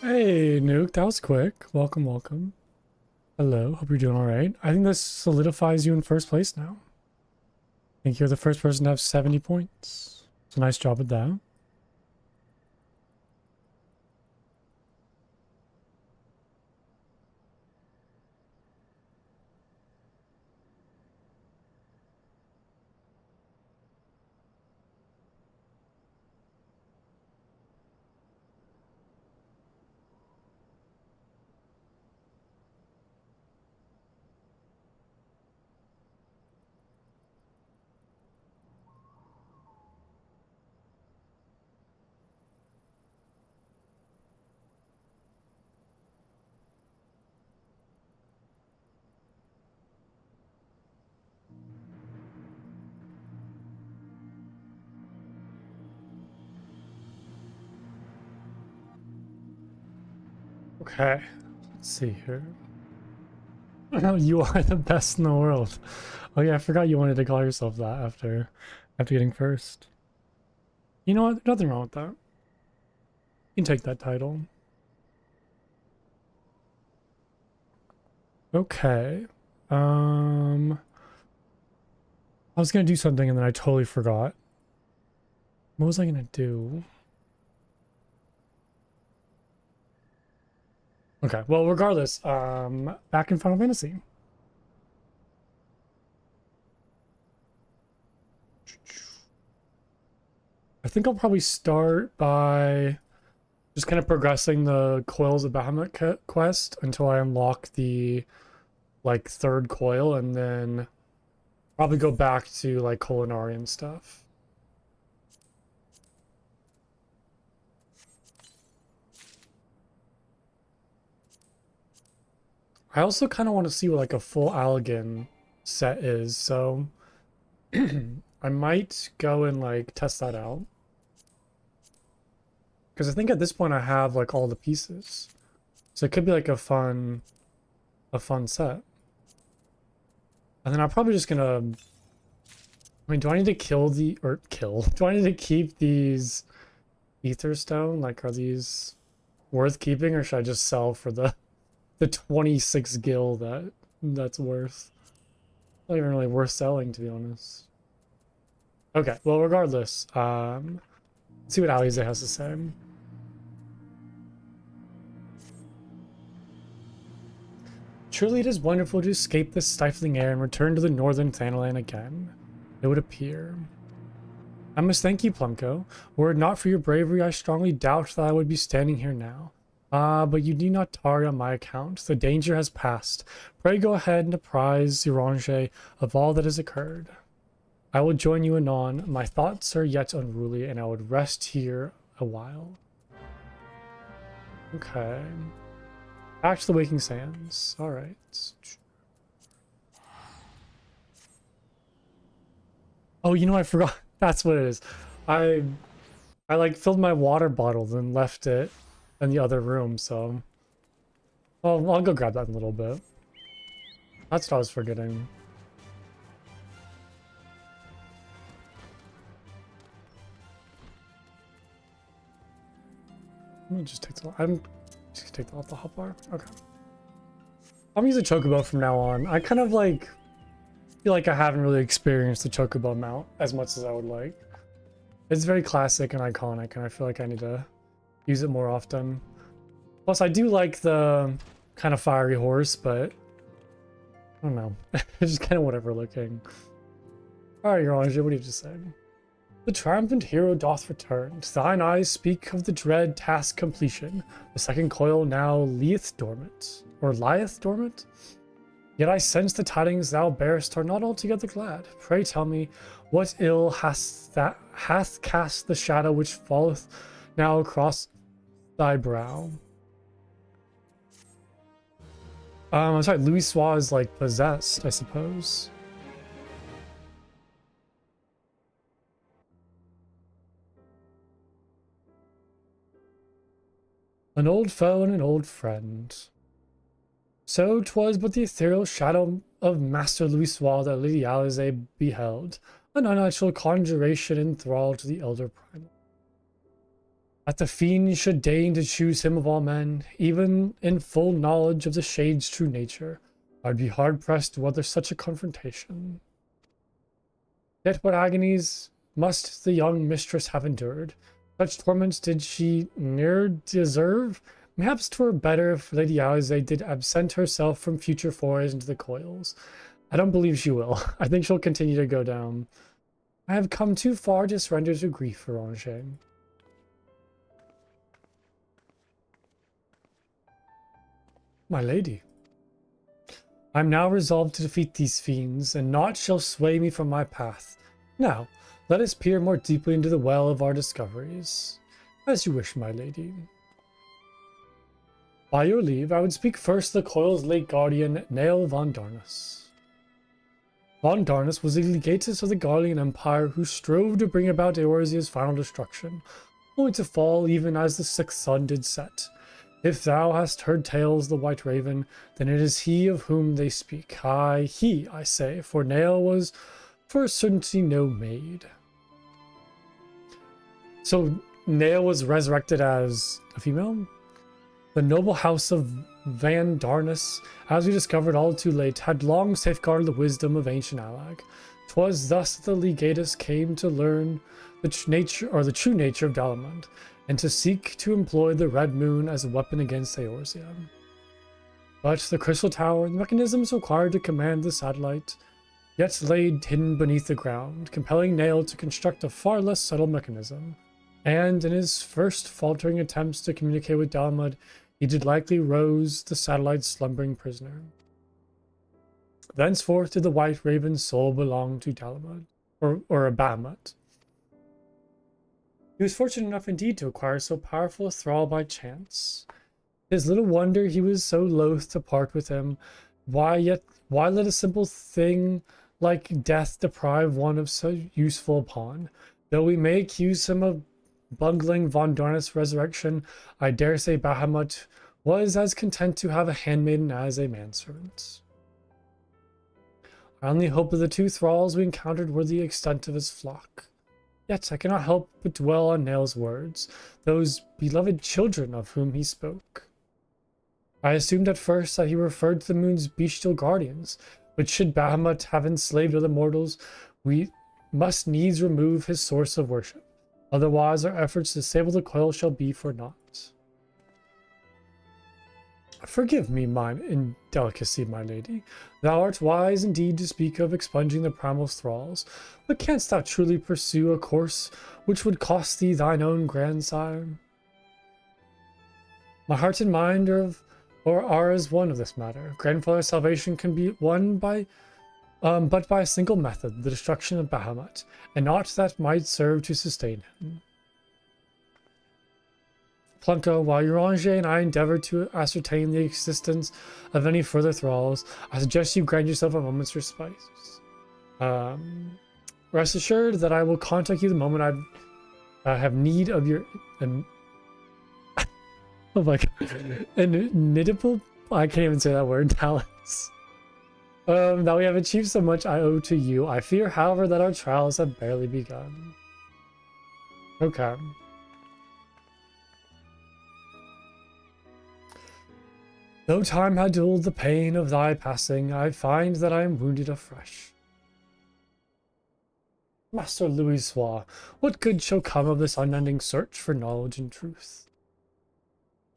Hey, Nuke, that was quick. Welcome, welcome. Hello, hope you're doing all right. I think this solidifies you in first place now. I think you're the first person to have 70 points. So nice job with that. Okay, let's see here. You are the best in the world. Oh yeah, I forgot you wanted to call yourself that after getting first. You know what? Nothing wrong with that. You can take that title. Okay. I was gonna do something and then I totally forgot. What was I gonna do? Okay, well, regardless, back in Final Fantasy. I think I'll probably start by just kind of progressing the Coils of Bahamut quest until I unlock the, like, third coil, and then probably go back to, like, Culinary and stuff. I also kind of want to see what, like, a full Allegan set is, so I might go and, like, test that out. Because I think at this point I have, like, all the pieces. So it could be, like, a fun set. And then I'm probably just gonna... I mean, do I need to kill the... Or kill? Do I need to keep these ether stone? Like, are these worth keeping? Or should I just sell for the 26 gil that's worth? Not even really worth selling, to be honest. Okay, well, regardless. Let's see what Alize has to say. Truly it is wonderful to escape this stifling air and return to the northern Thanalan again, it would appear. I must thank you, Plumko. Were it not for your bravery, I strongly doubt that I would be standing here now. But you need not tarry on my account. The danger has passed. Pray go ahead and apprise Urange of all that has occurred. I will join you anon. My thoughts are yet unruly, and I would rest here a while. Okay. Back to the Waking Sands. Alright. Oh, you know, I forgot. That's what it is. I like filled my water bottle and left it in the other room, so... Well, I'll go grab that in a little bit. That's what I was forgetting. Let me just take the... I'm just gonna take that off the hotbar. Okay. I'm using Chocobo from now on. I kind of like... feel like I haven't really experienced the Chocobo mount as much as I would like. It's very classic and iconic, and I feel like I need to use it more often. Plus, I do like the kind of fiery horse, but I don't know. It's just kind of whatever looking. Alright, Urange, what do you just say? The triumphant hero doth return. Thine eyes speak of the dread task completion. The second coil now lieth dormant. Or lieth dormant? Yet I sense the tidings thou bearest are not altogether glad. Pray tell me, what ill hath cast the shadow which falleth now across thy brow? I'm sorry, Louisoix is like possessed, I suppose. An old foe and an old friend. So 'twas but the ethereal shadow of Master Louisoix that Lady Alize beheld, an unnatural conjuration in thrall to the elder primal. That the fiend should deign to choose him of all men, even in full knowledge of the shade's true nature, I'd be hard-pressed to weather such a confrontation. Yet what agonies must the young mistress have endured? Such torments did she ne'er deserve? Perhaps 'twere better if Lady Alisaie did absent herself from future forays into the coils. I don't believe she will. I think she'll continue to go down. I have come too far to surrender to grief, Ranger. My lady, I am now resolved to defeat these fiends, and naught shall sway me from my path. Now, let us peer more deeply into the well of our discoveries. As you wish, my lady. By your leave, I would speak first of the coil's late guardian, Nael von Darnus. Von Darnus was the legatus of the Garlean Empire who strove to bring about Eorzea's final destruction, only to fall even as the sixth sun did set. If thou hast heard tales of the White Raven, then it is he of whom they speak. Aye, he, I say, for Nael was for a certainty no maid. So Nael was resurrected as a female? The noble house of Van Darnus, as we discovered all too late, had long safeguarded the wisdom of ancient Alag. 'Twas thus that the legatus came to learn the true nature of Dalamund, and to seek to employ the Red Moon as a weapon against Eorzea. But the Crystal Tower and the mechanisms required to command the satellite yet lay hidden beneath the ground, compelling Nael to construct a far less subtle mechanism. And in his first faltering attempts to communicate with Dalamud, he did likely rouse the satellite's slumbering prisoner. Thenceforth did the White Raven's soul belong to Dalamud, or Bahamut. He was fortunate enough indeed to acquire so powerful a thrall by chance. It is little wonder he was so loath to part with him. Why let a simple thing like death deprive one of so useful a pawn? Though we may accuse him of bungling Von Darnus' resurrection, I dare say Bahamut was as content to have a handmaiden as a manservant. I only hope that the two thralls we encountered were the extent of his flock. Yet I cannot help but dwell on Nael's words, those beloved children of whom he spoke. I assumed at first that he referred to the moon's bestial guardians, but should Bahamut have enslaved other mortals, we must needs remove his source of worship. Otherwise our efforts to disable the coil shall be for naught. Forgive me mine indelicacy, my lady. Thou art wise indeed to speak of expunging the primal thralls, but canst thou truly pursue a course which would cost thee thine own grandsire? My heart and mind are as one of this matter. Grandfather's salvation can be won but by a single method, the destruction of Bahamut, and aught that might serve to sustain him. Plunko, while Uranger and I endeavor to ascertain the existence of any further thralls, I suggest you grant yourself a moment's respite. Rest assured that I will contact you the moment I have need of your... oh my god. Inimitable? I can't even say that word. Talents. Now we have achieved so much I owe to you. I fear, however, that our trials have barely begun. Okay. Though time had dulled the pain of thy passing, I find that I am wounded afresh. Master Louisoix, what good shall come of this unending search for knowledge and truth?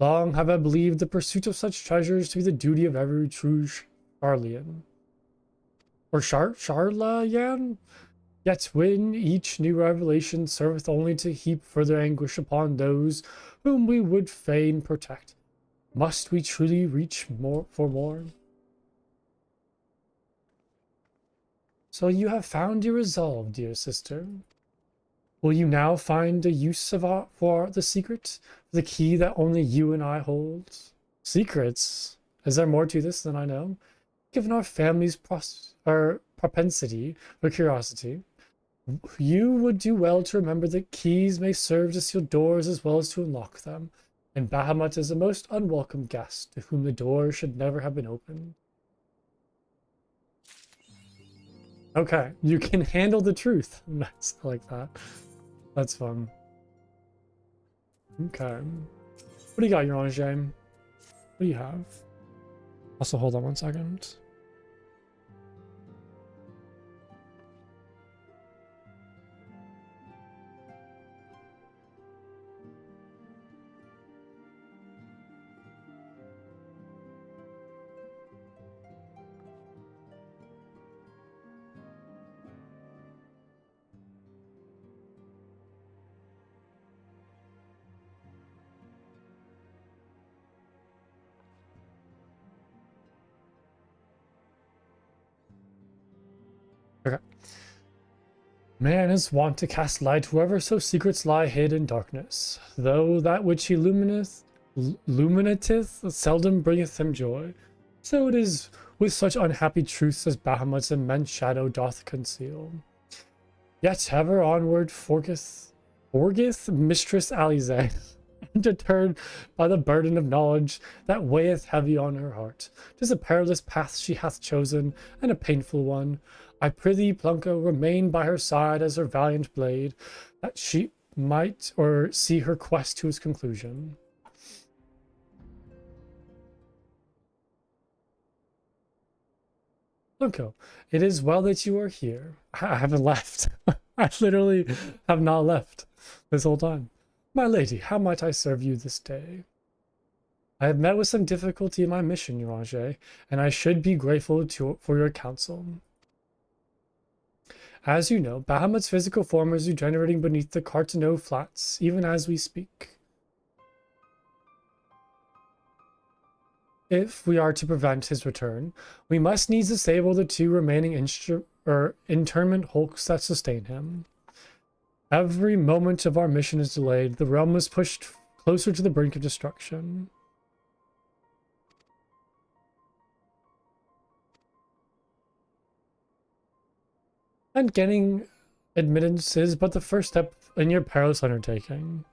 Long have I believed the pursuit of such treasures to be the duty of every true Charlian. Or Charlayan? Yet when each new revelation serveth only to heap further anguish upon those whom we would fain protect, must we truly reach for more? So you have found your resolve, dear sister. Will you now find a use for the secret, the key that only you and I hold? Secrets? Is there more to this than I know? Given our family's propensity for curiosity, you would do well to remember that keys may serve to seal doors as well as to unlock them, and Bahamut is a most unwelcome guest to whom the door should never have been opened. Okay, you can handle the truth. Nice, I like that. That's fun. Okay. What do you got, Your Honor, James? What do you have? Also, hold on one second. Okay. Man is wont to cast light wherever so secrets lie hid in darkness, though that which he illuminateth seldom bringeth him joy. So it is with such unhappy truths as Bahamut's immense shadow doth conceal. Yet ever onward forgeth Mistress Alize, undeterred by the burden of knowledge that weigheth heavy on her heart. 'Tis a perilous path she hath chosen, and a painful one. I prithee, Plunko, remain by her side as her valiant blade, that she might or see her quest to its conclusion. Plunko, it is well that you are here. I haven't left. I literally have not left this whole time. My lady, how might I serve you this day? I have met with some difficulty in my mission, Uranger, and I should be grateful for your counsel. As you know, Bahamut's physical form is regenerating beneath the Cartano Flats, even as we speak. If we are to prevent his return, we must needs disable the two remaining internment hulks that sustain him. Every moment of our mission is delayed. The realm is pushed closer to the brink of destruction. And getting admittance is but the first step in your perilous undertaking.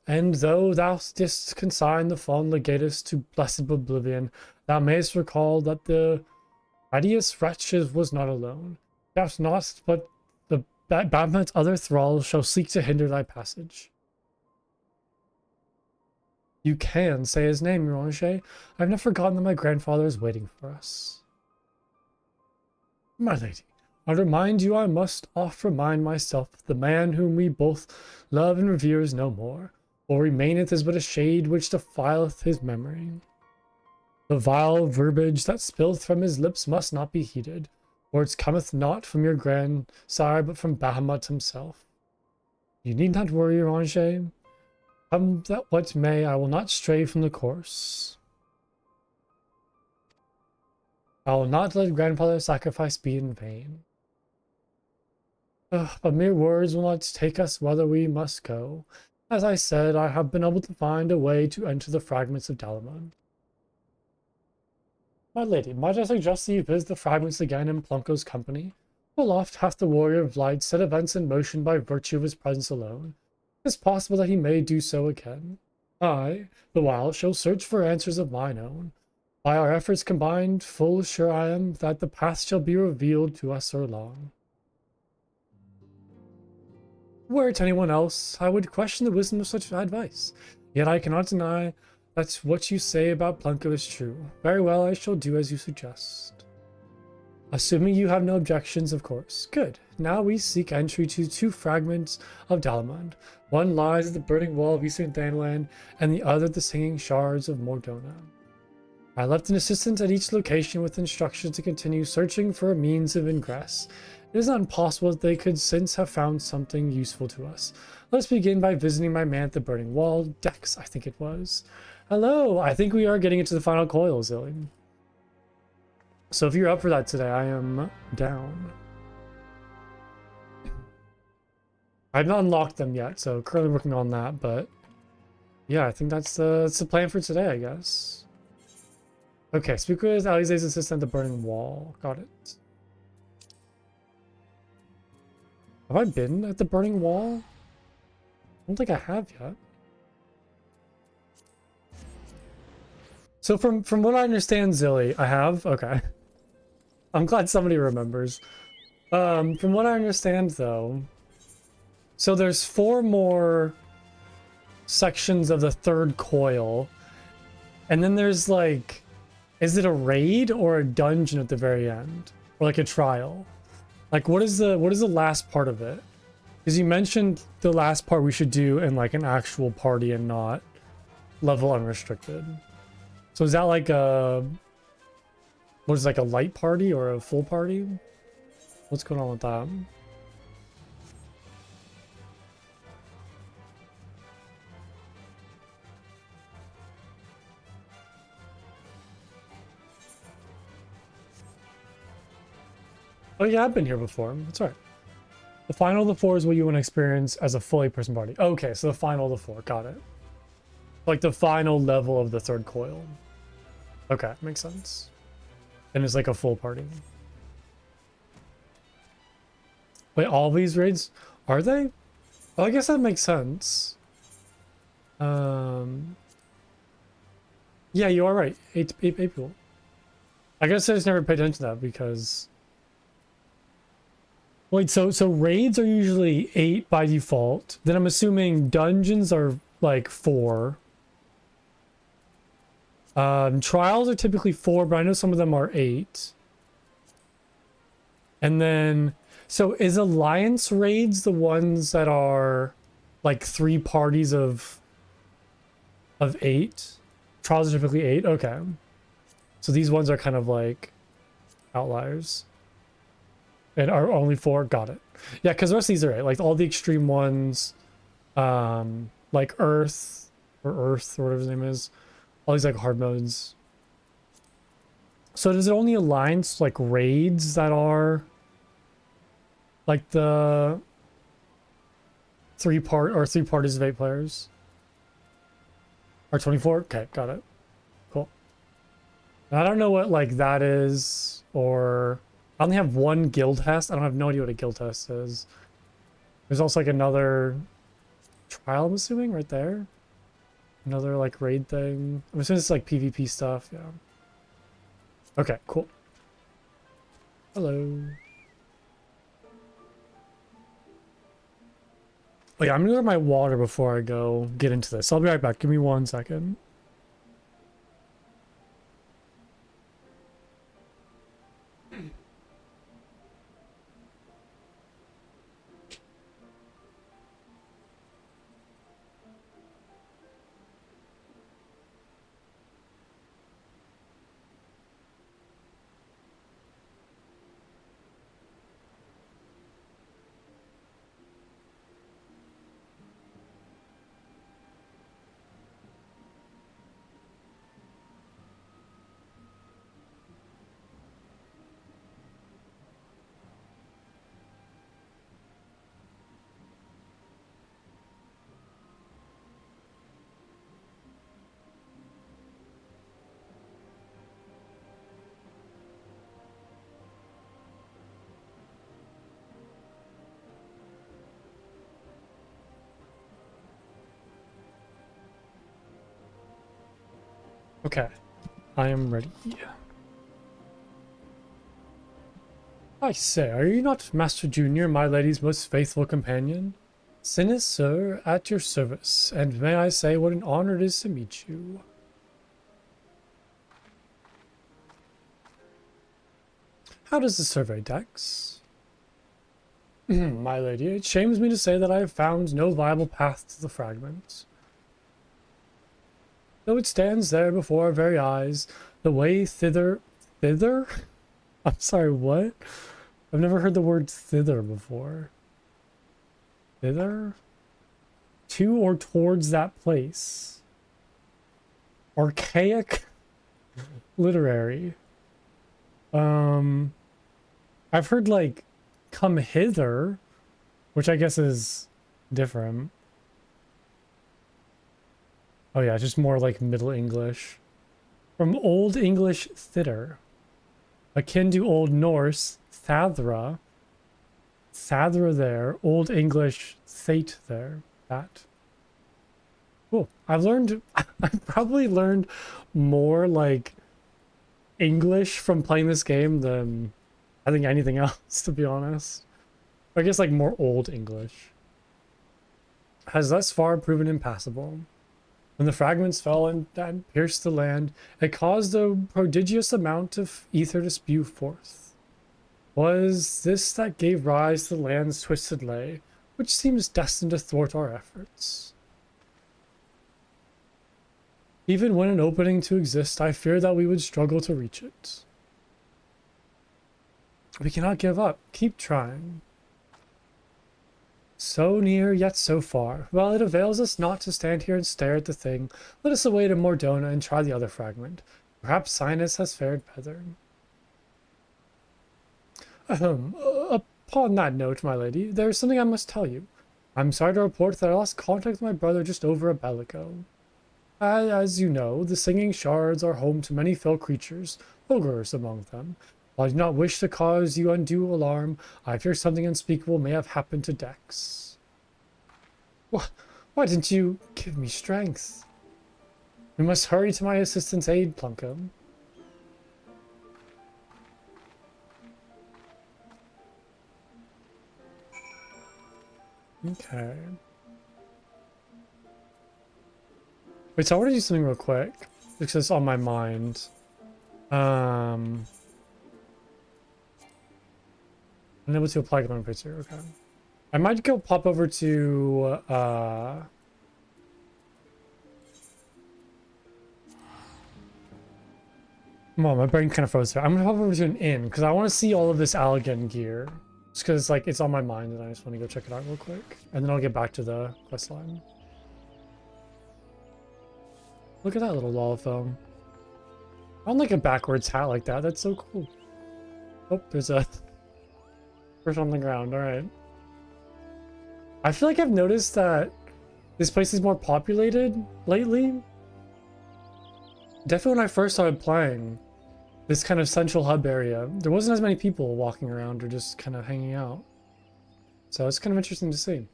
And though thou didst consign the fallen legatus to blessed oblivion, thou mayst recall that the Radius wretches was not alone. Doubts not, but the Bahamut's other thralls shall seek to hinder thy passage. You can say his name, Uranger. I have not forgotten that my grandfather is waiting for us. My lady, I remind you I must oft remind myself that the man whom we both love and revere is no more, or remaineth as but a shade which defileth his memory. The vile verbiage that spilleth from his lips must not be heeded, for it cometh not from your grandsire, but from Bahamut himself. You need not worry, Uranger. Come that what may, I will not stray from the course. I will not let grandfather's sacrifice be in vain. But mere words will not take us whither we must go. As I said, I have been able to find a way to enter the fragments of Dalamon. My lady, might I suggest that you visit the fragments again in Plunko's company? Full oft hath the warrior of light set events in motion by virtue of his presence alone. It is possible that he may do so again. I, the while, shall search for answers of mine own. By our efforts combined, full sure I am that the path shall be revealed to us ere long. Were it anyone else, I would question the wisdom of such advice. Yet I cannot deny that what you say about Plunko is true. Very well, I shall do as you suggest. Assuming you have no objections, of course. Good. Now we seek entry to two fragments of Dalamon. One lies at the burning wall of Eastern Thanalan, and the other the singing shards of Mordona. I left an assistant at each location with instructions to continue searching for a means of ingress. It is not impossible that they could since have found something useful to us. Let's begin by visiting my man at the burning wall, Dex, I think it was. Hello, I think we are getting into the final coils, Illy. So if you're up for that today, I am down. I've not unlocked them yet, so currently working on that, but yeah, I think that's the plan for today, I guess. Okay, speak with Alize's assistant at the burning wall. Got it. Have I been at the burning wall? I don't think I have yet. So from what I understand, Zilly, I have? Okay. I'm glad somebody remembers. From what I understand, though, so there's 4 more sections of the 3rd coil, and then there's like, is it a raid or a dungeon at the very end, or like a trial? Like, what is the last part of it? Because you mentioned the last part we should do in like an actual party and not level unrestricted. So is that like a, what is it, like a light party or a full party? What's going on with that? Oh yeah, I've been here before. That's right. The final of the 4 is what you want to experience as a fully person party. Okay, so the final of the 4, got it. Like the final level of the 3rd coil. Okay, makes sense. And it's like a full party. Wait, all these raids, are they? Well, I guess that makes sense. Yeah, you are right. 8 people. I guess I just never paid attention to that because. Wait, so raids are usually 8 by default. Then I'm assuming dungeons are like 4. Trials are typically 4, but I know some of them are 8. And then, so is Alliance raids the ones that are like 3 parties of 8? Trials are typically 8. Okay, so these ones are kind of like outliers. And are only 4. Got it. Yeah, because the rest of these are 8. Like all the extreme ones, like Earth or whatever his name is. All these like hard modes. So does it only Alliance like raids that are like the 3 parties of 8 players? Or 24? Okay, got it. Cool. I don't know what like that is, or I only have 1 guild test. I don't have no idea what a guild test is. There's also like another trial, I'm assuming, right there. Another like raid thing. I'm assuming it's like PvP stuff, yeah. Okay, cool. Hello. Oh yeah, I'm gonna grab my water before I go get into this. I'll be right back. Give me 1 second. Okay, I am ready. I say, are you not Master Junior, my lady's most faithful companion? Sinus, sir, at your service, and may I say what an honor it is to meet you. How does the survey, Dex? My lady, it shames me to say that I have found no viable path to the fragment. Though it stands there before our very eyes, the way thither... Thither? I'm sorry, what? I've never heard the word thither before. Thither? To or towards that place. Archaic? Literary. I've heard like come hither, which I guess is different. Oh yeah, just more like Middle English. From Old English thither. Akin to Old Norse Thadra. Thadra there. Old English Thate there. That. Cool. I've probably learned more like English from playing this game than I think anything else, to be honest. I guess like more Old English. Has thus far proven impassable. When the fragments fell and pierced the land, it caused a prodigious amount of ether to spew forth. Was this that gave rise to the land's twisted lay, which seems destined to thwart our efforts? Even when an opening to exist, I fear that we would struggle to reach it. We cannot give up. Keep trying. So near, yet so far. Well, it avails us not to stand here and stare at the thing. Let us away to Mordona and try the other fragment. Perhaps Sinus has fared better. Upon that note, my lady, there is something I must tell you. I'm sorry to report that I lost contact with my brother just over a bell ago. As you know, the singing shards are home to many fell creatures, ogres among them. While I do not wish to cause you undue alarm, I fear something unspeakable may have happened to Dex. Why didn't you give me strength? We must hurry to my assistant's aid, Plunkum. Okay. Wait, so I want to do something real quick because it's on my mind. Unable to apply command picture. Okay. I might go pop over to come on, my brain kind of froze there. I'm gonna pop over to an inn because I want to see all of this Allegan gear. Just because like it's on my mind and I just want to go check it out real quick. And then I'll get back to the quest line. Look at that little Lalafell. I don't like a backwards hat like that. That's so cool. Oh, there's a person on the ground. All right. I feel like I've noticed that this place is more populated lately. Definitely when I first started playing this kind of central hub area, there wasn't as many people walking around or just kind of hanging out. So it's kind of interesting to see.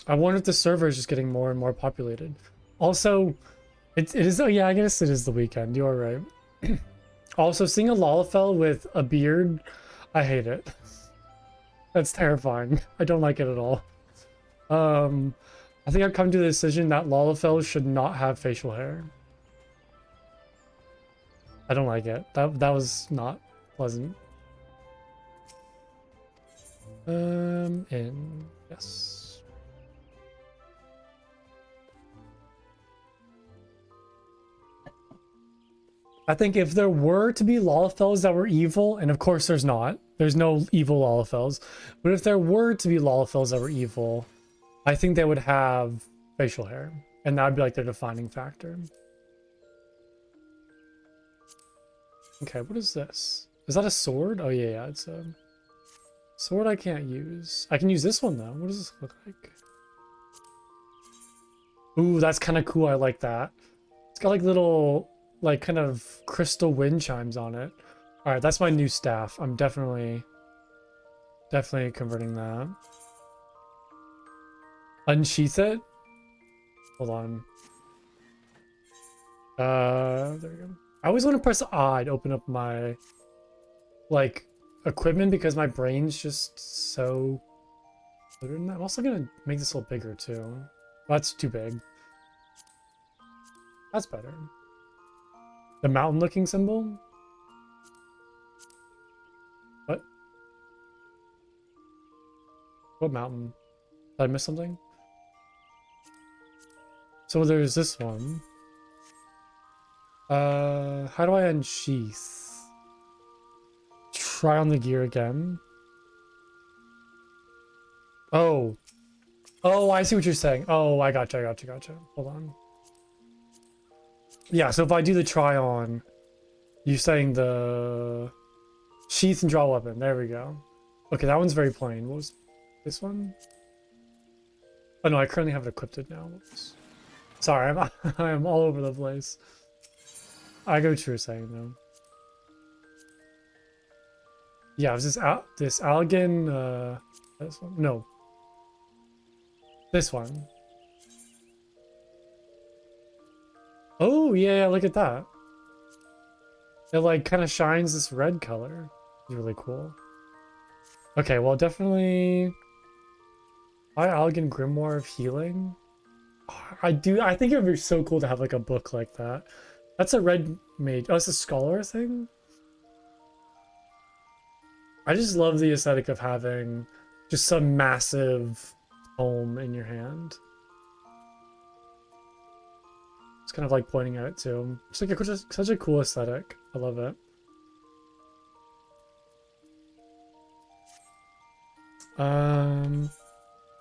I wonder if the server is just getting more and more populated. Also, it is, oh yeah, I guess it is the weekend. You are right. Also, seeing a Lalafell with a beard, I hate it. That's terrifying. I don't like it at all. I think I've come to the decision that Lalafell should not have facial hair. I don't like it. That was not pleasant. In yes. I think if there were to be Lalafells that were evil, and of course there's not, there's no evil Lalafells, but if there were to be Lalafells that were evil, I think they would have facial hair, and that would be like their defining factor. Okay, what is this? Is that a sword? Oh yeah, it's a sword I can't use. I can use this one though. What does this look like? Ooh, that's kind of cool. I like that. It's got like little, like kind of crystal wind chimes on it. All right, that's my new staff. I'm definitely converting that. Unsheath it. Hold on. There we go. I always want to press I to open up my like equipment because my brain's just so clear in that. I'm also gonna make this a little bigger too. Oh, that's too big. That's better. The mountain looking symbol? What? What mountain? Did I miss something? So there's this one. How do I unsheath? Try on the gear again. Oh. Oh, I see what you're saying. Oh, I gotcha. Hold on. Yeah, so if I do the try on, you're saying the sheath and draw weapon. There we go. Okay, that one's very plain. What was this one? Oh no, I currently have it equipped now. Whoops. Sorry, I'm all over the place. I go what you were saying though. Yeah, it was this Allegan, this one? No. This one. Oh, yeah, look at that. It like kind of shines this red color. It's really cool. Okay, well definitely High Elegant Grimoire of Healing. I think it would be so cool to have like a book like that. That's a red mage. Oh, it's a scholar thing? I just love the aesthetic of having just some massive tome in your hand. It's kind of like pointing at it too. It's like such a cool aesthetic. I love it.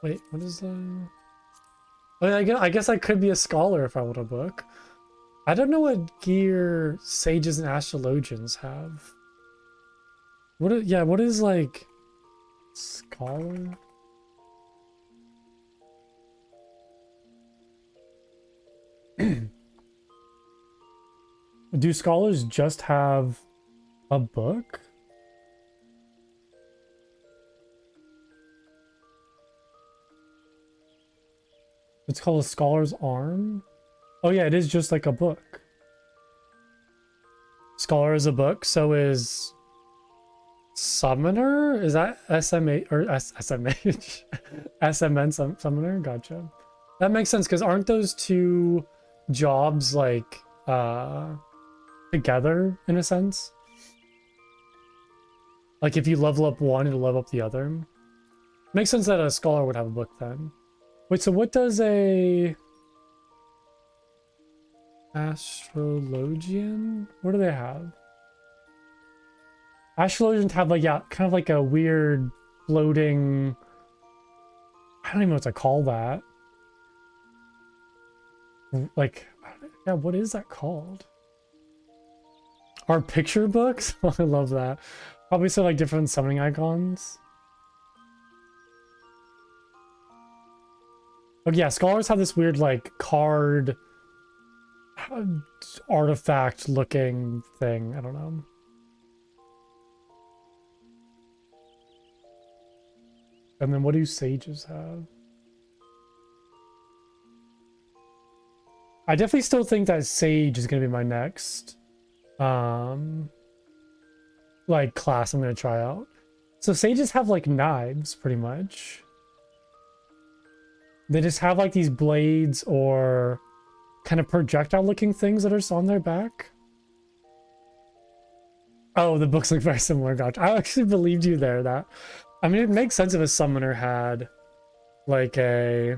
Wait, what is the? Oh, yeah, I guess I could be a scholar if I want a book. I don't know what gear sages and astrologians have. Yeah, what is like scholar? Do scholars just have a book? It's called a scholar's arm? Oh yeah, it is just like a book. Scholar is a book, so is Summoner? Is that SMA or SMH? SMN Summoner? Gotcha. That makes sense because aren't those two jobs like together in a sense? Like if you level up one, it'll level up the other. Makes sense that a scholar would have a book then. Wait, so what does a astrologian? What do they have? Astrologians have like, yeah, kind of like a weird floating, I don't even know what to call that. Like, yeah, what is that called? Our picture books? I love that. Probably some like different summoning icons. Oh yeah, scholars have this weird like card artifact looking thing. I don't know. And then what do sages have? I definitely still think that sage is gonna be my next like class I'm gonna try out. So sages have like knives pretty much. They just have like these blades or kind of projectile looking things that are on their back. Oh, the books look very similar. Gotcha. I actually believed you there. That, I mean, it makes sense if a summoner had like a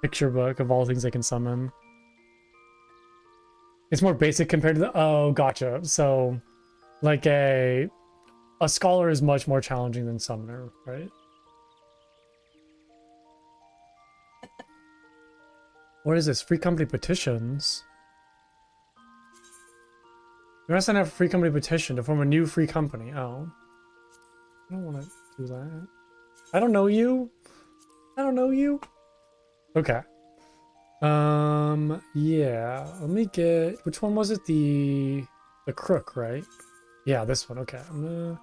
picture book of all things they can summon. It's more basic compared to the, oh, gotcha. So like a scholar is much more challenging than summoner, right? What is this? Free company petitions? You want to sign up for free company petition to form a new free company. Oh. I don't want to do that. I don't know you. I don't know you. Okay. Yeah. Let me get, which one was it? The crook, right? Yeah, this one. Okay. I'm gonna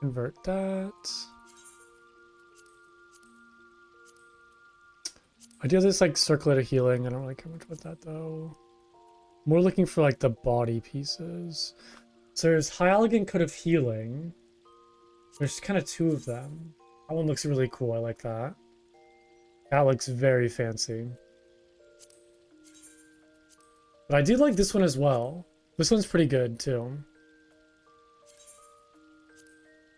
convert that. I do this like circlet of healing. I don't really care much about that though. More looking for like the body pieces. So there's High Elegant Code of Healing. There's kind of two of them. That one looks really cool. I like that. That looks very fancy. But I do like this one as well. This one's pretty good too.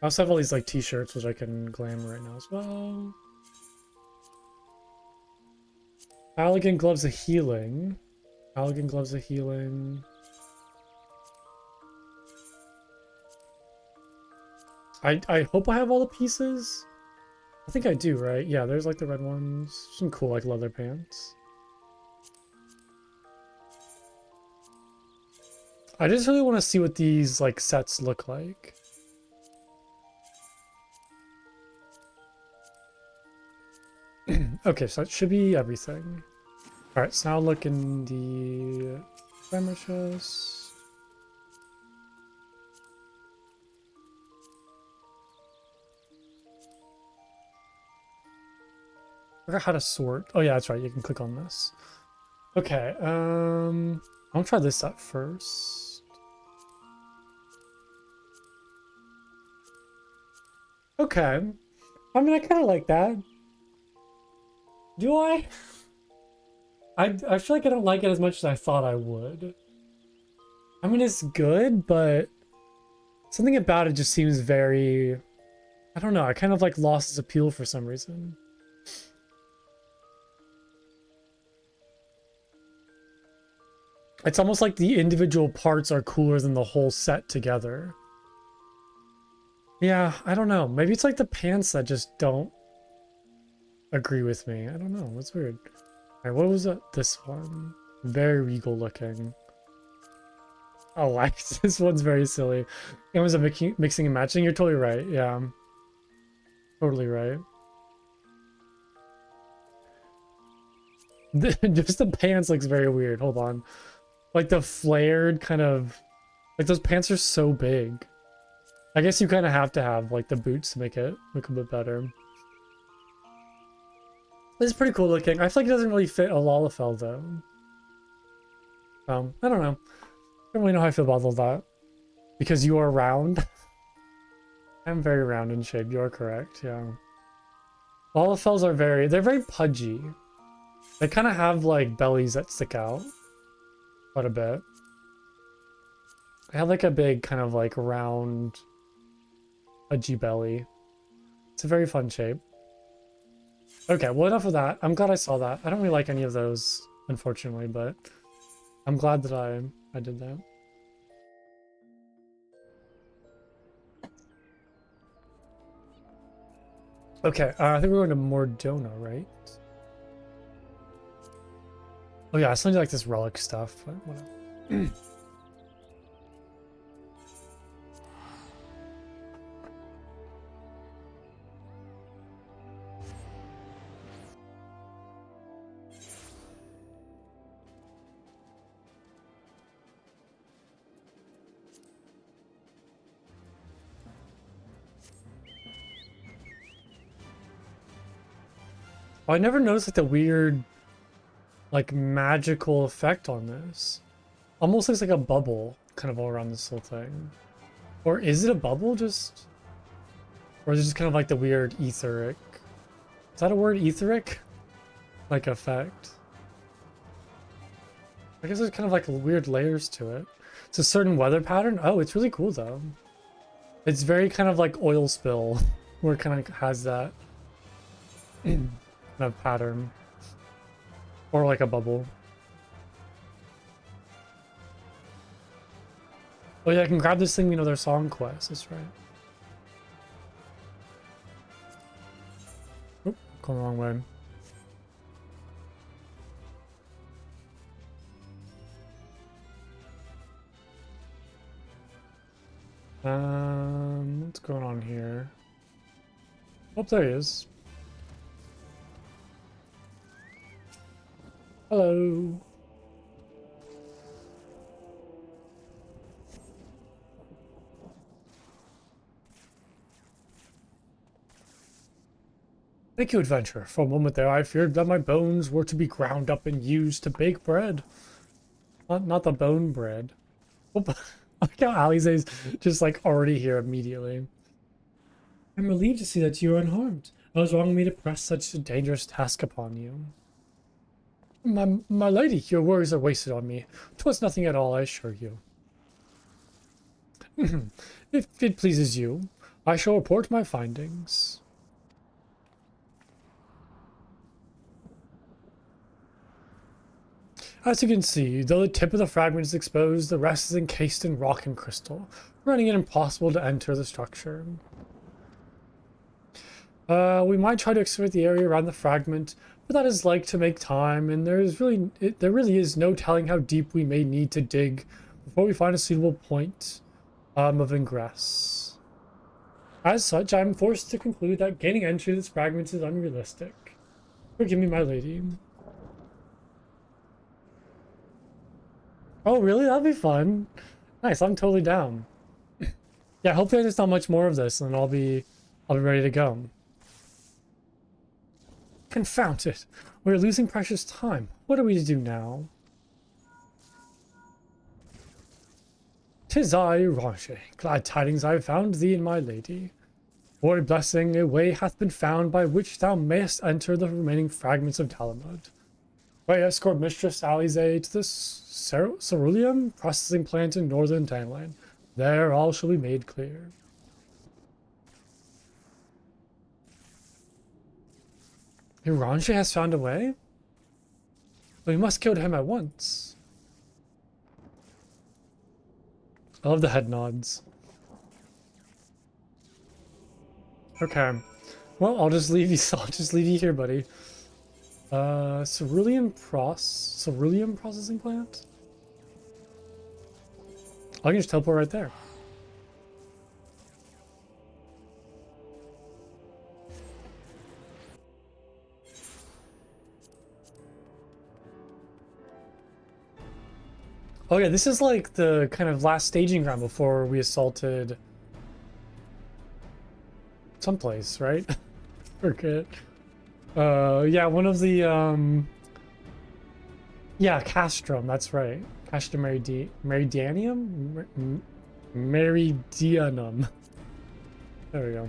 I also have all these like t-shirts which I can glam right now as well. Elegant Gloves of Healing. Elegant Gloves of Healing. I hope I have all the pieces. I think I do, right? Yeah, there's like the red ones. Some cool like leather pants. I just really want to see what these like sets look like. Okay, so it should be everything. Alright, so now look in the timer chest. I forgot how to sort. Oh yeah, that's right, you can click on this. Okay, I'll try this set first. Okay. I mean, I kind of like that. Do I? I feel like I don't like it as much as I thought I would. I mean, it's good, but something about it just seems very... I don't know. I kind of like lost its appeal for some reason. It's almost like the individual parts are cooler than the whole set together. Yeah, I don't know. Maybe it's like the pants that just don't agree with me. I don't know. It's weird. All right, what was it? This one. Very regal looking. Oh, like this one's very silly. It was a mixing and matching. You're totally right. Yeah, totally right. Just the pants looks very weird. Hold on. Like the flared kind of... Like those pants are so big. I guess you kind of have to have like the boots to make it look a bit better. This is pretty cool looking. I feel like it doesn't really fit a Lalafell though. I don't know. I don't really know how I feel about all that. Because you are round. I'm very round in shape. You are correct. Yeah. Lalafells are they're very pudgy. They kind of have like bellies that stick out quite a bit. They have like a big kind of like round, pudgy belly. It's a very fun shape. Okay, well, enough of that. I'm glad I saw that. I don't really like any of those, unfortunately, but I'm glad that I did that. Okay, I think we're going to Mordona, right? Oh yeah, I still need like this relic stuff, but whatever. Oh, I never noticed like the weird, like magical effect on this. Almost looks like a bubble kind of all around this whole thing. Or is it a bubble just? Or is it just kind of like the weird etheric? Is that a word, etheric? Like effect? I guess there's kind of like weird layers to it. It's a certain weather pattern. Oh, it's really cool though. It's very kind of like oil spill, where it kind of has that kind of pattern. Or like a bubble. Oh yeah, I can grab this thing, we know their song quest, that's right. Oop, going the wrong way. What's going on here? Oh, there he is. Hello. Thank you, adventurer. For a moment there, I feared that my bones were to be ground up and used to bake bread. Not the bone bread. Oh, I like how Alize's just like already here immediately. I'm relieved to see that you are unharmed. I was wrong of me to press such a dangerous task upon you. My lady, your worries are wasted on me. 'Twas nothing at all, I assure you. If it pleases you, I shall report my findings. As you can see, though the tip of the fragment is exposed, the rest is encased in rock and crystal, rendering it impossible to enter the structure. We might try to excavate the area around the fragment, but that is like to make time, and there really is no telling how deep we may need to dig before we find a suitable point of ingress. As such, I am forced to conclude that gaining entry to this fragment is unrealistic. Forgive me, my lady. Oh, really? That'll be fun. Nice, I'm totally down. Yeah, hopefully there's not much more of this, and I'll be ready to go. Confound it. We're losing precious time. What are we to do now? 'Tis I, Ranger. Glad tidings I have found thee and my lady. For a blessing, a way hath been found by which thou mayest enter the remaining fragments of Dalamud. Pray escort Mistress Alize to the ceruleum processing plant in northern Tanland. There all shall be made clear. Uranje has found a way? We must kill him at once. I love the head nods. Okay. Well, I'll just leave you. I'll just leave you here, buddy. Ceruleum processing plant? I can just teleport right there. Oh yeah, this is like the kind of last staging ground before we assaulted someplace, right? Forget. Yeah, one of the yeah, Castrum, that's right. Castrum Meridianum? Meridianum. There we go.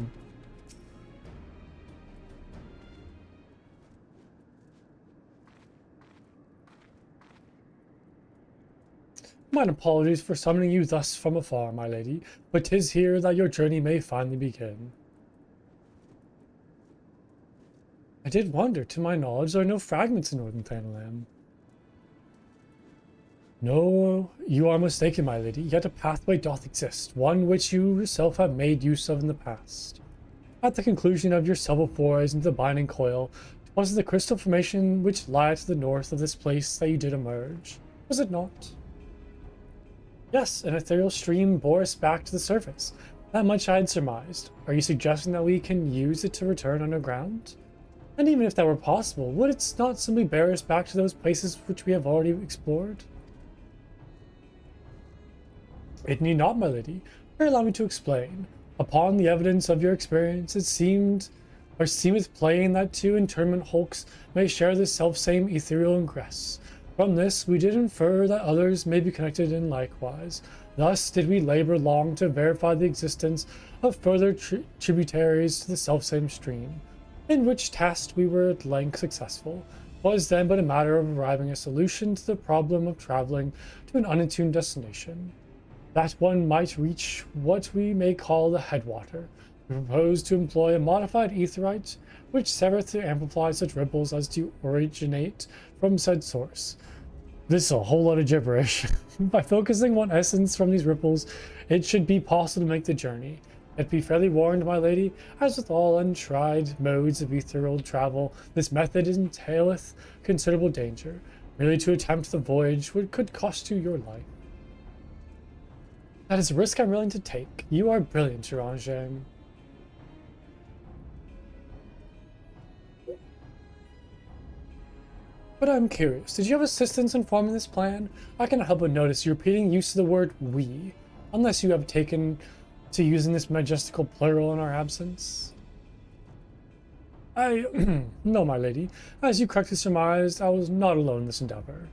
Mine apologies for summoning you thus from afar, my lady, but 'tis here that your journey may finally begin. I did wonder, to my knowledge, there are no fragments in Northern Thanalan. No, you are mistaken, my lady, yet a pathway doth exist, one which you yourself have made use of in the past. At the conclusion of your several forays into the binding coil, it was the crystal formation which lied to the north of this place that you did emerge, was it not? Yes, an ethereal stream bore us back to the surface. That much I had surmised. Are you suggesting that we can use it to return underground? And even if that were possible, would it not simply bear us back to those places which we have already explored? It need not, my lady. Pray allow me to explain. Upon the evidence of your experience, it seemeth plain that two internment hulks may share this selfsame ethereal ingress. From this, we did infer that others may be connected in likewise. Thus did we labor long to verify the existence of further tributaries to the selfsame stream, in which task we were at length successful. It was then but a matter of arriving at a solution to the problem of traveling to an unattuned destination. That one might reach what we may call the headwater. We propose to employ a modified aetherite, which serveth to amplify such ripples as to originate from said source. This is a whole lot of gibberish. By focusing one essence from these ripples, it should be possible to make the journey. Yet be fairly warned, my lady, as with all untried modes of ethereal travel, this method entaileth considerable danger. Merely to attempt the voyage could cost you your life. That is a risk I'm willing to take. You are brilliant, Uranje. But I'm curious, did you have assistance in forming this plan? I cannot help but notice your repeating use of the word we, unless you have taken to using this majestical plural in our absence. No, my lady. As you correctly surmised, I was not alone in this endeavor.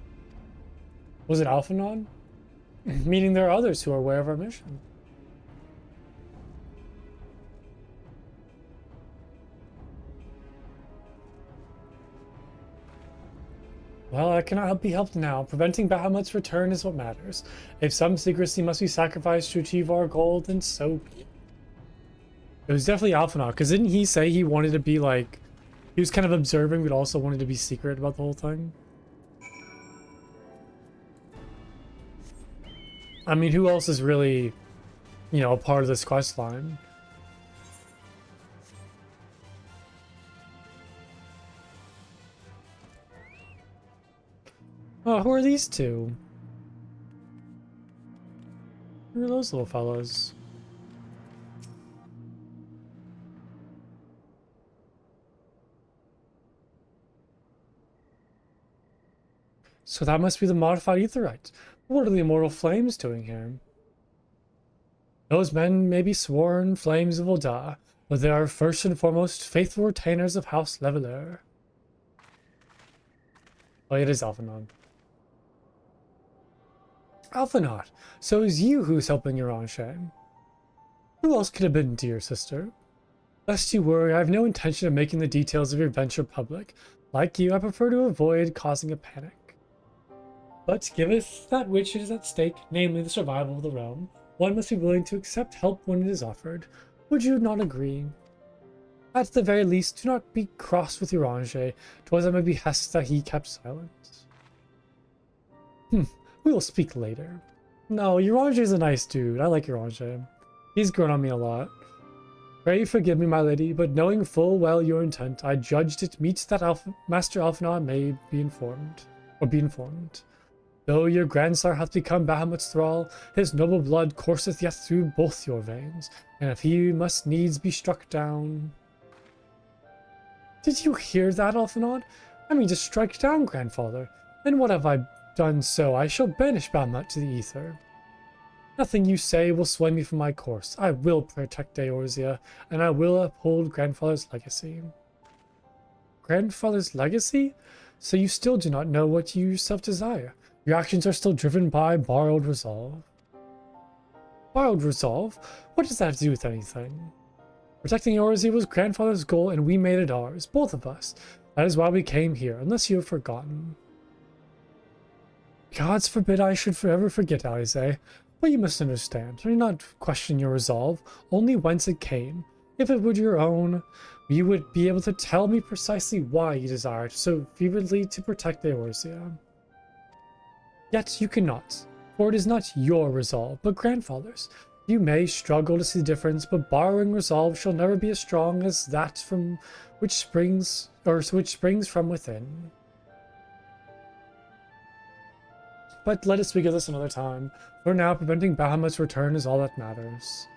Was it Alphanon? Meaning there are others who are aware of our mission. Well, I cannot be helped now. Preventing Bahamut's return is what matters. If some secrecy must be sacrificed to achieve our goal, then so be it. It was definitely Alphanot, because didn't he say he wanted to be like... He was kind of observing, but also wanted to be secret about the whole thing? I mean, who else is really, you know, a part of this quest line? Oh, who are these two? Who are those little fellows? So that must be the modified aetherite. What are the immortal flames doing here? Those men may be sworn flames of Ul'dah, but they are first and foremost faithful retainers of House Leveler. Oh, it is Alphanon. Alphanot, so it was you who's helping Uranje. Who else could have been, dear sister? Lest you worry, I have no intention of making the details of your venture public. Like you, I prefer to avoid causing a panic. But giveth that which is at stake, namely the survival of the realm, one must be willing to accept help when it is offered. Would you not agree? At the very least, do not be cross with Uranger. 'Twas at my behest that he kept silent. We will speak later. No, Uranger's a nice dude. I like Uranger. He's grown on me a lot. Pray forgive me, my lady, but knowing full well your intent, I judged it meets that Master Alphanor may be informed. Though your grandsire hath become Bahamut's thrall, his noble blood courseth yet through both your veins, and if he must needs be struck down... Did you hear that, Alphanor? I mean to strike down, grandfather. And what have I done so? I shall banish Bahamut to the ether. Nothing you say will sway me from my course. I will protect Eorzea, and I will uphold grandfather's legacy. Grandfather's legacy? So you still do not know what you yourself desire. Your actions are still driven by borrowed resolve. Borrowed resolve? What does that have to do with anything? Protecting Eorzea was grandfather's goal, and we made it ours, both of us. That is why we came here, unless you have forgotten. Gods forbid I should forever forget, Alize. But you must understand, I do not question your resolve, only whence it came. If it were your own, you would be able to tell me precisely why you desired so fervently to protect Eorzea. Yet you cannot, for it is not your resolve, but grandfather's. You may struggle to see the difference, but borrowing resolve shall never be as strong as that from which springs from within. But let us speak of this another time. For now, preventing Bahamut's return is all that matters.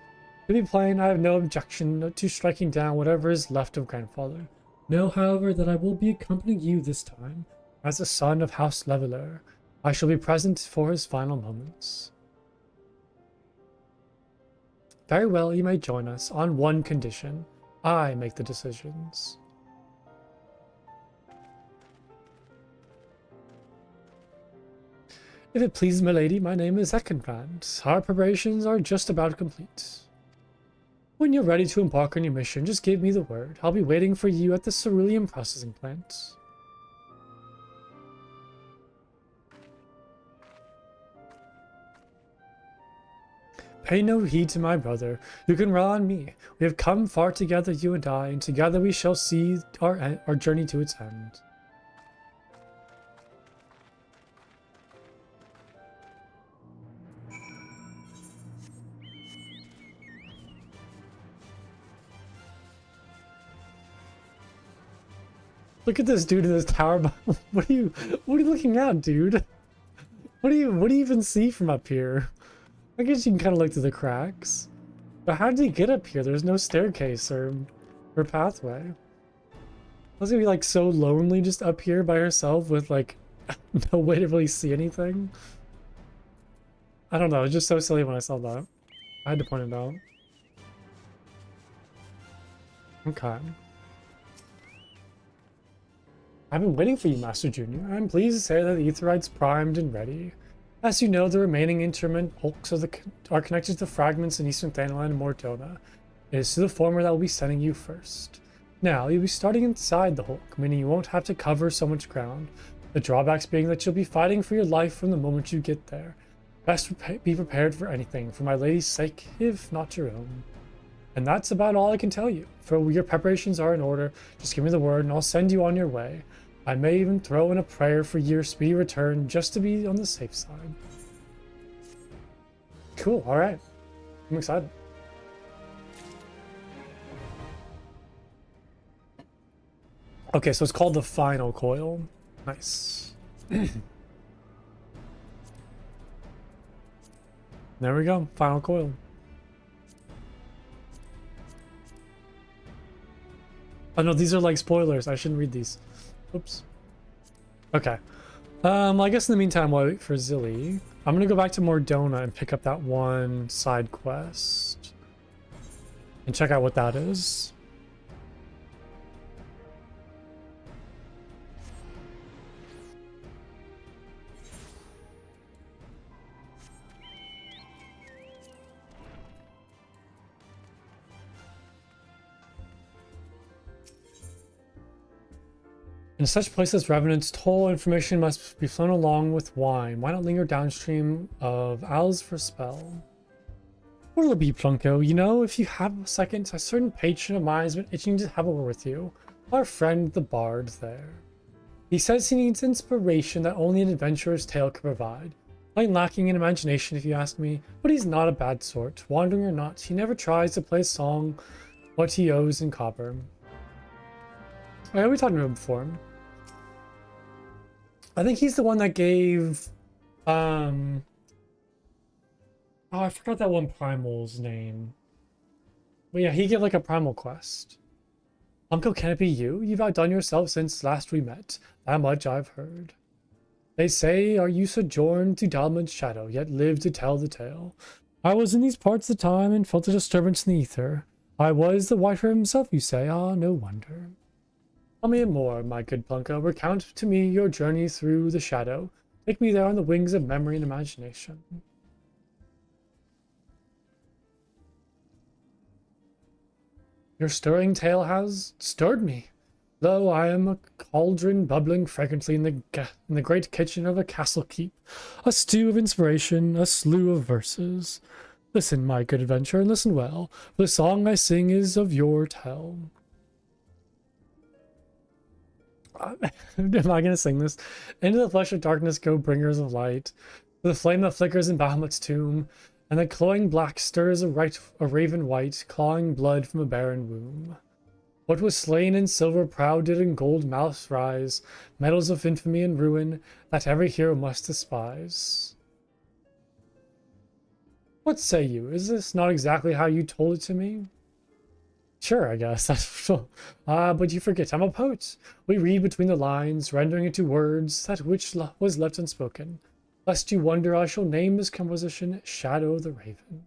To be plain, I have no objection to striking down whatever is left of grandfather. Know, however, that I will be accompanying you this time. As the son of House Leveler, I shall be present for his final moments. Very well, you may join us, on one condition. I make the decisions. If it pleases my lady, my name is Eckenbrand. Our preparations are just about complete. When you're ready to embark on your mission, just give me the word. I'll be waiting for you at the cerulean processing plant. Pay no heed to my brother. You can rely on me. We have come far together, you and I, and together we shall see our journey to its end. Look at this dude in this tower. What are you looking at, dude? What do you even see from up here? I guess you can kind of look through the cracks. But how did he get up here? There's no staircase or pathway. Was he like so lonely just up here by herself with like no way to really see anything? I don't know. It's just so silly when I saw that. I had to point it out. Okay. I've been waiting for you, Master Junior. I'm pleased to say that the Aetheryte's primed and ready. As you know, the remaining interment hulks are connected to the fragments in Eastern Thanalan and Mortona. It is to the former that we'll be sending you first. Now, you'll be starting inside the hulk, meaning you won't have to cover so much ground. The drawbacks being that you'll be fighting for your life from the moment you get there. Best be prepared for anything, for my lady's sake, if not your own. And that's about all I can tell you. For your preparations are in order, just give me the word and I'll send you on your way. I may even throw in a prayer for your speedy return just to be on the safe side. Cool, alright. I'm excited. Okay, so it's called the final coil. Nice. There we go, final coil. Oh no, these are like spoilers. I shouldn't read these. Oops. Okay. I guess in the meantime, while I wait for Zilly, I'm gonna go back to Mordona and pick up that one side quest and check out what that is. In such places, revenant's toll information must be flown along with wine. Why not linger downstream of owls for spell? What'll it be, Plunko? You know, if you have a second, a certain patron of mine has been itching to have a word with you. Our friend the bard there. He says he needs inspiration that only an adventurer's tale can provide. Quite lacking in imagination, if you ask me, but he's not a bad sort. Wandering or not, he never tries to play a song what he owes in copper. Oh, yeah, we talked about him before. I think he's the one that gave, oh, I forgot that one primal's name. But yeah, he gave like a primal quest. Uncle, can it be you? You've outdone yourself since last we met. That much I've heard. They say, are you sojourned to Dalman's shadow, yet live to tell the tale? I was in these parts at the time and felt a disturbance in the ether. I was the White Hare himself, you say? Ah, no wonder. Tell me more, my good Plunko. Recount to me your journey through the shadow. Take me there on the wings of memory and imagination. Your stirring tale has stirred me. Lo, I am a cauldron bubbling fragrantly in the great kitchen of a castle keep, a stew of inspiration, a slew of verses. Listen, my good adventurer, and listen well, for the song I sing is of your tell. Am I going to sing this? Into the flesh of darkness go bringers of light, the flame that flickers in Bahamut's tomb, and the cloying black stirs a raven white, clawing blood from a barren womb. What was slain in silver proud did in gold mouth rise, medals of infamy and ruin that every hero must despise. What say you? Is this not exactly how you told it to me? Sure, I guess. But you forget, I'm a poet. We read between the lines, rendering into words that which was left unspoken. Lest you wonder, I shall name this composition Shadow of the Raven.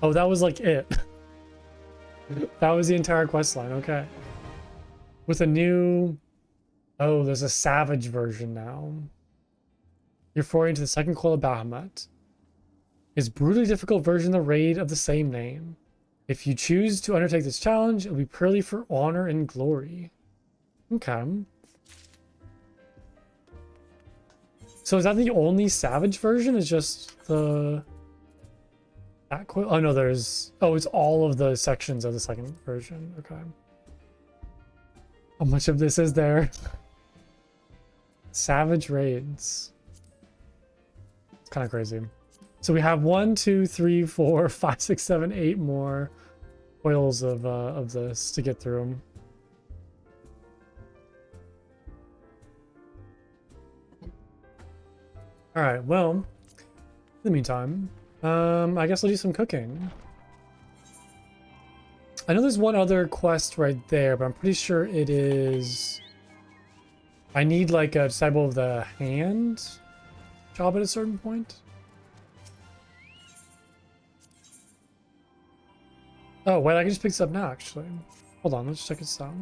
Oh, that was like it. That was the entire quest line, okay. With a new... Oh, there's a savage version now. You're foraying into the second coil of Bahamut. It's a brutally difficult version of the raid of the same name. If you choose to undertake this challenge, it'll be purely for honor and glory. Okay. So is that the only savage version? Is just the... That coil? Oh no, there's... Oh, it's all of the sections of the second version. Okay. How much of this is there? Savage raids. It's kind of crazy. So we have 1, 2, 3, 4, 5, 6, 7, 8 more coils of this to get through them. All right. Well, in the meantime, I guess I'll do some cooking. I know there's one other quest right there, but I'm pretty sure it is... I need like a disciple of the hand job at a certain point. Oh, wait, I can just pick this up now, actually. Hold on, let's check this out.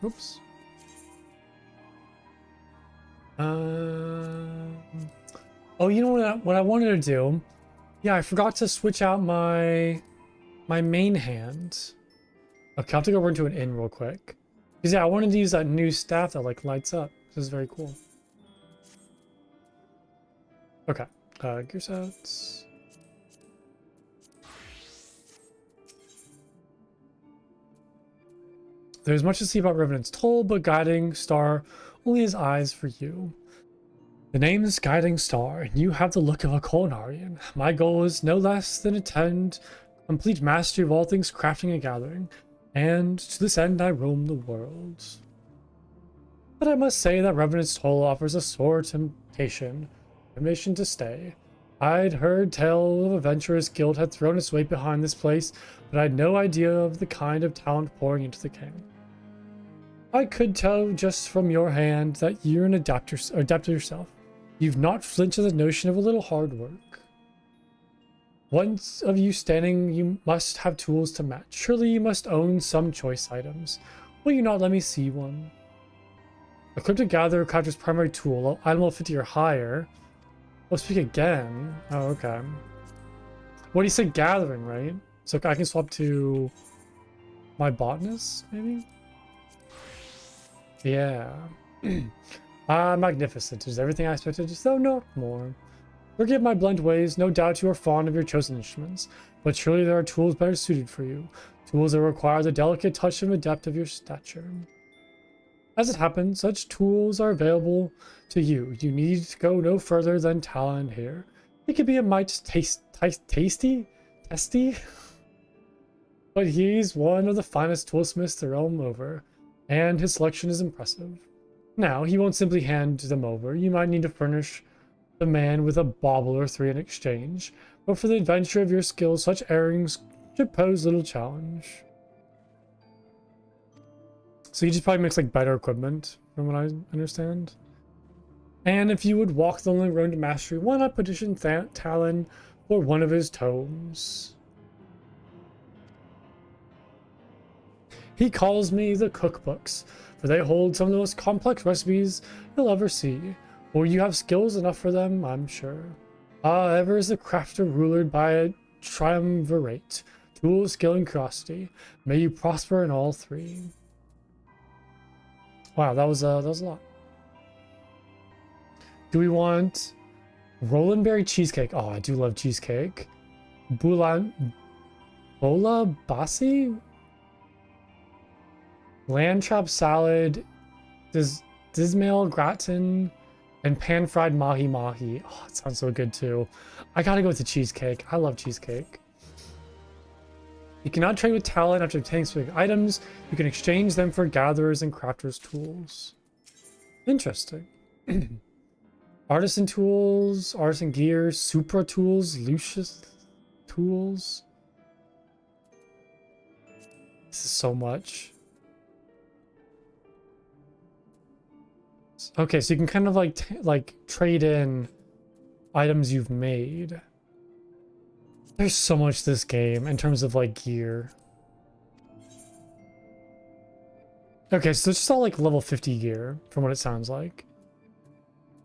Oops. Oh, you know what I wanted to do? Yeah, I forgot to switch out my main hand. Okay, I'll have to go over into an inn real quick. Because yeah, I wanted to use that new staff that like lights up. This is very cool. Okay, gear sets. There's much to see about Revenant's Toll, but Guiding Star only has eyes for you. The name is Guiding Star, and you have the look of a culinarian. My goal is no less than attend complete mastery of all things crafting and gathering, and to this end I roam the world. But I must say that Revenant's Toll offers a sore temptation, permission to stay. I'd heard tell of Adventurers Guild had thrown its weight behind this place, but I had no idea of the kind of talent pouring into the camp. I could tell just from your hand that you're an adept yourself. You've not flinched at the notion of a little hard work. Once of you standing, you must have tools to match. Surely you must own some choice items. Will you not let me see one? Equipped to gather Crafter's primary tool, item level 50 or higher. Oh, speak again. Oh, okay. What do you say, gathering, right? So I can swap to my botanist, maybe? Yeah. Magnificent. Is everything I expected, though not more. Forgive my blunt ways. No doubt you are fond of your chosen instruments, but surely there are tools better suited for you. Tools that require the delicate touch and adept of your stature. As it happens, such tools are available to you. You need to go no further than Talon here. It could be a mite tasty, but he's one of the finest toolsmiths the realm over, and his selection is impressive. Now, he won't simply hand them over. You might need to furnish the man with a bauble or three in exchange, but for the adventure of your skills, such errands should pose little challenge. So he just probably makes like better equipment, from what I understand. And if you would walk the lonely road to mastery, why not petition Talon for one of his tomes? He calls me the cookbooks, for they hold some of the most complex recipes you'll ever see. Or you have skills enough for them, I'm sure. Ever is the crafter rulered by a triumvirate: tool, skill, and curiosity. May you prosper in all three. Wow, that was a lot. Do we want Roland Berry cheesecake? Oh, I do love cheesecake. Bola Bassi? Lamb chop salad, Dismail gratin, and pan-fried mahi-mahi. Oh, it sounds so good too. I gotta go with the cheesecake. I love cheesecake. You cannot trade with Talon after obtaining specific items. You can exchange them for gatherers and crafters' tools. Interesting. Artisan tools, artisan gear, Supra tools, Lucius tools. This is so much. Okay, so you can kind of like trade in items you've made. There's so much this game in terms of like gear. Okay, so it's just all like level 50 gear from what it sounds like.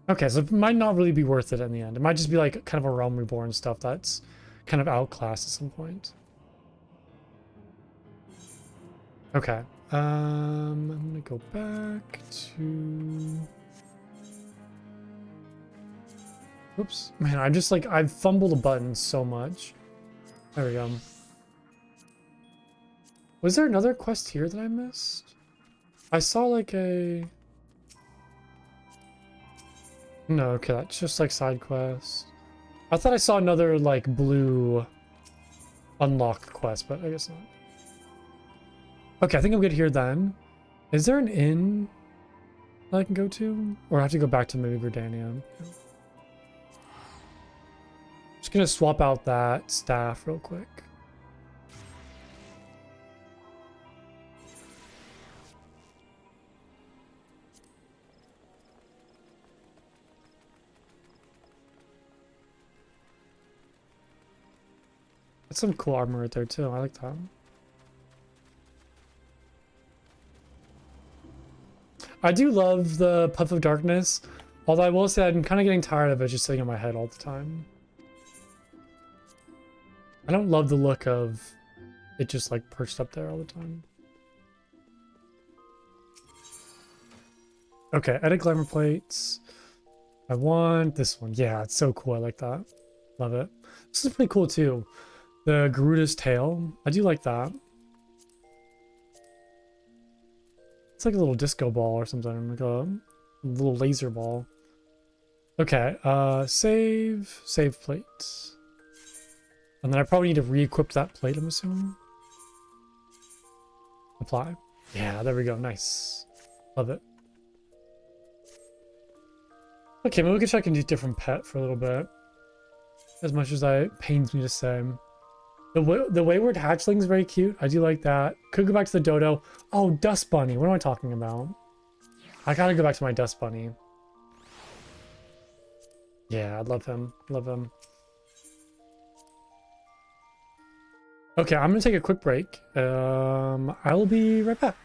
Okay, so it might not really be worth it in the end. It might just be like kind of a Realm Reborn stuff that's kind of outclassed at some point. Okay. I'm gonna go back to... Oops. Man, I'm just like, I've fumbled a button so much. There we go. Was there another quest here that I missed? I saw like a... No, okay, that's just like side quest. I thought I saw another like blue unlock quest, but I guess not. Okay, I think I'm good here then. Is there an inn that I can go to? Or I have to go back to maybe Verdania? Just gonna swap out that staff real quick. That's some cool armor right there too. I like that. I do love the Puff of Darkness, although I will say I'm kind of getting tired of it just sitting in my head all the time. I don't love the look of it just like perched up there all the time. Okay, edit glamour plates. I want this one. Yeah, it's so cool. I like that. Love it. This is pretty cool too. The Garuda's tail. I do like that. It's like a little disco ball or something, like a little laser ball. Okay, save plates. And then I probably need to re-equip that plate, I'm assuming. Apply. Yeah, there we go. Nice. Love it. Okay, maybe we can check into a different pet for a little bit. As much as it pains me to say. The Wayward Hatchling is very cute. I do like that. Could go back to the dodo. Oh, Dust Bunny. What am I talking about? I gotta go back to my Dust Bunny. Yeah, I love him. Love him. Okay, I'm gonna take a quick break. I'll be right back.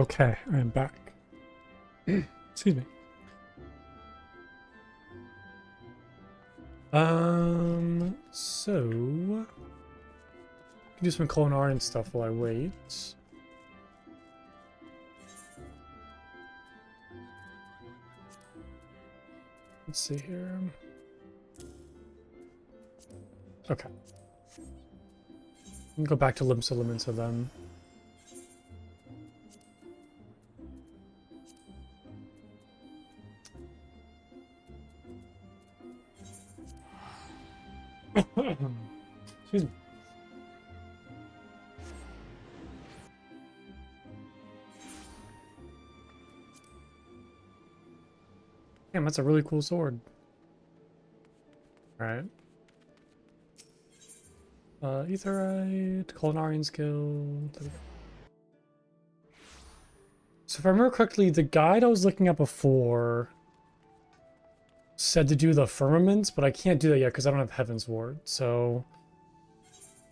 Okay, I'm back. Excuse me. So can do some culinary and stuff while I wait. Let's see here. Okay. We can go back to Limsa then. Excuse me. Damn, that's a really cool sword. Alright. Aetherite, culinarian skill. So if I remember correctly, the guide I was looking at before said to do the firmaments, but I can't do that yet because I don't have Heaven's Ward. So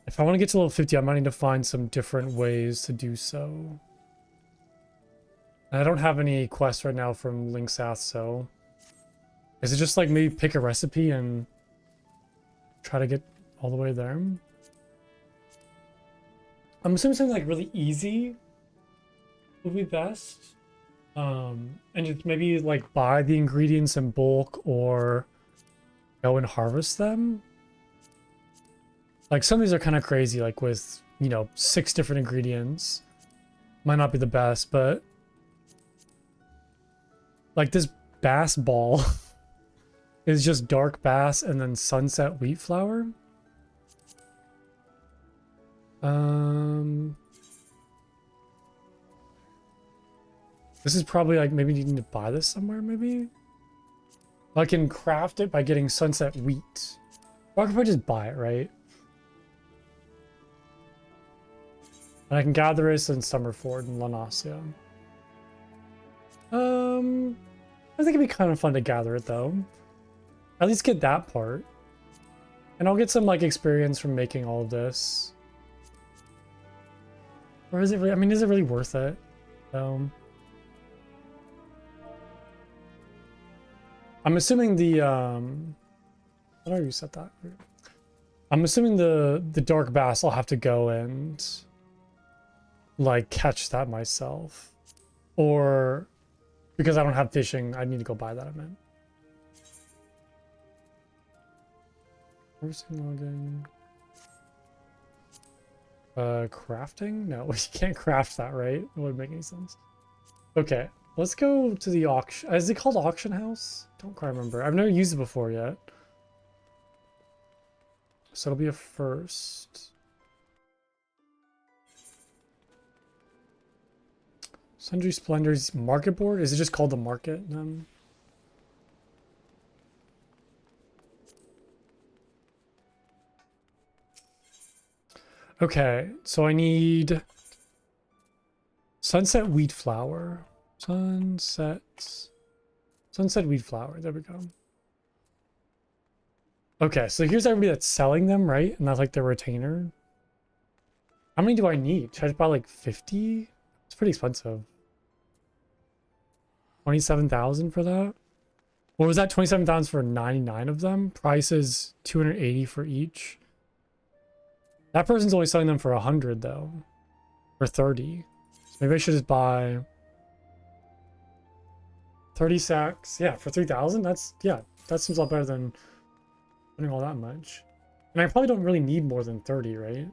if I want to get to level 50, I might need to find some different ways to do so. And I don't have any quests right now from Link South, so is it just like maybe pick a recipe and try to get all the way there? I'm assuming something like really easy would be best. And just maybe like buy the ingredients in bulk or go and harvest them. Like some of these are kind of crazy, like with, you know, 6 different ingredients. Might not be the best, but like this bass ball is just dark bass and then sunset wheat flour. This is probably like maybe needing to buy this somewhere, maybe? I can craft it by getting sunset wheat. Or I can probably just buy it, right? And I can gather this in Summerford and Lanasia. I think it'd be kind of fun to gather it though. At least get that part. And I'll get some like experience from making all of this. Or is it really, I mean, is it really worth it? I'm assuming the how do I reset that? I'm assuming the dark bass I'll have to go and like catch that myself. Or because I don't have fishing, I need to go buy that, I meant. Login. Crafting? No, you can't craft that, right? It wouldn't make any sense. Okay, let's go to the auction. Is it called Auction House? Don't quite remember. I've never used it before yet. So it'll be a first. Sundry Splendors Market Board? Is it just called the Market then? Okay, so I need sunset wheat flour. Sunset wheat flour. There we go. Okay, so here's everybody that's selling them, right? And that's like the retainer. How many do I need? Should I just buy like 50? It's pretty expensive. 27,000 for that? What was that? 27,000 for 99 of them? Price is 280 for each. That person's only selling them for 100 though. Or 30. So maybe I should just buy 30 sacks. Yeah, for 3,000? That's, yeah, that seems a lot better than spending all that much. And I probably don't really need more than 30, right?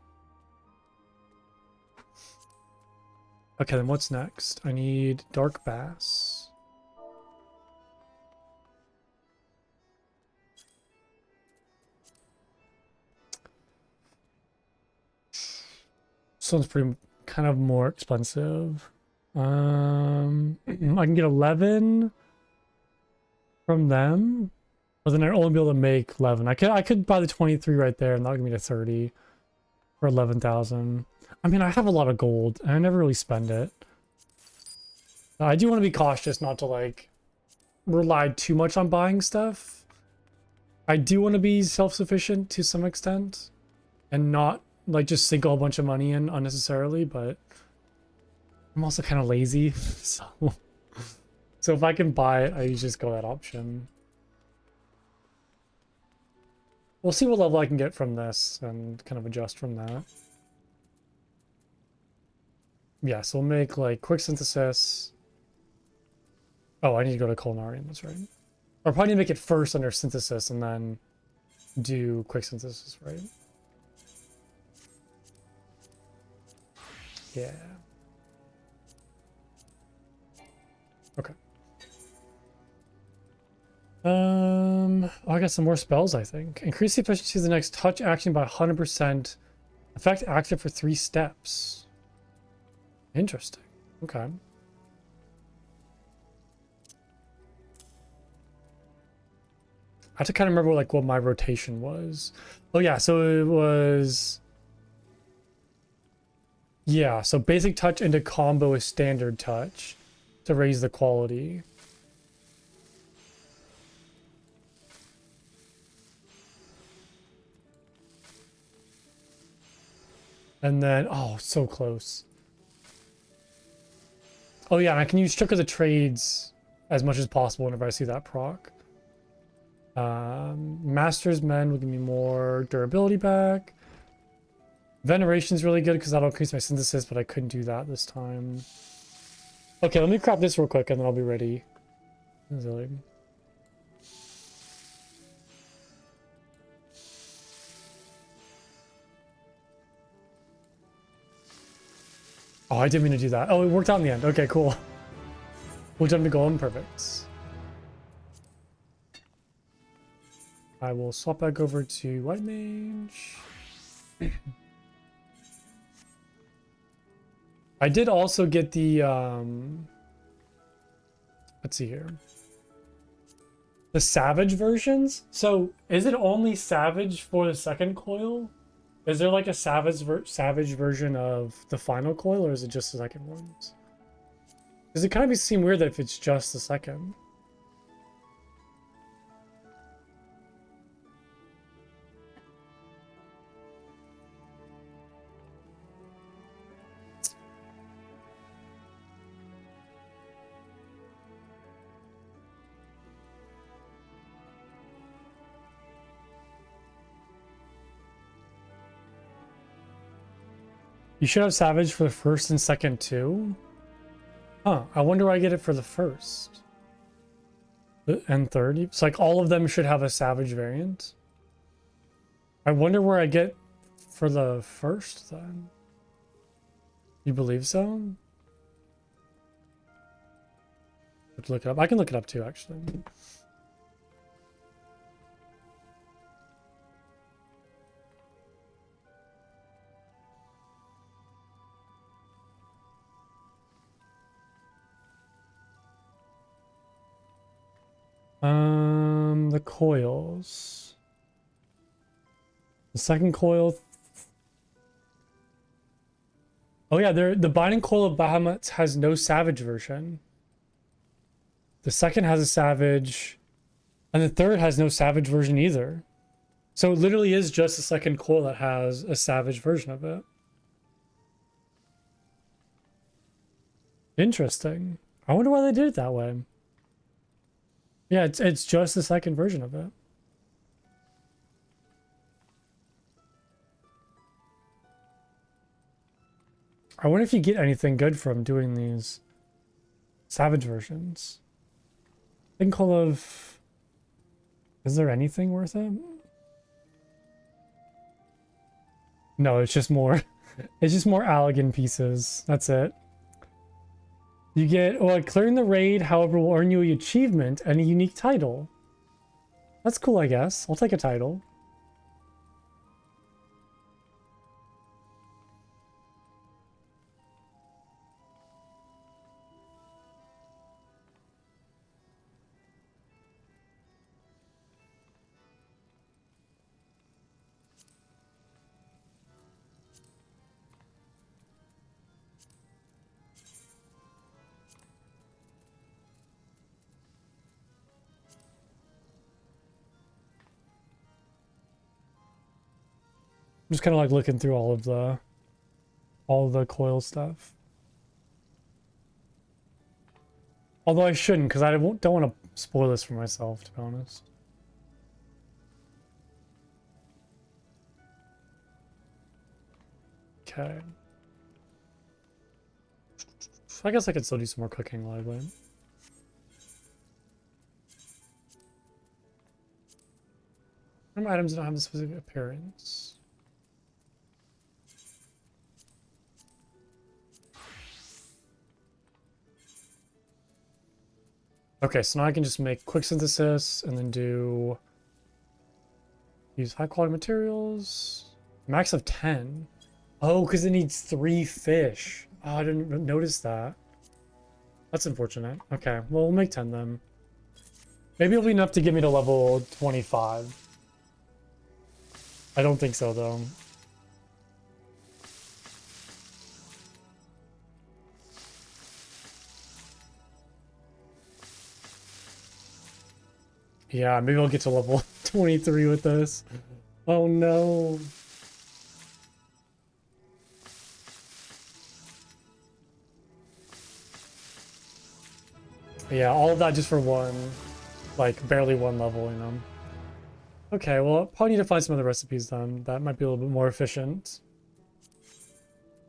Okay, then what's next? I need dark bass. This one's pretty kind of more expensive. I can get 11 from them, but then I'd only be able to make 11. I could buy the 23 right there, and that'll give me the 30 for 11,000. I mean, I have a lot of gold, and I never really spend it. I do want to be cautious not to like rely too much on buying stuff. I do want to be self-sufficient to some extent, and not like just sink a whole bunch of money in unnecessarily, but I'm also kind of lazy, so if I can buy it, I just go that option. We'll see what level I can get from this and kind of adjust from that. Yeah, so we'll make like quick synthesis. Oh, I need to go to culinarian, that's right. Or probably need to make it first under synthesis and then do quick synthesis, right? Yeah. Okay. I got some more spells, I think. Increase the efficiency of the next touch action by 100%. Effect active for 3 steps. Interesting. Okay. I have to kind of remember like what my rotation was. Oh yeah, so it was... Yeah, so basic touch into combo with standard touch to raise the quality. And then, oh, so close. Oh yeah, and I can use Shook of the Trades as much as possible whenever I see that proc. Master's Men will give me more durability back. Veneration's really good because that'll increase my synthesis, but I couldn't do that this time. Okay, let me crap this real quick and then I'll be ready. Oh, I didn't mean to do that. Oh, it worked out in the end. Okay, cool. We'll jump to golden. Perfect. I will swap back over to White Mage. I did also get the, let's see here. The Savage versions? So, is it only Savage for the second coil? Is there like a Savage version of the final coil, or is it just the second ones? Does it kind of seem weird that if it's just the second? You should have Savage for the first and second too? Huh, I wonder why I get it for the first. And third? It's like all of them should have a Savage variant. I wonder where I get for the first then. You believe so? Let's look it up. I can look it up too, actually. The coils. The second coil. Oh yeah, the binding coil of Bahamut has no Savage version. The second has a Savage, and the third has no Savage version either. So it literally is just the second coil that has a Savage version of it. Interesting. I wonder why they did it that way. Yeah, it's just the second version of it. I wonder if you get anything good from doing these Savage versions. Think of... Is there anything worth it? No, it's just more... It's just more Allegan pieces. That's it. You get... Well, clearing the raid, however, will earn you an achievement and a unique title. That's cool, I guess. I'll take a title. I'm just kind of like looking through all of the coil stuff. Although I shouldn't, because I don't want to spoil this for myself, to be honest. Okay. I guess I could still do some more cooking while I wait. Some items don't have a specific appearance. Okay, so now I can just make quick synthesis and then use high quality materials. Max of 10. Oh, because it needs 3 fish. Oh, I didn't notice that. That's unfortunate. Okay, well, we'll make 10 then. Maybe it'll be enough to get me to level 25. I don't think so, though. Yeah, maybe I'll get to level 23 with this. Oh no. Yeah, all of that just for one, like barely one level, you know. Okay, well, probably need to find some other recipes then. That might be a little bit more efficient.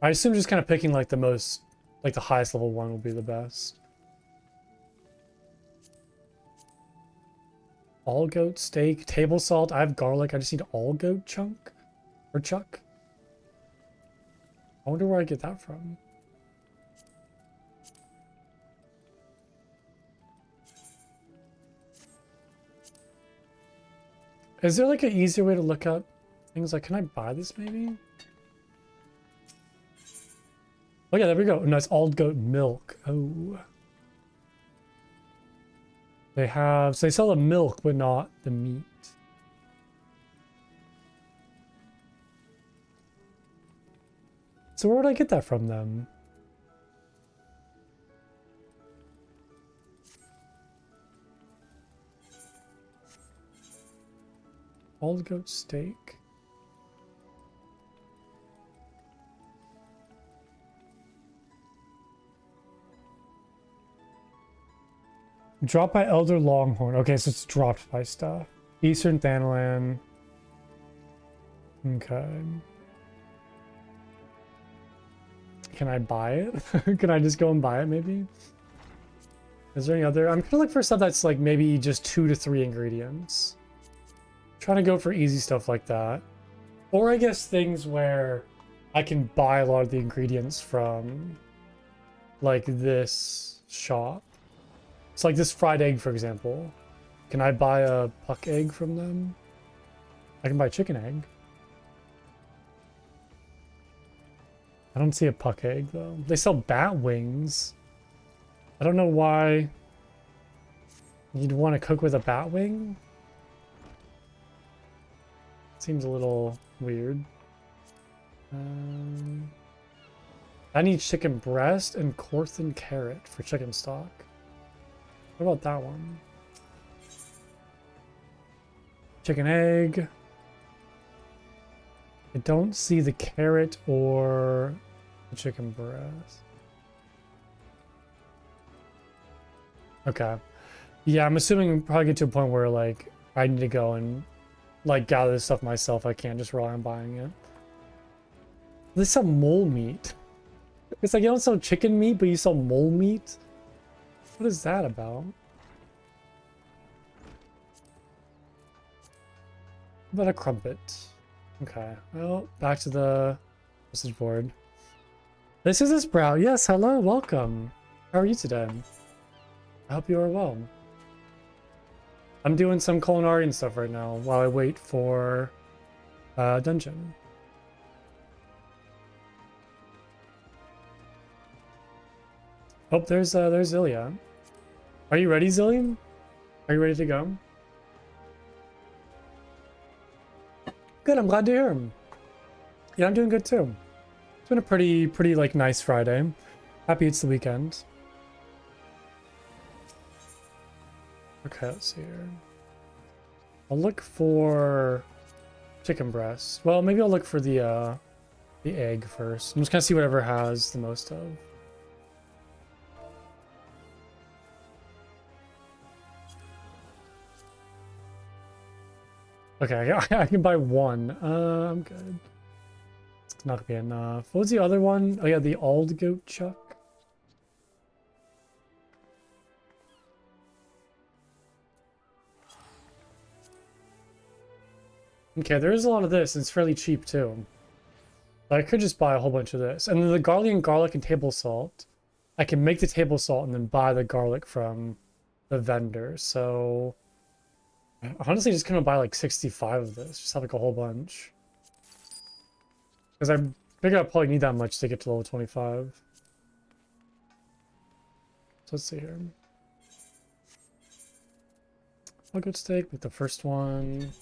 I assume just kind of picking like the most, like the highest level one will be the best. All goat steak, table salt. I have garlic. I just need all goat chunk or chuck. I wonder where I get that from. Is there like an easier way to look up things? Like, can I buy this maybe? Oh yeah, there we go. Nice all goat milk. Oh. So they sell the milk, but not the meat. So where would I get that from then? All goat steak. Dropped by Elder Longhorn. Okay, so it's dropped by stuff. Eastern Thanalan. Okay. Can I buy it? Can I just go and buy it maybe? Is there any other? I'm gonna look for stuff that's like maybe just 2 to 3 ingredients. Trying to go for easy stuff like that. Or I guess things where I can buy a lot of the ingredients from like this shop. It's like this fried egg, for example. Can I buy a puck egg from them? I can buy a chicken egg. I don't see a puck egg, though. They sell bat wings. I don't know why you'd want to cook with a bat wing. Seems a little weird. I need chicken breast and Corthan carrot for chicken stock. What about that one? Chicken egg. I don't see the carrot or the chicken breast. Okay. Yeah, I'm assuming we'll probably get to a point where like I need to go and like gather this stuff myself. I can't just rely on buying it. They sell mole meat. It's like you don't sell chicken meat, but you sell mole meat. What is that about? What about a crumpet? Okay, well, back to the message board. This is a Sprout. Yes, hello, welcome. How are you today? I hope you are well. I'm doing some culinary and stuff right now while I wait for dungeon. Oh, there's Zillia. Are you ready, Zillian? Are you ready to go? Good, I'm glad to hear him. Yeah, I'm doing good too. It's been a pretty like nice Friday. Happy it's the weekend. Okay, let's see here. I'll look for chicken breast. Well, maybe I'll look for the egg first. I'm just gonna see whatever has the most of. Okay, I can buy one. I'm good. It's not gonna be enough. What was the other one? Oh yeah, the Ald Goat Chuck. Okay, there is a lot of this, and it's fairly cheap too. I could just buy a whole bunch of this. And then the garlic and table salt. I can make the table salt and then buy the garlic from the vendor. So honestly, just gonna buy like 65 of this. Just have like a whole bunch. Because I figure I probably need that much to get to level 25. So let's see here. I'll go steak with the first one.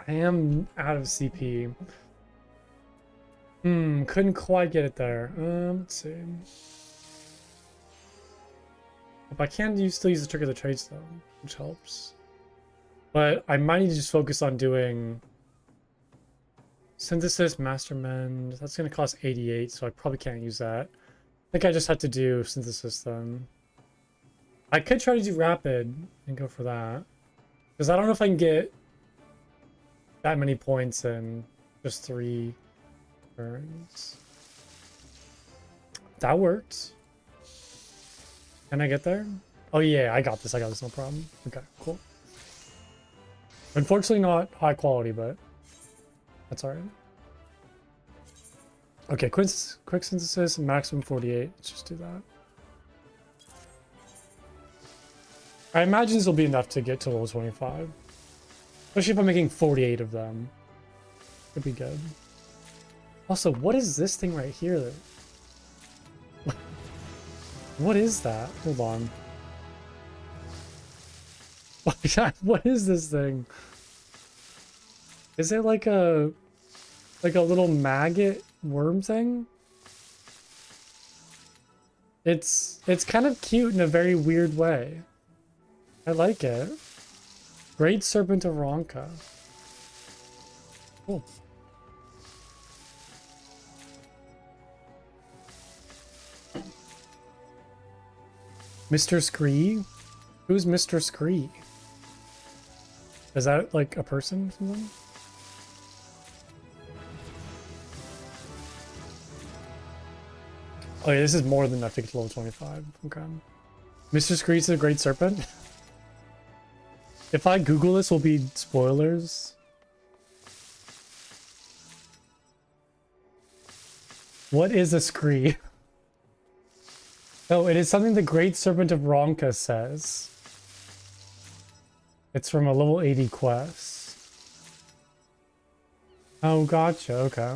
I am out of CP. Couldn't quite get it there. Let's see. But I can still use the Trick of the Trades though, which helps. But I might need to just focus on doing Synthesis, Master Mend. That's gonna cost 88, so I probably can't use that. I think I just have to do Synthesis then. I could try to do Rapid and go for that. Because I don't know if I can get that many points in just 3 turns. That worked. Can I get there? Oh yeah, I got this, no problem. Okay, cool. Unfortunately not high quality, but that's alright. Okay, quick synthesis, maximum 48. Let's just do that. I imagine this will be enough to get to level 25. Especially if I'm making 48 of them. Could be good. Also, what is this thing right here? What is that? Hold on. What is this thing? Is it like a little maggot worm thing? It's kind of cute in a very weird way. I like it. Great Serpent of Ronka. Cool. Mr. Scree? Who's Mr. Scree? Is that like a person or something? Oh yeah, this is more than enough to get to level 25. Okay. Mr. Scree's the Great Serpent? If I Google this, will be spoilers. What is a Scree? Oh, it is something the Great Serpent of Ronka says. It's from a level 80 quest. Oh, gotcha. Okay.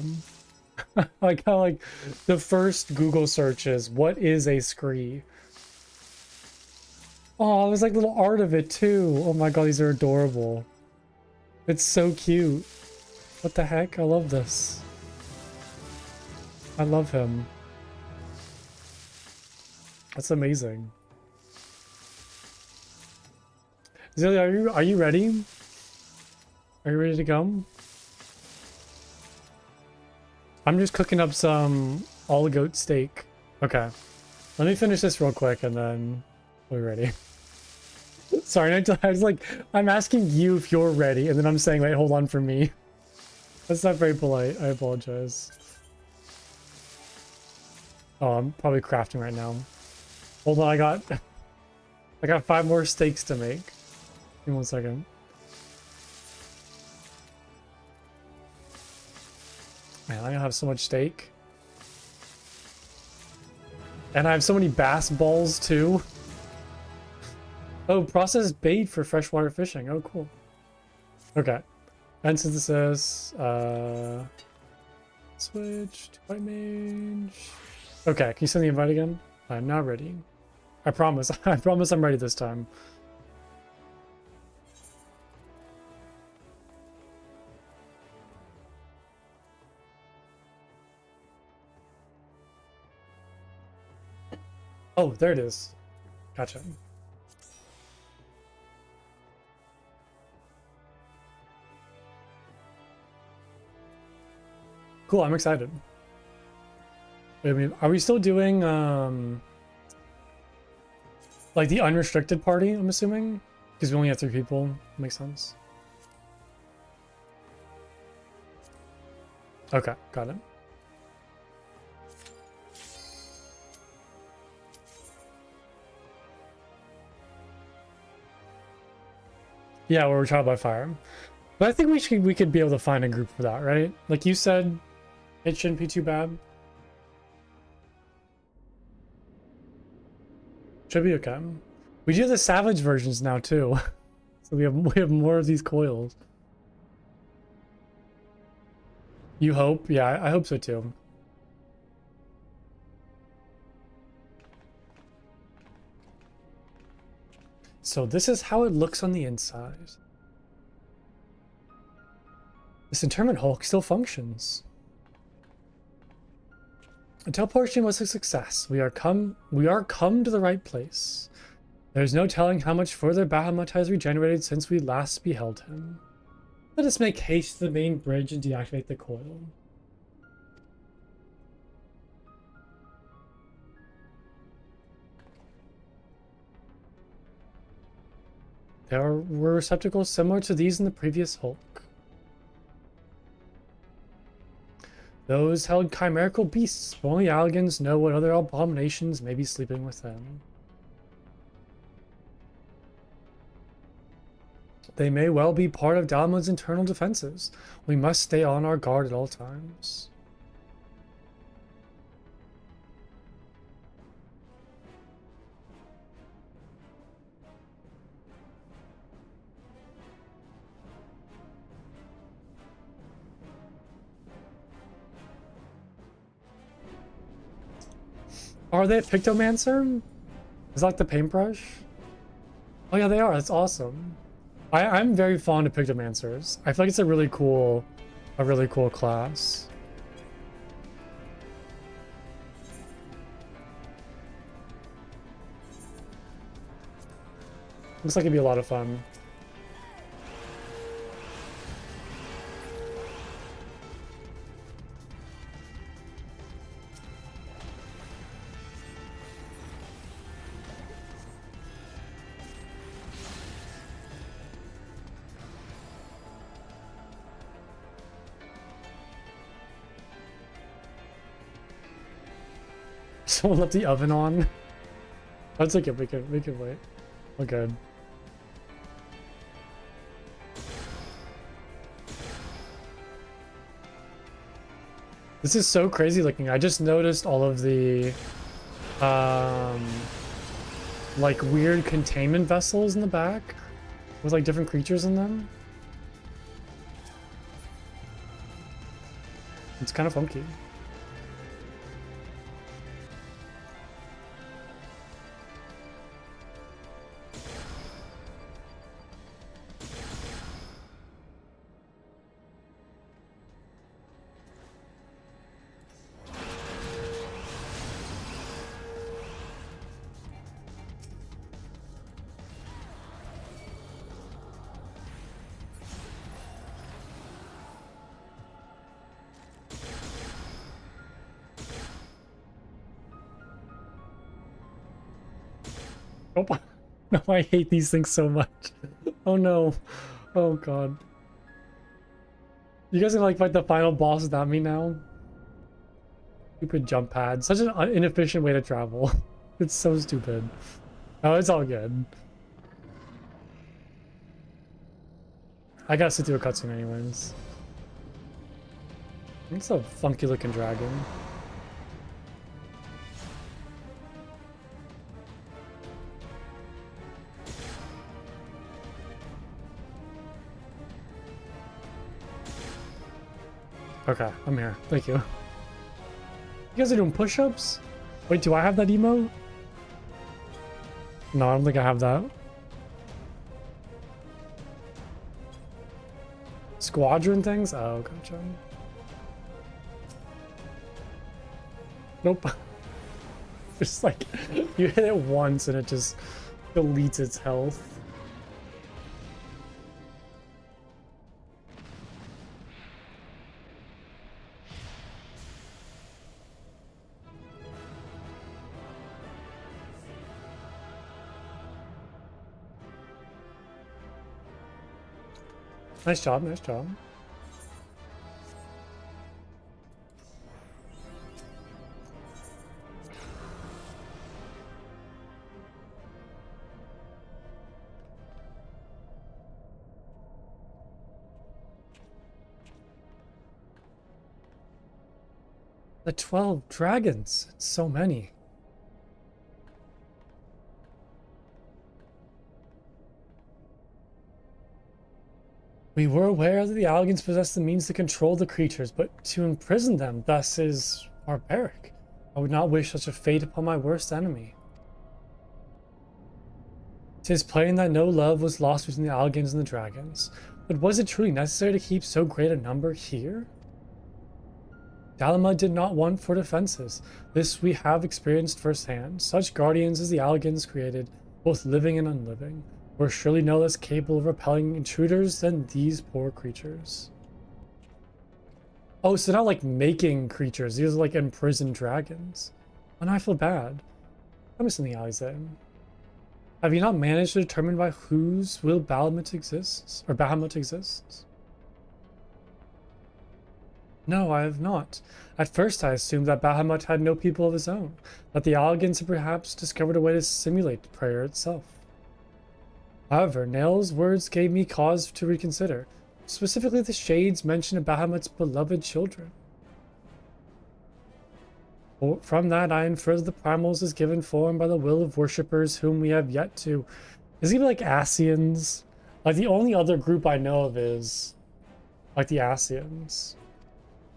Like how like the first Google search is, what is a Scree? Oh, there's like little art of it too. Oh my god, these are adorable. It's so cute. What the heck? I love this. I love him. That's amazing. Zelia, are you ready? Are you ready to go? I'm just cooking up some all goat steak. Okay. Let me finish this real quick and then we're ready. Sorry, I was like, I'm asking you if you're ready, and then I'm saying, wait, hold on for me. That's not very polite. I apologize. Oh, I'm probably crafting right now. Hold on, I got 5 more steaks to make. Give me 1 second. Man, I have so much steak. And I have so many bass balls too. Oh, processed bait for freshwater fishing. Oh, cool. Okay. And synthesis. Switch to white mage. Okay, can you send the invite again? I'm now ready. I promise. I promise I'm ready this time. Oh, there it is. Gotcha. Cool, I'm excited. I mean, are we still doing like the unrestricted party, I'm assuming? Because we only have 3 people. Makes sense. Okay, got it. Yeah, we're trial by fire. But I think we could be able to find a group for that, right? Like you said, it shouldn't be too bad. Should be okay. We do have the savage versions now too. So we have more of these coils. You hope? Yeah, I hope so too. So this is how it looks on the inside. This interment hulk still functions. The teleportation was a success. We are come to the right place. There's no telling how much further Bahamut has regenerated since we last beheld him. Let us make haste to the main bridge and deactivate the coil. There were receptacles similar to these in the previous Hulk. Those held chimerical beasts, but only Allagans know what other abominations may be sleeping within. They may well be part of Dalmud's internal defenses. We must stay on our guard at all times. Are they a Pictomancer? Is that the paintbrush? Oh yeah, they are. That's awesome. I'm very fond of Pictomancers. I feel like it's a really cool class. Looks like it'd be a lot of fun. Someone left the oven on. That's okay, we can wait. We're good. This is so crazy looking. I just noticed all of the like weird containment vessels in the back with like different creatures in them. It's kind of funky. Oh, no, I hate these things so much. Oh no. Oh god. You guys are like fight the final boss without me now? Stupid jump pad. Such an inefficient way to travel. It's so stupid. Oh, it's all good. I gotta sit through a cutscene anyways. It's a funky looking dragon. Okay, I'm here. Thank you. You guys are doing push-ups? Wait, do I have that emo? No, I don't think I have that. Squadron things? Oh, gotcha. Nope. Just like, you hit it once and it just deletes its health. Nice job, nice job. The 12 dragons, it's so many. We were aware that the Allagans possessed the means to control the creatures, but to imprison them thus is barbaric. I would not wish such a fate upon my worst enemy. 'Tis plain that no love was lost between the Allagans and the dragons, but was it truly necessary to keep so great a number here? Dalamud did not want for defenses. This we have experienced firsthand. Such guardians as the Allagans created, both living and unliving, were surely no less capable of repelling intruders than these poor creatures. Oh, so not like making creatures, these are like imprisoned dragons. And I feel bad. I'm missing the eyes then. Have you not managed to determine by whose will Bahamut exists? Or Bahamut exists? No, I have not. At first I assumed that Bahamut had no people of his own, that the Allagans had perhaps discovered a way to simulate prayer itself. However, Nail's words gave me cause to reconsider, specifically the shades mention of Bahamut's beloved children. From that, I infer that the primals is given form by the will of worshippers whom we have yet to... Is he like Asians? Like, the only other group I know of is like the Asians.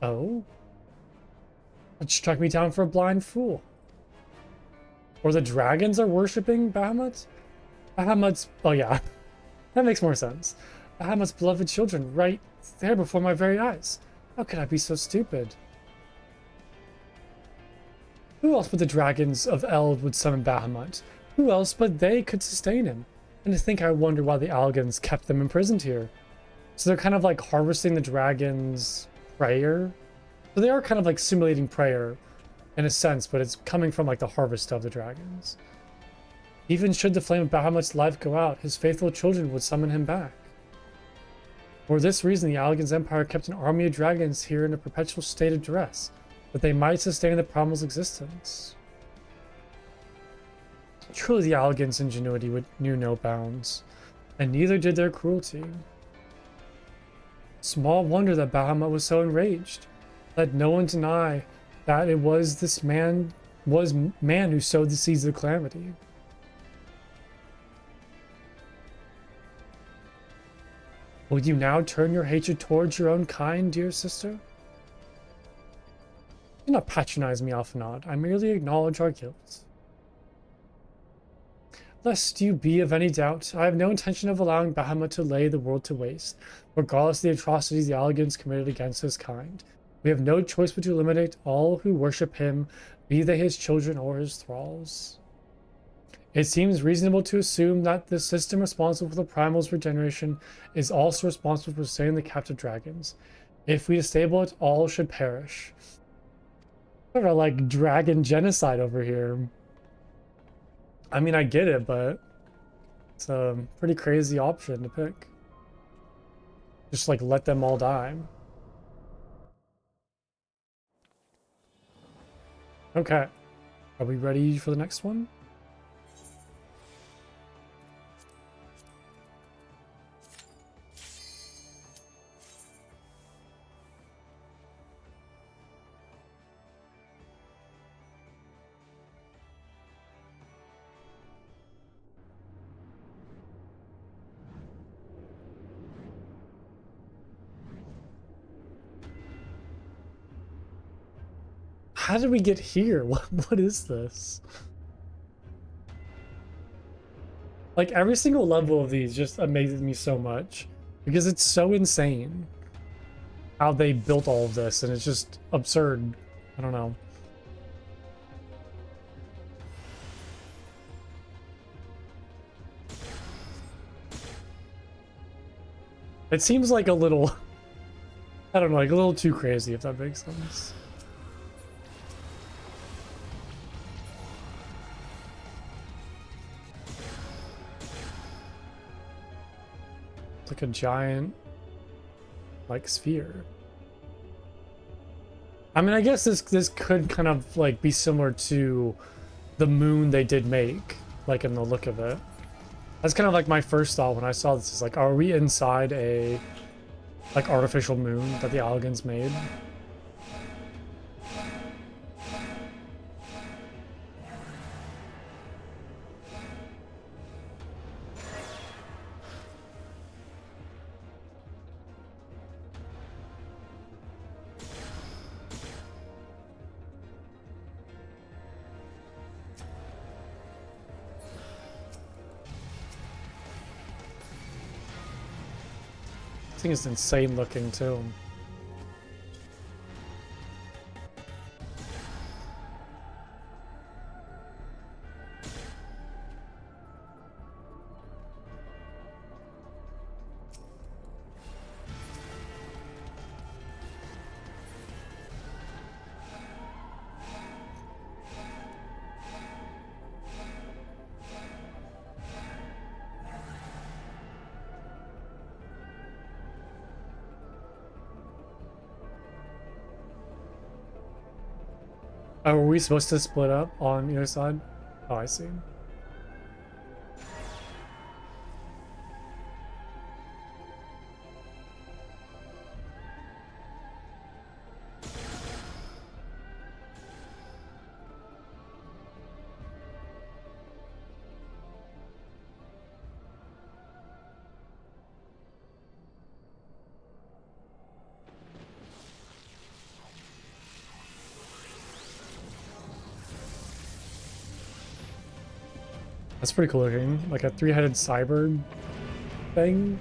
Oh? That struck me down for a blind fool. Or the dragons are worshipping Bahamut? Bahamut's... Oh yeah, that makes more sense. Bahamut's beloved children right there before my very eyes. How could I be so stupid? Who else but the dragons of Eld would summon Bahamut? Who else but they could sustain him? And to think I wonder why the Allagans kept them imprisoned here. So they're kind of like harvesting the dragons' prayer. So they are kind of like simulating prayer in a sense, but it's coming from like the harvest of the dragons. Even should the flame of Bahamut's life go out, his faithful children would summon him back. For this reason, the Allagans Empire kept an army of dragons here in a perpetual state of duress, that they might sustain the primal's existence. Truly the Allagans' ingenuity knew no bounds, and neither did their cruelty. Small wonder that Bahamut was so enraged. Let no one deny that it was man who sowed the seeds of calamity. Will you now turn your hatred towards your own kind, dear sister? Do not patronize me, Alphanod. I merely acknowledge our guilt. Lest you be of any doubt, I have no intention of allowing Bahamut to lay the world to waste, regardless of the atrocities the Allagans committed against his kind. We have no choice but to eliminate all who worship him, be they his children or his thralls. It seems reasonable to assume that the system responsible for the primal's regeneration is also responsible for sustaining the captive dragons. If we disable it, all should perish. Sort of like dragon genocide over here. I mean, I get it, but it's a pretty crazy option to pick. Just like let them all die. Okay. Are we ready for the next one? How did we get here? What is this? Like, every single level of these just amazes me so much because it's so insane how they built all of this, and it's just absurd. I don't know. It seems like a little, I don't know, like a little too crazy, if that makes sense. It's like a giant, like, sphere. I mean, I guess this could kind of like be similar to the moon they did make, like in the look of it. That's kind of like my first thought when I saw this. Is like, are we inside a like artificial moon that the Allagans made? This thing is insane looking too. Oh, are we supposed to split up on either side? Oh, I see. That's pretty cool looking. Like a three-headed cyber thing.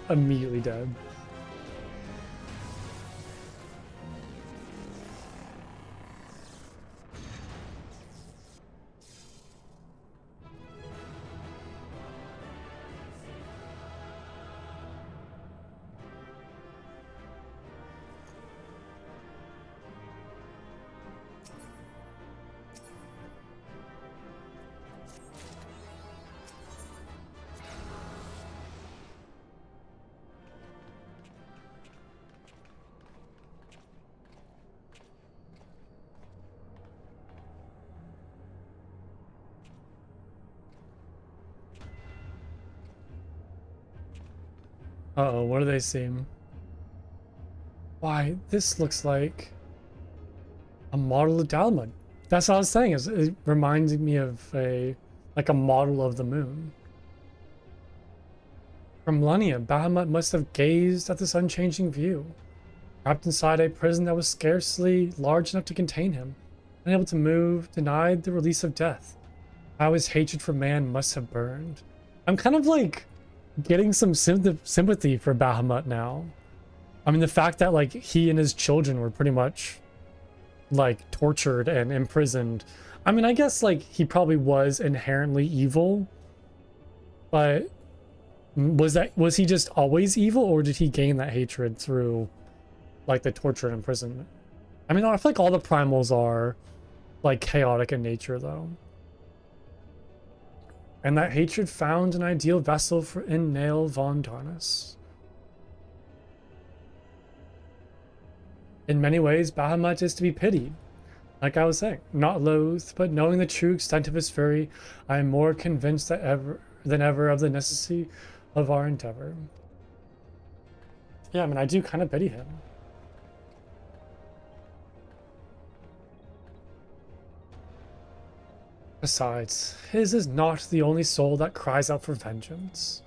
Immediately dead. Uh-oh, what do they seem? Why, this looks like a model of Dalmud. That's what I was saying, is it reminds me of like a model of the moon. For millennia, Bahamut must have gazed at this unchanging view, trapped inside a prison that was scarcely large enough to contain him, unable to move, denied the release of death. How his hatred for man must have burned. I'm kind of like getting some sympathy for Bahamut now. I mean, the fact that like he and his children were pretty much like tortured and imprisoned. I mean, I guess like he probably was inherently evil, but was he just always evil, or did he gain that hatred through like the torture and imprisonment? I mean, I feel like all the primals are like chaotic in nature though. And that hatred found an ideal vessel for in Nail von Darnus. In many ways, Bahamut is to be pitied. Like I was saying, not loathed, but knowing the true extent of his fury, I am more convinced than ever of the necessity of our endeavor. Yeah, I mean, I do kind of pity him. Besides, his is not the only soul that cries out for vengeance.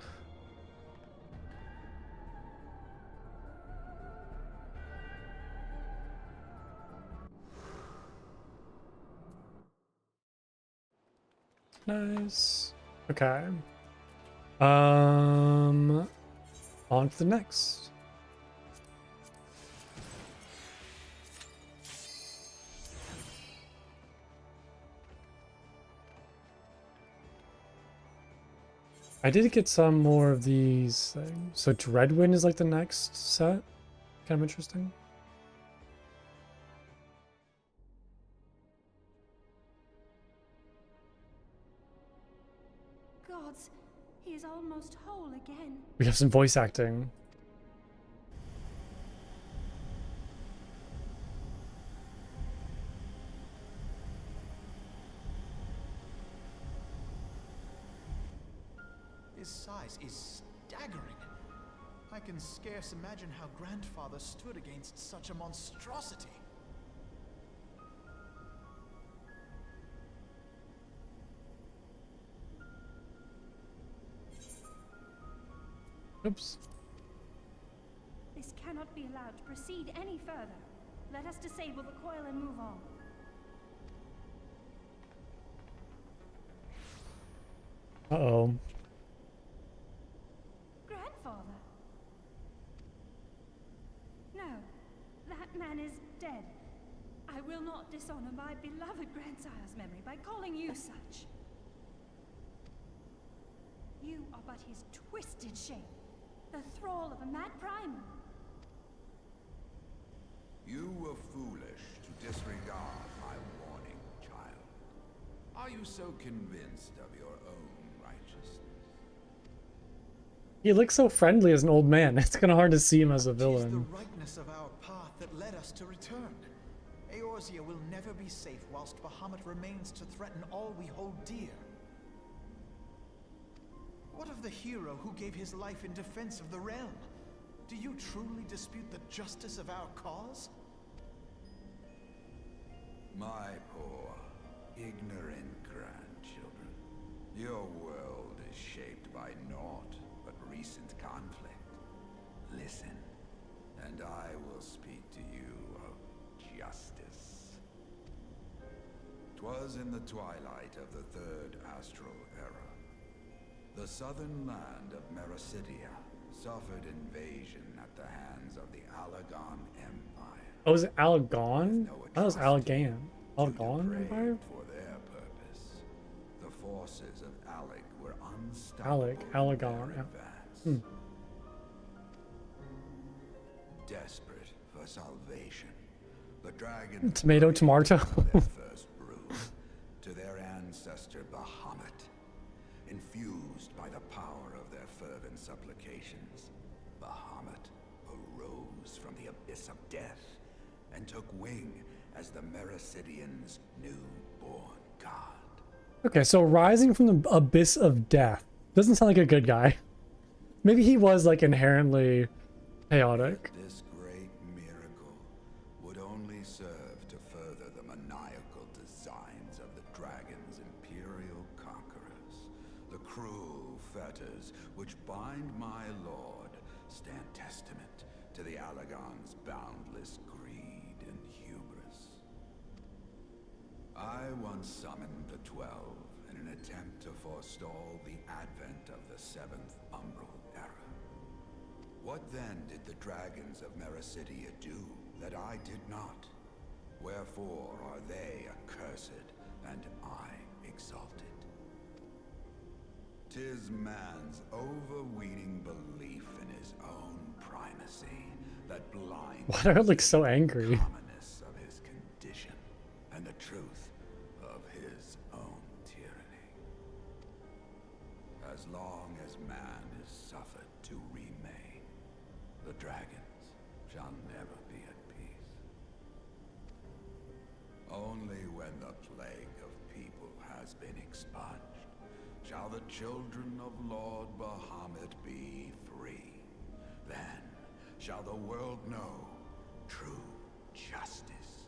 Nice. Okay. On to the next. I did get some more of these things. So Dreadwind is like the next set. Kind of interesting. Gods, he is almost whole again. We have some voice acting. His size is staggering. I can scarce imagine how Grandfather stood against such a monstrosity. Oops. This cannot be allowed to proceed any further. Let us disable the coil and move on. Uh-oh. Grandfather? No, that man is dead. I will not dishonor my beloved grandsire's memory by calling you such. You are but his twisted shape, the thrall of a mad primal. You were foolish to disregard my warning, child. Are you so convinced of your own righteousness? He looks so friendly as an old man. It's kind of hard to see him as a It is villain. the rightness of our path that led us to return. Eorzea will never be safe whilst Bahamut remains to threaten all we hold dear. What of the hero who gave his life in defense of the realm? Do you truly dispute the justice of our cause? My poor, ignorant grandchildren. Your world is shaped by naught but recent conflict. Listen, and I will speak to you of justice. 'Twas in the twilight of the third astral era. The southern land of Mericidia suffered invasion at the hands of the Alagon Empire. Oh, is it Alagon? No That was atrocity, Alagan. too Alagon Empire? depraved for their purpose. The forces of Alec were unstoppable in Alagon, their yeah. advance. Desperate for salvation, the dragons Tomato, prayed tomato. their first brood to their ancestor Bahamut. Infused by the power of their fervent supplications, Bahamut arose from the abyss of death and took wing as the Mericidians' newborn god. Okay, so rising from the abyss of death doesn't sound like a good guy. Maybe he was like inherently chaotic. This great miracle would only serve to further the maniacal designs of the dragon's imperial conquerors. The cruel fetters which bind my lord stand testament to the Alagon's boundless greed and hubris. I once summoned the 12 in an attempt to forestall the advent of the 7th Umbral Era. What then did the dragons of Mericidia do that I did not? Wherefore are they accursed and I exalted? 'Tis man's overweening belief in his own primacy that blinds Why do I look so angry? the commonness of his condition and the truth of his own tyranny. As long as man is suffered to remain, the dragons shall never be at peace. Only when the plague of people has been expunged shall the children of Lord Bahamut be free. Then shall the world know true justice.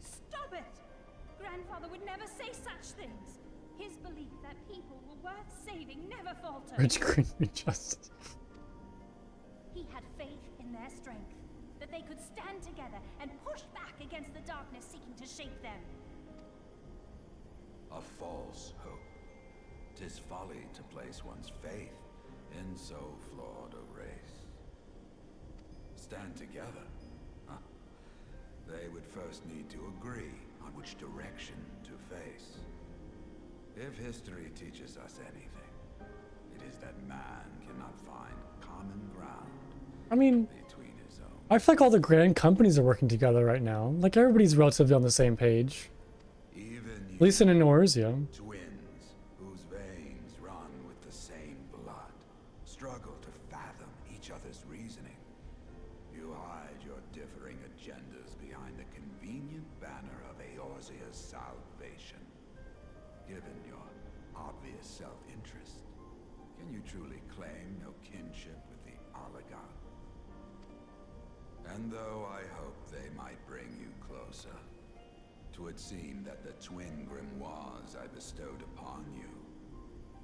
Stop it! Grandfather would never say such things. His belief that people were worth saving never faltered. Rich Green Justice. He had faith in their strength, that they could stand together and push back against the darkness seeking to shape them. A false hope. 'Tis folly to place one's faith in so flawed a race. Stand together? Huh. They would first need to agree on which direction to face. If history teaches us anything, it is that man cannot find common ground I mean, between his own. I feel like all the grand companies are working together right now. Like everybody's relatively on the same page. Even At least in Eorzea. twins whose veins run with the same blood struggle to fathom each other's reasoning. You hide your differing agendas behind the convenient banner of Eorzea's salvation. Given your obvious self-interest, can you truly claim no kinship with the oligarch? And though I hope they might bring you closer, 'twould seem that the twin grimoires I bestowed upon you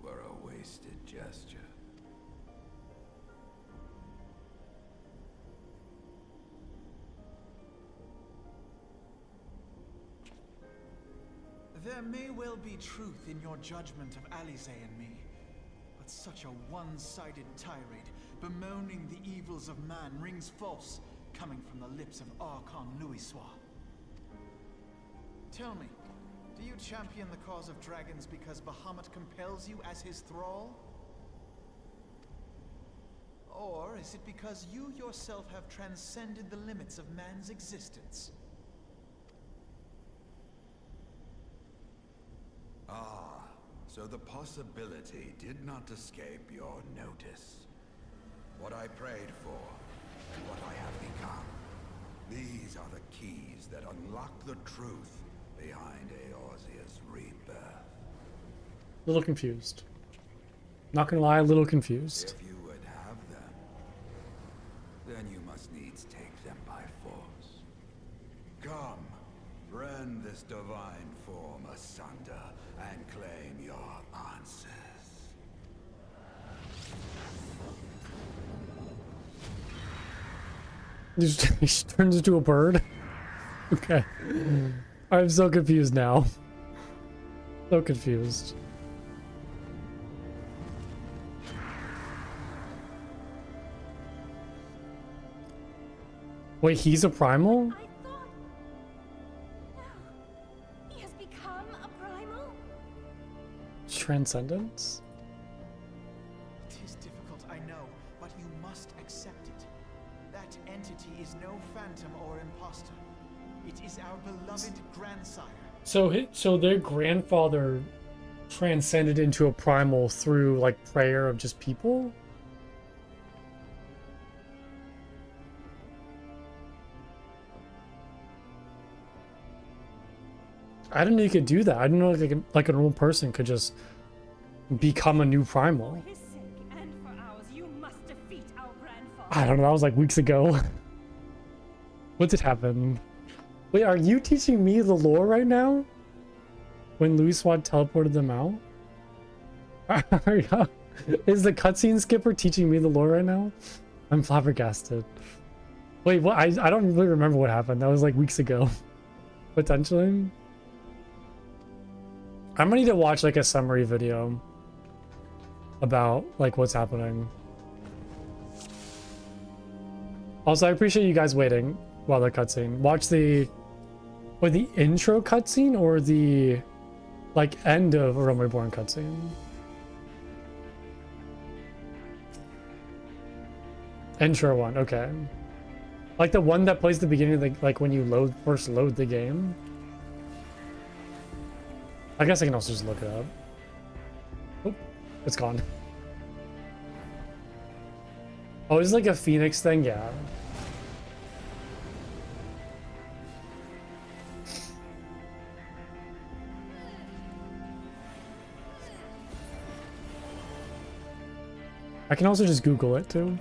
were a wasted gesture. There may well be truth in your judgment of Alize and me, but such a one-sided tirade bemoaning the evils of man rings false, coming from the lips of Archon Louisoix. Tell me, do you champion the cause of dragons because Bahamut compels you as his thrall? Or is it because you yourself have transcended the limits of man's existence? Ah, so the possibility did not escape your notice. What I prayed for, and what I have become. These are the keys that unlock the truth behind Eorzea's rebirth. A little confused. Not gonna lie, a little confused. If you would have them, then you must needs take them by force. Come, rend this divine form asunder and claim your answers. He just turns into a bird. Okay. I'm so confused now. So confused. Wait, he's a primal? I thought... No. He has become a primal? Transcendence? It is difficult, I know, but you must accept it. That entity is no phantom or imposter. It is our beloved grandsire. So their grandfather transcended into a primal through like prayer of just people? I didn't know you could do that. I didn't know like a normal person could just become a new primal. For his sake and for ours, you must defeat our grandfather. I don't know, that was like weeks ago. What did happen? Wait, are you teaching me the lore right now? When Louisoix teleported them out? Is the cutscene skipper teaching me the lore right now? I'm flabbergasted. Wait, what? I don't really remember what happened. That was like weeks ago. Potentially. I'm gonna need to watch like a summary video about like what's happening. Also, I appreciate you guys waiting while the cutscene. Watch the intro cutscene or the like end of a Realm Reborn cutscene. Intro one, okay. Like the one that plays the beginning of the, like when you first load the game. I guess I can also just look it up. Oh, it's gone. Oh, is it like a Phoenix thing? Yeah. I can also just Google it too.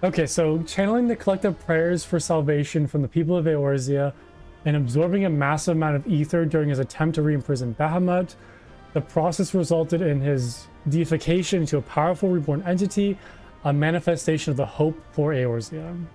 Okay, so channeling the collective prayers for salvation from the people of Eorzea and absorbing a massive amount of ether during his attempt to re-imprison Bahamut, the process resulted in his deification into a powerful reborn entity, a manifestation of the hope for Eorzea.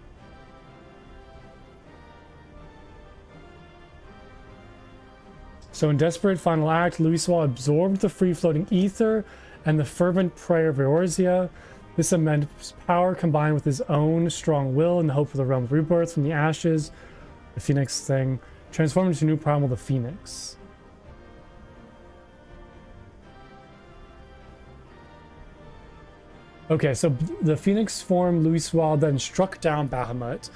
So in desperate final act, Louiswa absorbed the free-floating ether and the fervent prayer of Eorzea. This immense power combined with his own strong will and the hope for the realm's rebirth from the ashes, the Phoenix thing, transformed into a new primal, the Phoenix. Okay, so the Phoenix form Louiswa then struck down Bahamut.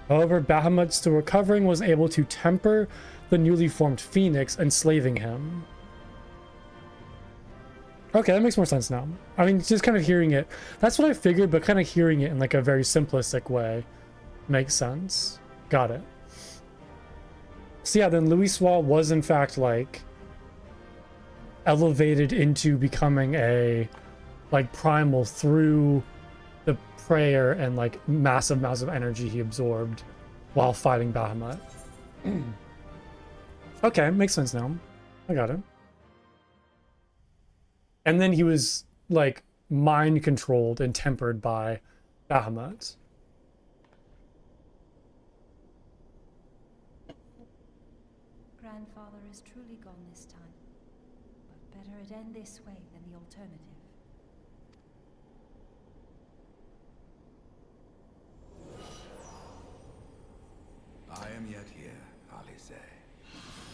However, Bahamut, still recovering, was able to temper the newly formed Phoenix, enslaving him. Okay, that makes more sense now. I mean, just kind of hearing it. That's what I figured, but kind of hearing it in like a very simplistic way makes sense. Got it. So yeah, then Louiswa was in fact like elevated into becoming a like primal through the prayer and like massive energy he absorbed while fighting Bahamut. Okay, makes sense now. I got it. And then he was like mind controlled and tempered by Bahamut. Grandfather is truly gone this time. But better it end this way than the alternative. I am yet here, Alice,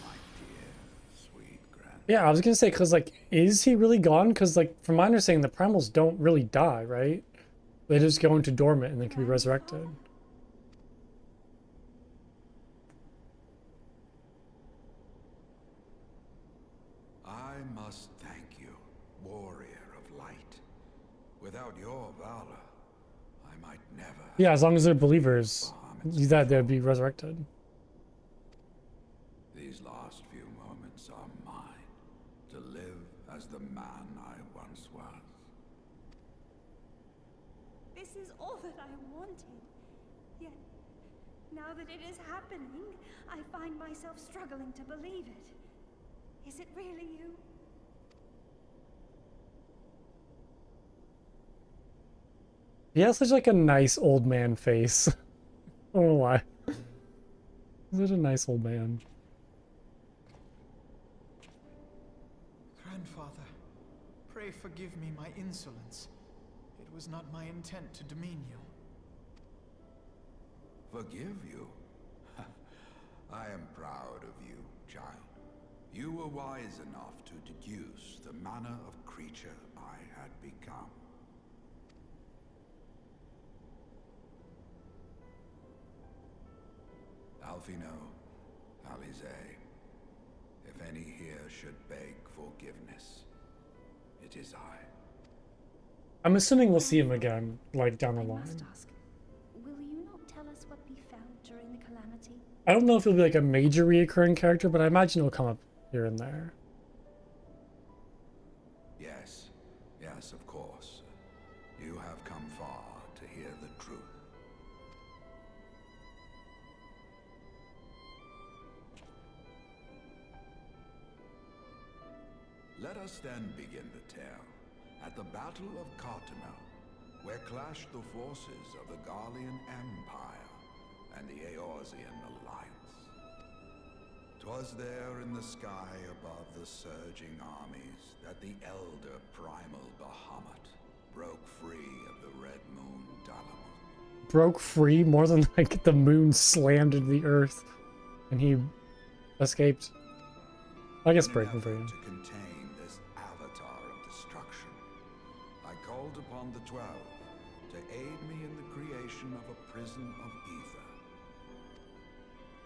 my dear, sweet grand. Yeah, I was gonna say, because like, is he really gone? Because like, from my understanding, the primals don't really die, right? They just go into dormant and then can be resurrected. I must thank you, warrior of light. Without your valor, I might never. Yeah, as long as they're believers, that they'd be resurrected. These last few moments are mine, to live as the man I once was. This is all that I wanted. Yet, now that it is happening, I find myself struggling to believe it. Is it really you? He has such like a nice old man face. I don't know why. He's such a nice old man. Grandfather, pray forgive me my insolence. It was not my intent to demean you. Forgive you? I am proud of you, child. You were wise enough to deduce the manner of creature I had become. Alfino, Alize, if any here should beg forgiveness, it is I. I'm assuming we'll see him again, like down the I line. must ask, will you not tell us what we found during the calamity? I don't know if he'll be like a major reoccurring character, but I imagine he'll come up here and there. Yes, yes, of course. You have come far to hear the truth. Let us then begin the tale at the Battle of Cartano, where clashed the forces of the Garlean Empire and the Eorzean Alliance. 'Twas there in the sky above the surging armies that the elder primal Bahamut broke free of the Red Moon Dalamut. Broke free more than like the moon slammed into the earth and he escaped. I guess breaking free. To contain this avatar of destruction, I called upon the 12 to aid me in the creation of a prison of ether.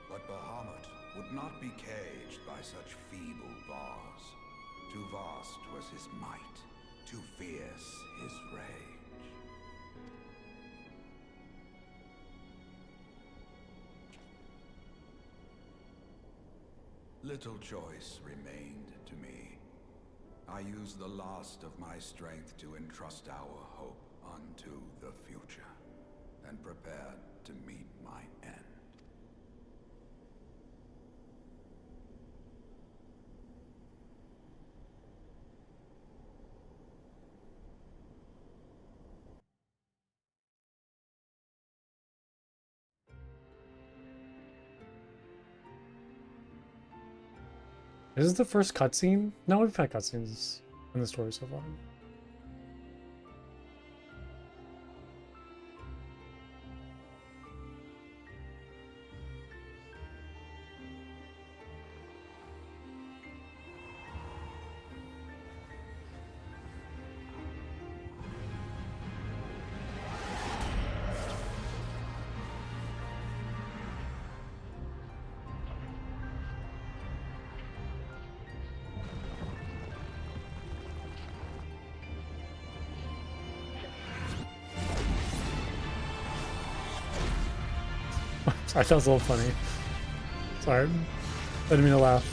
But Bahamut would not be caged by such feeble bars. Too vast was his might, too fierce his rage. Little choice remained to me. I used the last of my strength to entrust our hope unto the future, and prepared to meet my end. Is this the first cutscene? No, we've had cutscenes in the story so far. Sorry, that was a little funny. Sorry. I didn't mean to laugh.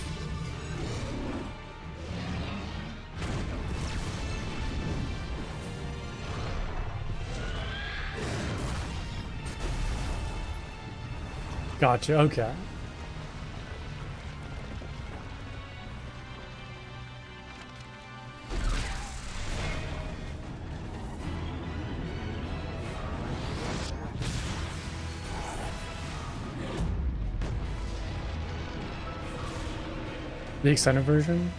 Gotcha, okay. The extended version?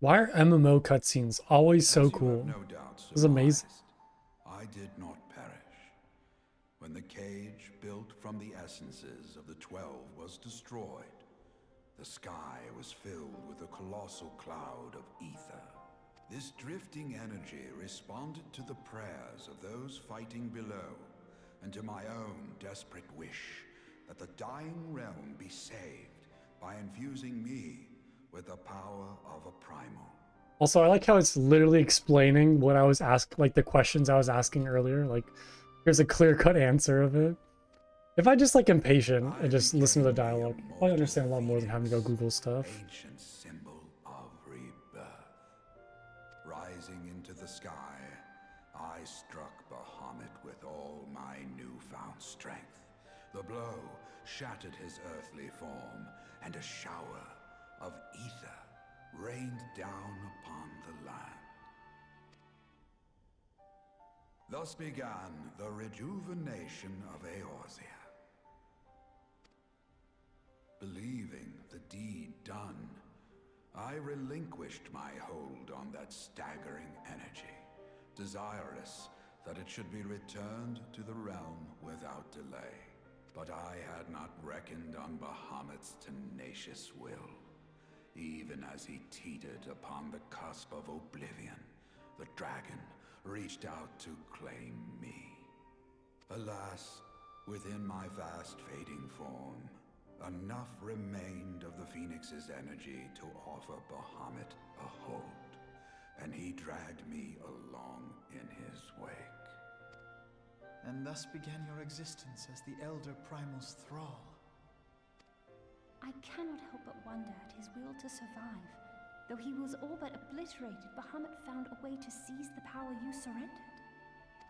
Why are MMO cutscenes always so As you have cool? no doubt It's amazing. surmised, I did not perish. When the cage built from the essences of the 12 was destroyed, the sky was filled with a colossal cloud of ether. This drifting energy responded to the prayers of those fighting below, and to my own desperate wish that the dying realm be saved by infusing me with the power of a primal. Also, I like how it's literally explaining what I was asking, like the questions I was asking earlier. Like, here's a clear-cut answer of it. If I just like am patient and just listen to the dialogue, I understand a lot more than having to go Google stuff. Ancient symbol of rebirth. Rising into the sky, I struck Bahamut with all my newfound strength. The blow shattered his earthly form, and a shower of ether rained down upon the land. Thus began the rejuvenation of Eorzea. Believing the deed done, I relinquished my hold on that staggering energy, desirous that it should be returned to the realm without delay. But I had not reckoned on Bahamut's tenacious will. Even as he teetered upon the cusp of oblivion, the dragon reached out to claim me. Alas, within my fast fading form, enough remained of the Phoenix's energy to offer Bahamut a hold, and he dragged me along in his wake. And thus began your existence as the Elder Primal's thrall. I cannot help but wonder at his will to survive. Though he was all but obliterated, Bahamut found a way to seize the power you surrendered.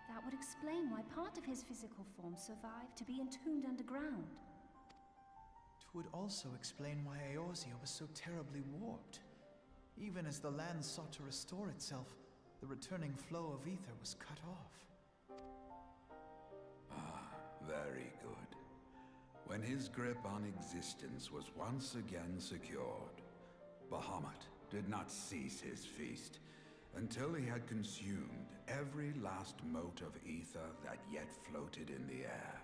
That would explain why part of his physical form survived to be entombed underground. It would also explain why Eorzea was so terribly warped. Even as the land sought to restore itself, the returning flow of ether was cut off. Very good. When his grip on existence was once again secured, Bahamut did not cease his feast until he had consumed every last mote of ether that yet floated in the air.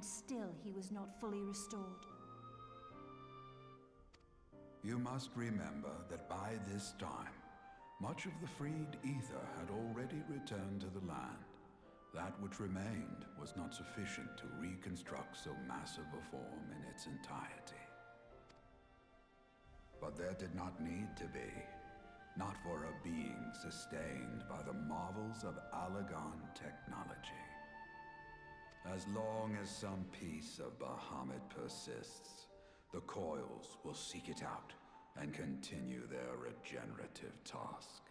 and still he was not fully restored. You must remember that by this time, much of the freed ether had already returned to the land. That which remained was not sufficient to reconstruct so massive a form in its entirety. But there did not need to be. Not for a being sustained by the marvels of Allagan technology. As long as some piece of Bahamut persists, the coils will seek it out and continue their regenerative task.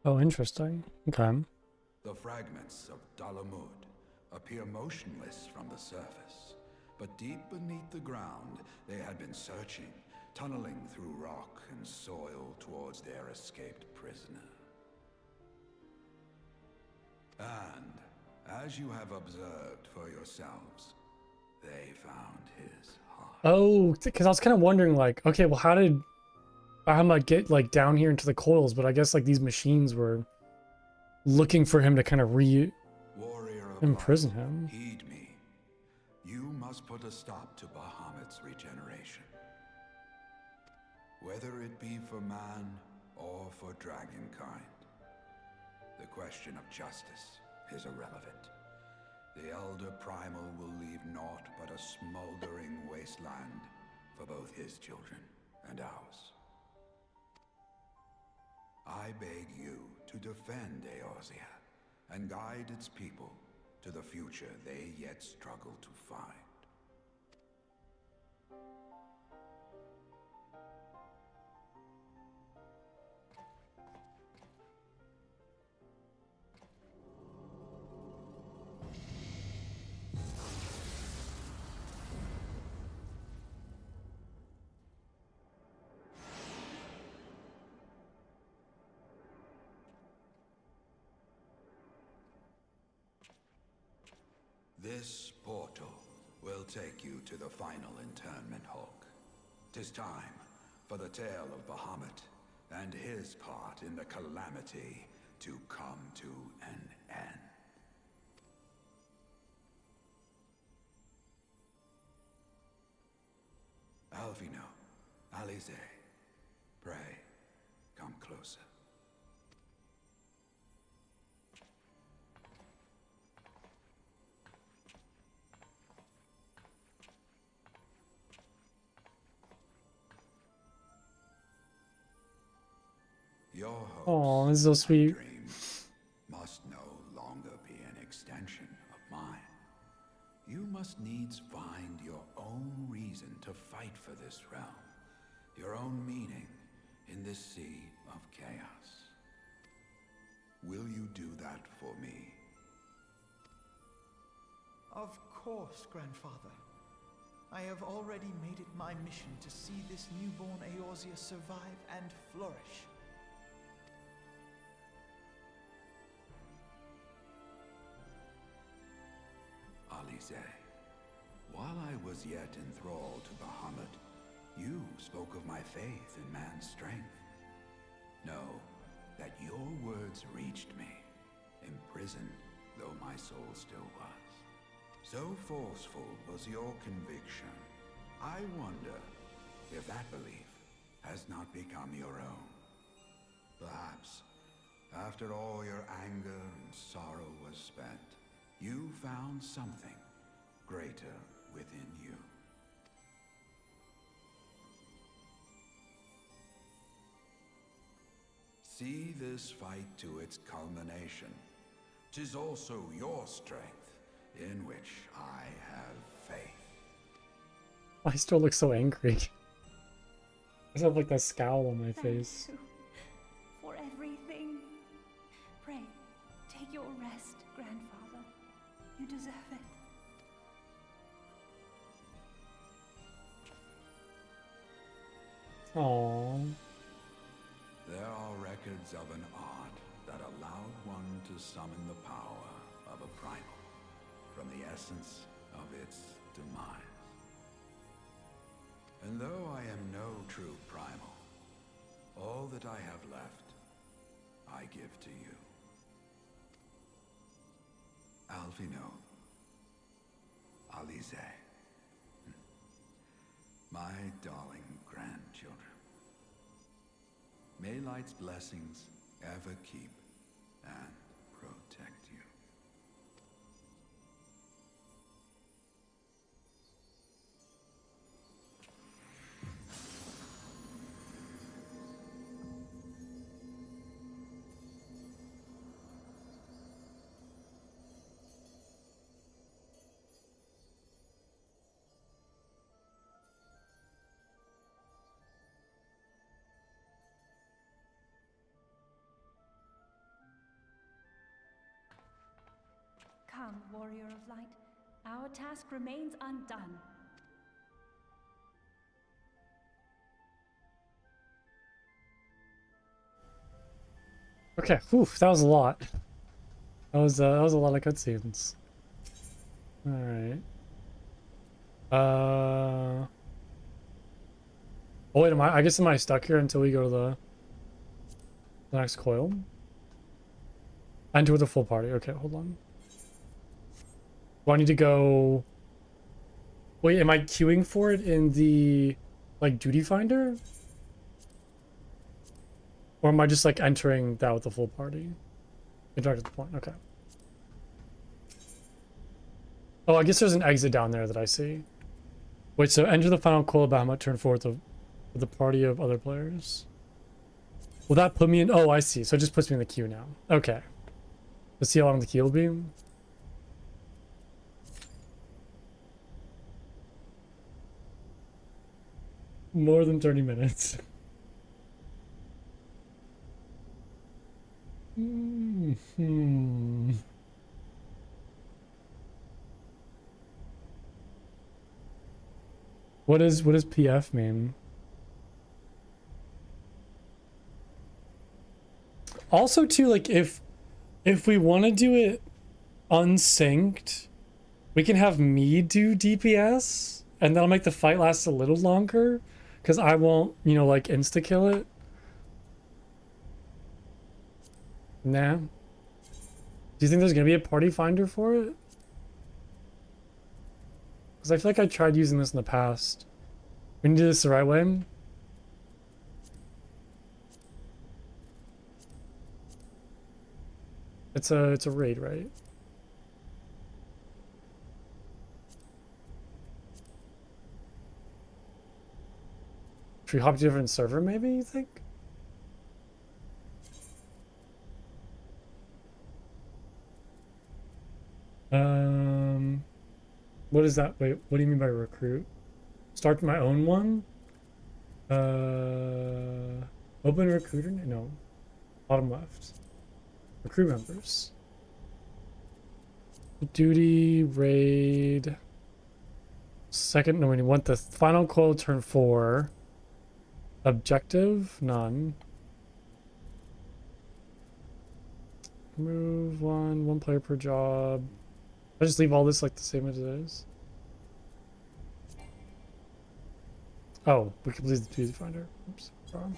Oh, interesting. Okay. The fragments of Dalamud appear motionless from the surface, but deep beneath the ground they had been searching, tunneling through rock and soil towards their escaped prisoner. And, as you have observed for yourselves, they found his heart. Oh, because I was kind of wondering, like, okay, well, how did Bahamut get, like, down here into the coils? But I guess, like, these machines were looking for him to kind of Warrior of imprison light, him. heed me. You must put a stop to Bahamut's regeneration. Whether it be for man or for dragonkind, the question of justice is irrelevant. The Elder Primal will leave naught but a smoldering wasteland for both his children and ours. I beg you to defend Eorzea and guide its people to the future they yet struggle to find. This portal will take you to the final internment hulk. 'Tis time for the tale of Bahamut and his part in the calamity to come to an end. Alvino, Alize, pray, come closer. Your hopes Oh, this is so sweet. and dreams must no longer be an extension of mine. You must needs find your own reason to fight for this realm, your own meaning in this sea of chaos. Will you do that for me? Of course, Grandfather. I have already made it my mission to see this newborn Eorzea survive and flourish. Alize, while I was yet enthralled to Bahamut, you spoke of my faith in man's strength. Know that your words reached me, imprisoned though my soul still was. So forceful was your conviction, I wonder if that belief has not become your own. Perhaps, after all your anger and sorrow was spent, you found something greater within you. See this fight to its culmination. 'Tis also your strength in which I have faith. I still look so angry. I still have like that scowl on my Thank face. you for everything. Pray, take your rest, Grandfather. You deserve it. Aww. There are records of an art that allowed one to summon the power of a primal from the essence of its demise. And though I am no true primal, all that I have left, I give to you. Alvino, Alize. Alize. My darling grandchildren. May light's blessings ever keep and protect you. Come, warrior of light. Our task remains undone. Okay, whew, that was a lot. That was a lot of cutscenes. All right. Oh wait, I guess am I stuck here until we go to the next coil? Enter with a full party. Okay, hold on. Do I need to go? Wait, am I queuing for it in the like duty finder? Or am I just like entering that with the full party? Interact at the point, okay. Oh, I guess there's an exit down there that I see. Wait, so enter the final coil Bahamut turn 4 with a party of other players. Will that put me in? Oh, I see. So it just puts me in the queue now. Okay. Let's see how long the queue will be. More than 30 minutes. What does PF mean? Also too, like if we want to do it unsynced, we can have me do DPS and that'll make the fight last a little longer because I won't, you know, like insta kill it. Nah. Do you think there's gonna be a party finder for it? Because I feel like I tried using this in the past. We need to do this the right way. It's a raid, right? Should we hop to a different server maybe, you think? What is that? Wait, what do you mean by recruit? Start my own one? Open recruiter? No. Bottom left. Recruit members. Duty, raid. Second, no, we want the final coil turn 4. Objective, none. Move one player per job. I just leave all this like the same as it is. Oh, we completed the duty finder. Oops, wrong.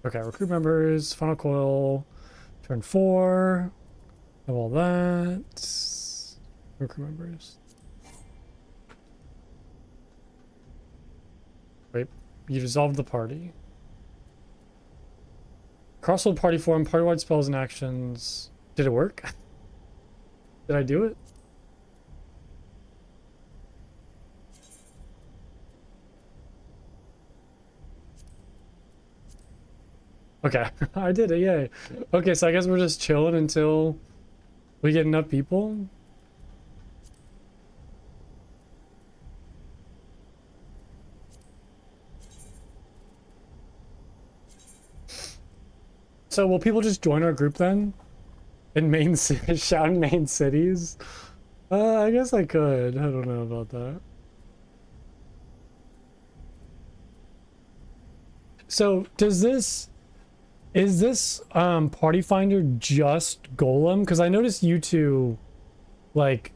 Okay, recruit members, final coil, turn 4. Have all that. Recruit members. Wait, you dissolved the party. Crossroad party form, party-wide spells and actions. Did it work? Did I do it? Okay, I did it, yay. Okay, so I guess we're just chilling until we get enough people. So will people just join our group then? In main shout in main cities? I guess I could. I don't know about that. So is this party finder just Golem? Because I noticed you two like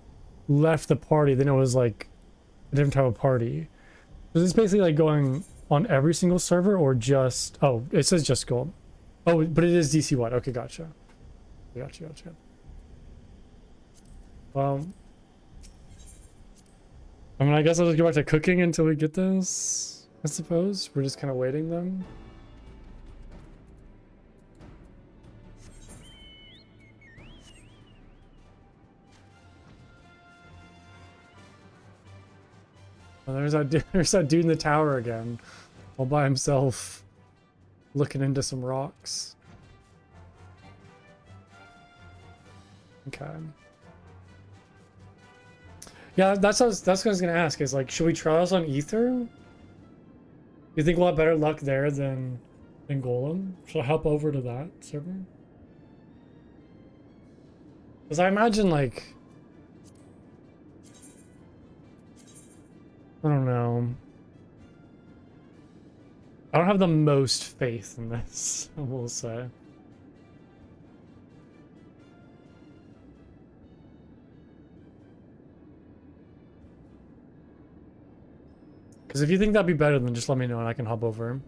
left the party, then it was like a different type of party. Is this basically like going on every single server or just it says just Golem. Oh, but it is DC wide. Okay, gotcha. Gotcha. Well, I mean, I guess I'll just go back to cooking until we get this, I suppose. We're just kind of waiting then. Oh, there's that dude in the tower again, all by himself, looking into some rocks. Okay. Yeah, that's what I was gonna ask. Is like, should we try this on Ether? You think we'll have better luck there than Golem? Should I hop over to that server? Because I imagine like, I don't know. I don't have the most faith in this, I will say. Because if you think that'd be better, then just let me know and I can hop over.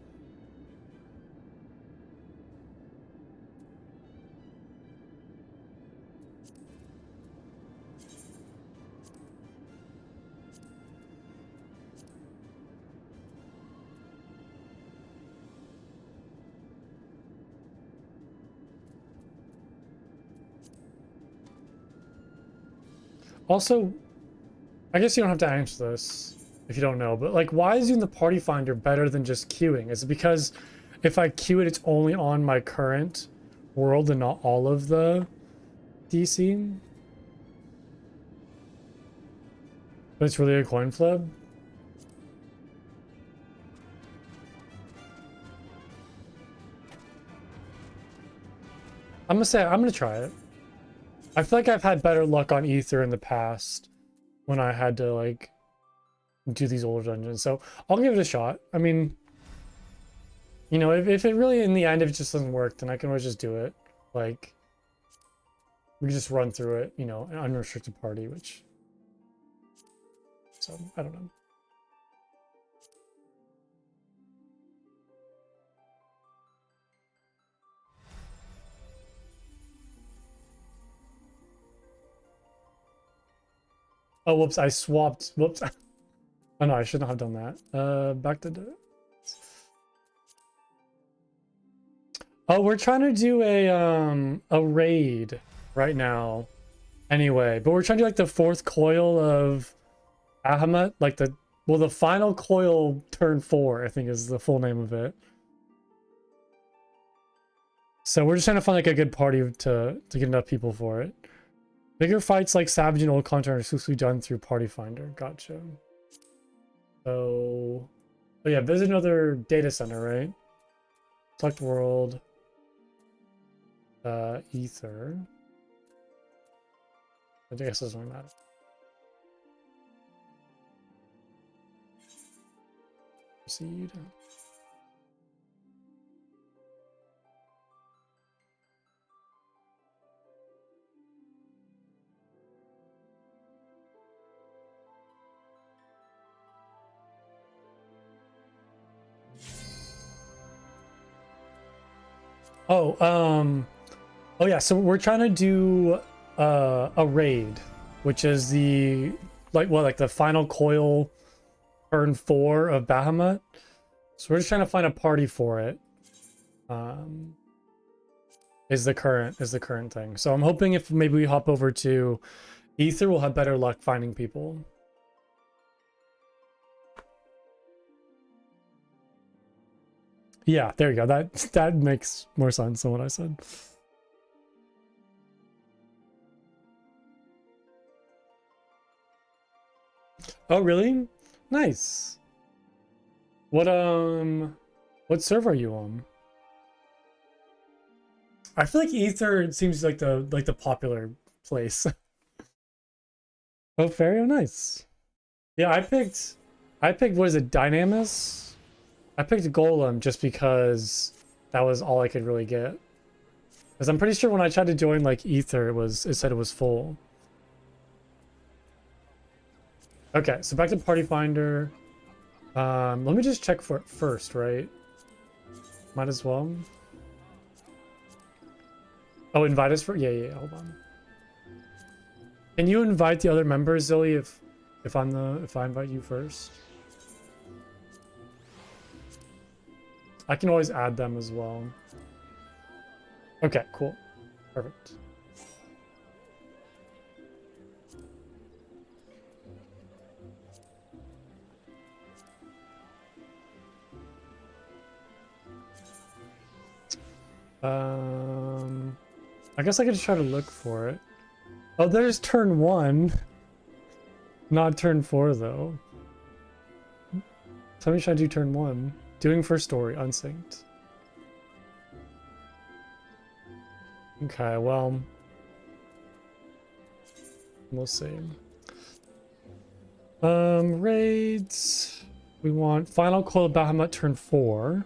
Also, I guess you don't have to answer this if you don't know, but like, why is using the party finder better than just queuing? Is it because if I queue it, it's only on my current world and not all of the DC? But it's really a coin flip? I'm gonna try it. I feel like I've had better luck on Ether in the past when I had to like do these older dungeons, so I'll give it a shot. I mean, you know, if it really in the end, if it just doesn't work, then I can always just do it. Like, we can just run through it, you know, an unrestricted party, which, so I don't know. Oh, whoops, I swapped. Whoops. Oh, no, I shouldn't have done that. Back to the... Oh, we're trying to do a raid right now. Anyway, but we're trying to do like the fourth coil of Bahamut, like the final coil turn 4, I think is the full name of it. So we're just trying to find like a good party to get enough people for it. Bigger fights like Savage and Old content are exclusively done through Party Finder. Gotcha. So, oh yeah, visit another data center, right? Select world. Ether. I guess it doesn't really matter. Proceed. Oh yeah, so we're trying to do a raid, which is the like the final coil turn 4 of Bahamut. So we're just trying to find a party for it. Is the current thing. So I'm hoping if maybe we hop over to Ether, we'll have better luck finding people. Yeah, there you go. That makes more sense than what I said. Oh, really? Nice. What server are you on? I feel like Ether seems like the popular place. Oh, very nice. Yeah, I picked what is it, Dynamis? I picked Golem just because that was all I could really get. Because I'm pretty sure when I tried to join like Ether, it said it was full. Okay, so back to Party Finder. Let me just check for it first, right? Might as well. Oh, invite us for... Yeah, hold on. Can you invite the other members, Zilly, if... if I invite you first. I can always add them as well. Okay, cool. Perfect. I guess I could just try to look for it. Oh, there's turn 1. Not turn 4 though. Tell me, should I do turn 1? Doing first story, unsynced. Okay, well, we'll see. Raids. We want final coil Bahamut turn 4.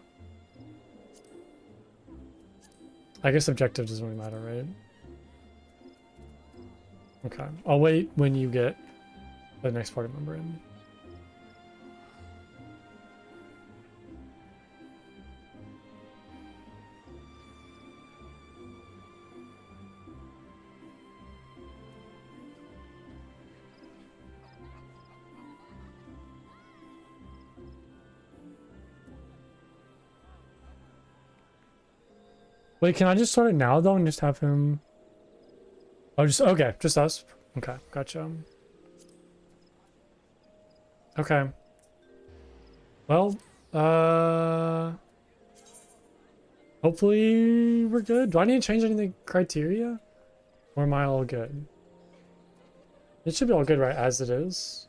I guess objective doesn't really matter, right? Okay, I'll wait when you get the next party member in. Wait, can I just start it now though and just have him? Oh, just okay, just us. Okay, gotcha. Okay. Well, hopefully we're good. Do I need to change any of the criteria? Or am I all good? It should be all good, right, as it is.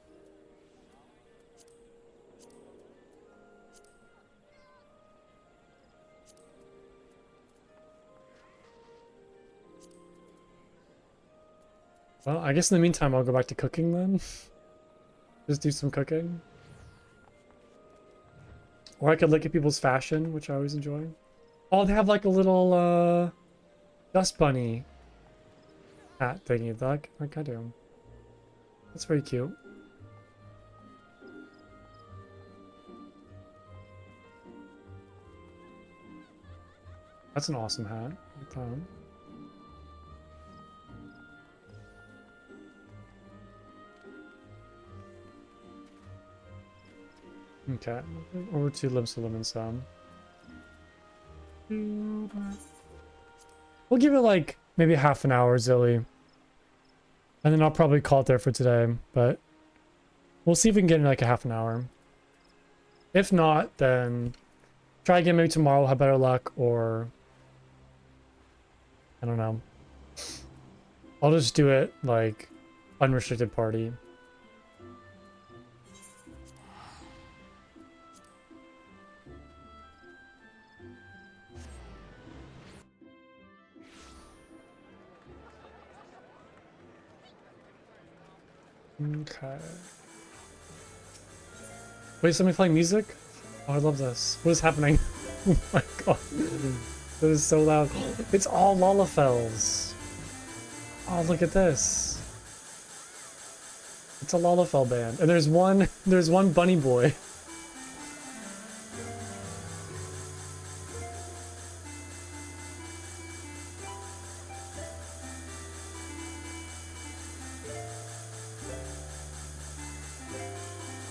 Well, I guess in the meantime, I'll go back to cooking then. Just do some cooking. Or I could look at people's fashion, which I always enjoy. Oh, they have like a little, dust bunny hat thingy. Like I do. That's very cute. That's an awesome hat. Okay, over to Limsalim and some. We'll give it like maybe half an hour, Zilly. And then I'll probably call it there for today, but we'll see if we can get in like a half an hour. If not, then try again maybe tomorrow, we'll have better luck, or I don't know. I'll just do it like unrestricted party. Okay. Wait, somebody playing music? Oh, I love this. What is happening? Oh my god. That is so loud. It's all Lalafels. Oh, look at this. It's a Lalafell band. And there's one bunny boy.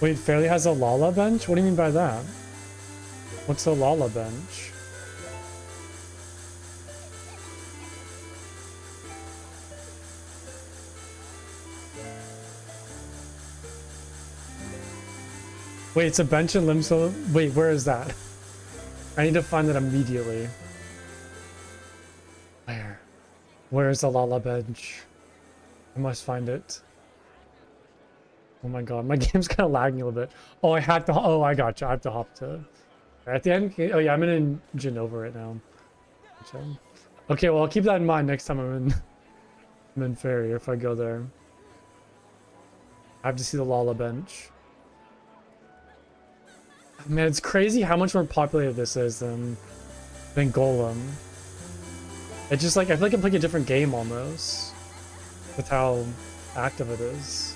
Wait, Fairly has a Lala bench? What do you mean by that? What's a Lala bench? Wait, it's a bench in Limso. Wait, where is that? I need to find that immediately. Where? Where's the Lala bench? I must find it. Oh my god, my game's kind of lagging a little bit. Oh, I had to. Oh, I gotcha. I have to hop to. At the end. Oh yeah, I'm in Genova right now. Okay, well I'll keep that in mind next time I'm in Ferry, if I go there. I have to see the Lala bench. Man, it's crazy how much more populated this is than Golem. It's just like I feel like I'm playing a different game almost with how active it is.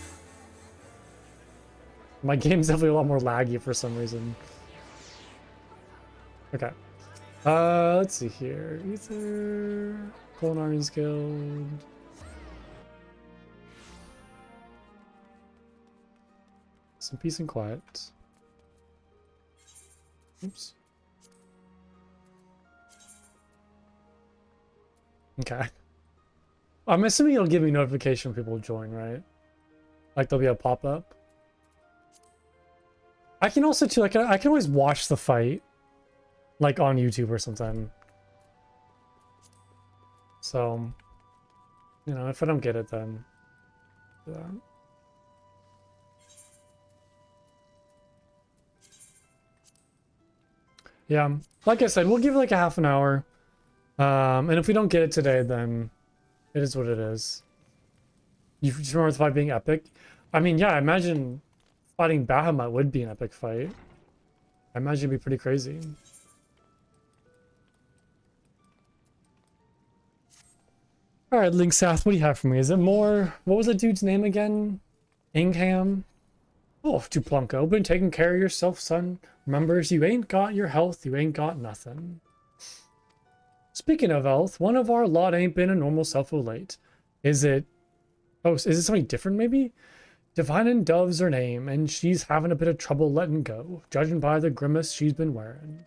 My game's definitely a lot more laggy for some reason. Okay. Let's see here. Ether, Culinarians Guild. Some peace and quiet. Oops. Okay. I'm assuming it'll give me notification when people join, right? Like there'll be a pop-up. I can also too, like I can always watch the fight, like on YouTube or something. So, you know, if I don't get it, then do that. Yeah, like I said, we'll give it like a half an hour. And if we don't get it today, then it is what it is. You remember the fight being epic? I mean, yeah, I imagine fighting Bahamut would be an epic fight. I imagine it'd be pretty crazy. Alright, Linksouth, what do you have for me? Is it more... What was the dude's name again? Ingham? Oh, Duplunko, been taking care of yourself, son. Remembers, you ain't got your health, you ain't got nothing. Speaking of health, one of our lot ain't been a normal self of late. Is it... Oh, is it something different, maybe? Divine and Dove's her name, and she's having a bit of trouble letting go, judging by the grimace she's been wearing.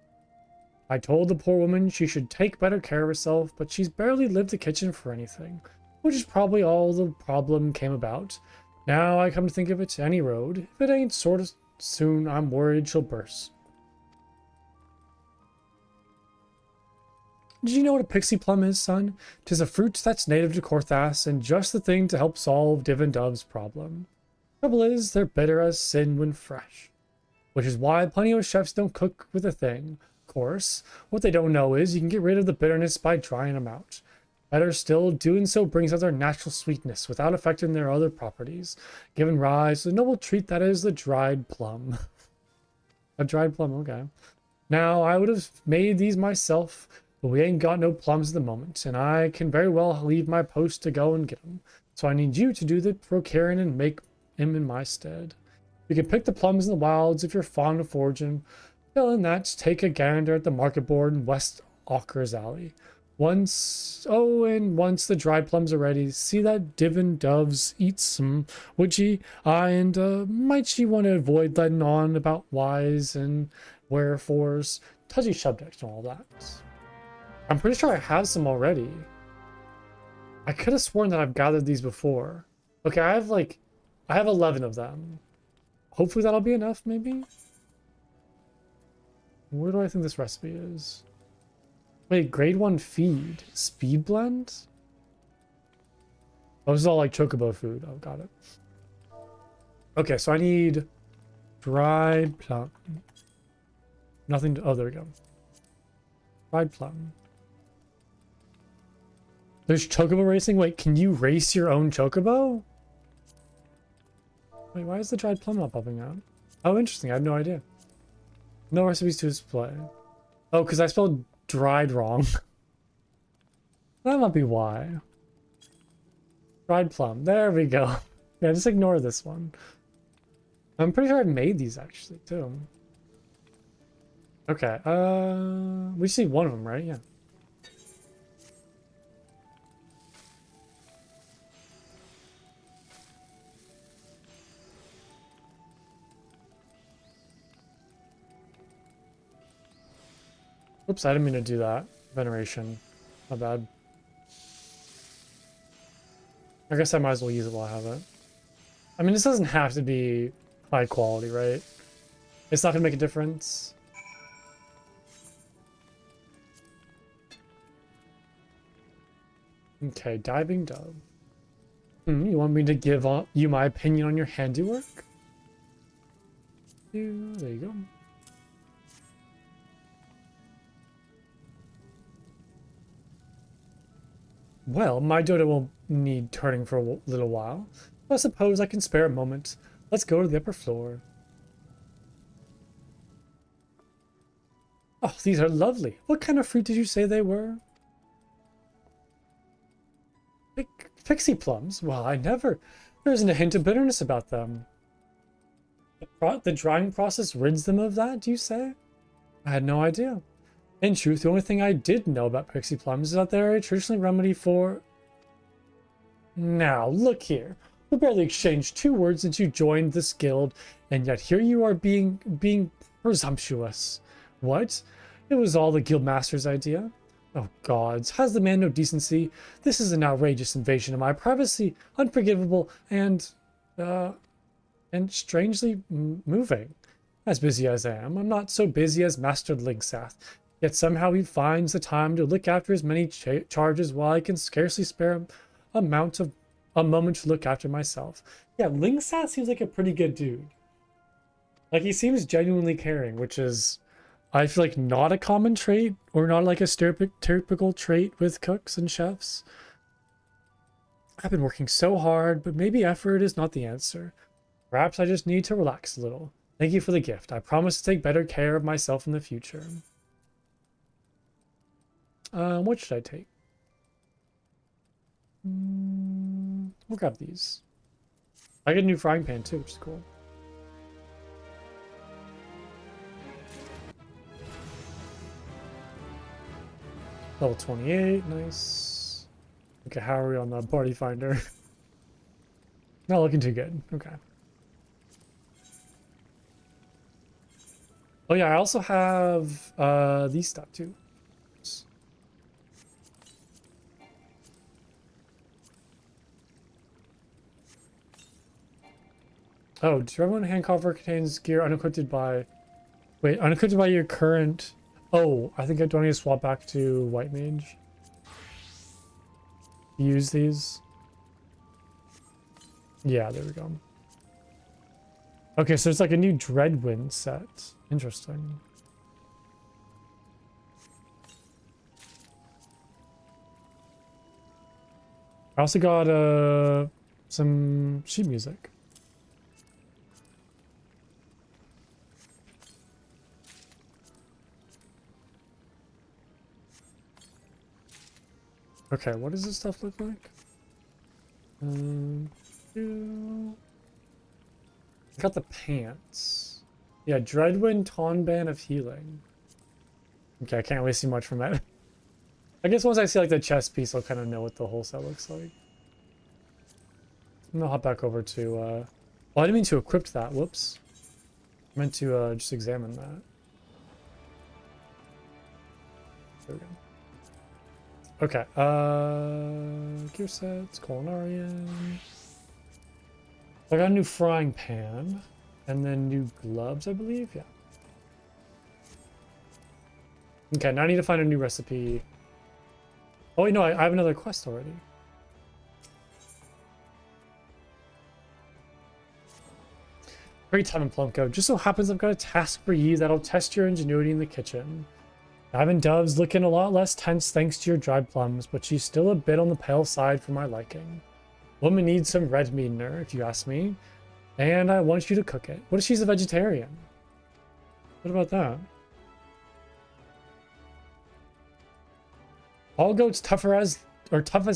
I told the poor woman she should take better care of herself, but she's barely lived the kitchen for anything, which is probably all the problem came about. Now I come to think of it, any road, if it ain't sort of soon, I'm worried she'll burst. Did you know what a pixie plum is, son? 'Tis a fruit that's native to Korthas, and just the thing to help solve Div and Dove's problem. Trouble is, they're bitter as sin when fresh. Which is why plenty of chefs don't cook with a thing. Of course, what they don't know is you can get rid of the bitterness by drying them out. Better still, doing so brings out their natural sweetness without affecting their other properties, giving rise to the noble treat that is the dried plum. A dried plum, okay. Now, I would have made these myself, but we ain't got no plums at the moment, and I can very well leave my post to go and get them. So I need you to do the procuring and make him in my stead. You can pick the plums in the wilds if you're fond of foraging. Failing that, take a gander at the market board in West Auker's Alley. Once the dried plums are ready, see that Div and Doves eat some, would ye? And might she want to avoid letting on about whys and wherefores, touchy subjects and all that. I'm pretty sure I have some already. I could have sworn that I've gathered these before. Okay, I have 11 of them. Hopefully that'll be enough, maybe? Where do I think this recipe is? Wait, grade 1 feed. Speed blend? Oh, this is all like chocobo food. Oh, got it. Okay, so I need dried plum. Nothing to... Oh, there we go. Dried plum. There's chocobo racing? Wait, can you race your own chocobo? Wait, why is the dried plum not popping out? Oh, interesting. I had no idea. No recipes to display. Oh, because I spelled dried wrong. That might be why. Dried plum. There we go. Yeah, just ignore this one. I'm pretty sure I made these actually, too. Okay, we just need one of them, right? Yeah. Oops, I didn't mean to do that. Veneration. My bad. I guess I might as well use it while I have it. I mean, this doesn't have to be high quality, right? It's not gonna make a difference. Okay, diving dove. You want me to give you my opinion on your handiwork? There you go. Well, my dodo will need turning for a little while. I suppose I can spare a moment. Let's go to the upper floor. Oh, these are lovely. What kind of fruit did you say they were? Pixie plums? Well, I never... There isn't a hint of bitterness about them. The drying process rids them of that, do you say? I had no idea. In truth, the only thing I did know about pixie plums is that they're a traditional remedy for... Now, look here. We barely exchanged 2 words since you joined this guild, and yet here you are being presumptuous. What? It was all the guildmaster's idea. Oh gods, has the man no decency? This is an outrageous invasion of my privacy, unforgivable and strangely moving. As busy as I am, I'm not so busy as Master Lingsath, yet somehow he finds the time to look after his many charges while I can scarcely spare a moment to look after myself. Yeah, Lingsath seems like a pretty good dude. Like, he seems genuinely caring, which is, I feel like, not a common trait, or not like a typical trait with cooks and chefs. I've been working so hard, but maybe effort is not the answer. Perhaps I just need to relax a little. Thank you for the gift. I promise to take better care of myself in the future. What should I take? We'll grab these. I get a new frying pan too, which is cool. Level 28, nice. Okay, how are we on the party finder? Not looking too good. Okay. Oh yeah, I also have these stuff too. Oh, do everyone hand cover contains gear unequipped by... Wait, unequipped by your current... Oh, I think I don't need to swap back to White Mage. Use these. Yeah, there we go. Okay, so it's like a new Dreadwind set. Interesting. I also got some sheet music. Okay, what does this stuff look like? Got the pants. Yeah, Dreadwind Tonban of Healing. Okay, I can't really see much from it. I guess once I see like the chest piece, I'll kind of know what the whole set looks like. I'm gonna hop back over to... Well, I didn't mean to equip that. Whoops. I meant to just examine that. There we go. Okay, gear sets, Culinarian. I got a new frying pan, and then new gloves, I believe, yeah. Okay, now I need to find a new recipe. Oh wait, no, I have another quest already. Great time, Plumko. Just so happens I've got a task for you that'll test your ingenuity in the kitchen. Diamond Dove's looking a lot less tense thanks to your dried plums, but she's still a bit on the pale side for my liking. Woman needs some red meat in her, if you ask me, and I want you to cook it. What if she's a vegetarian? What about that? All goat's tough as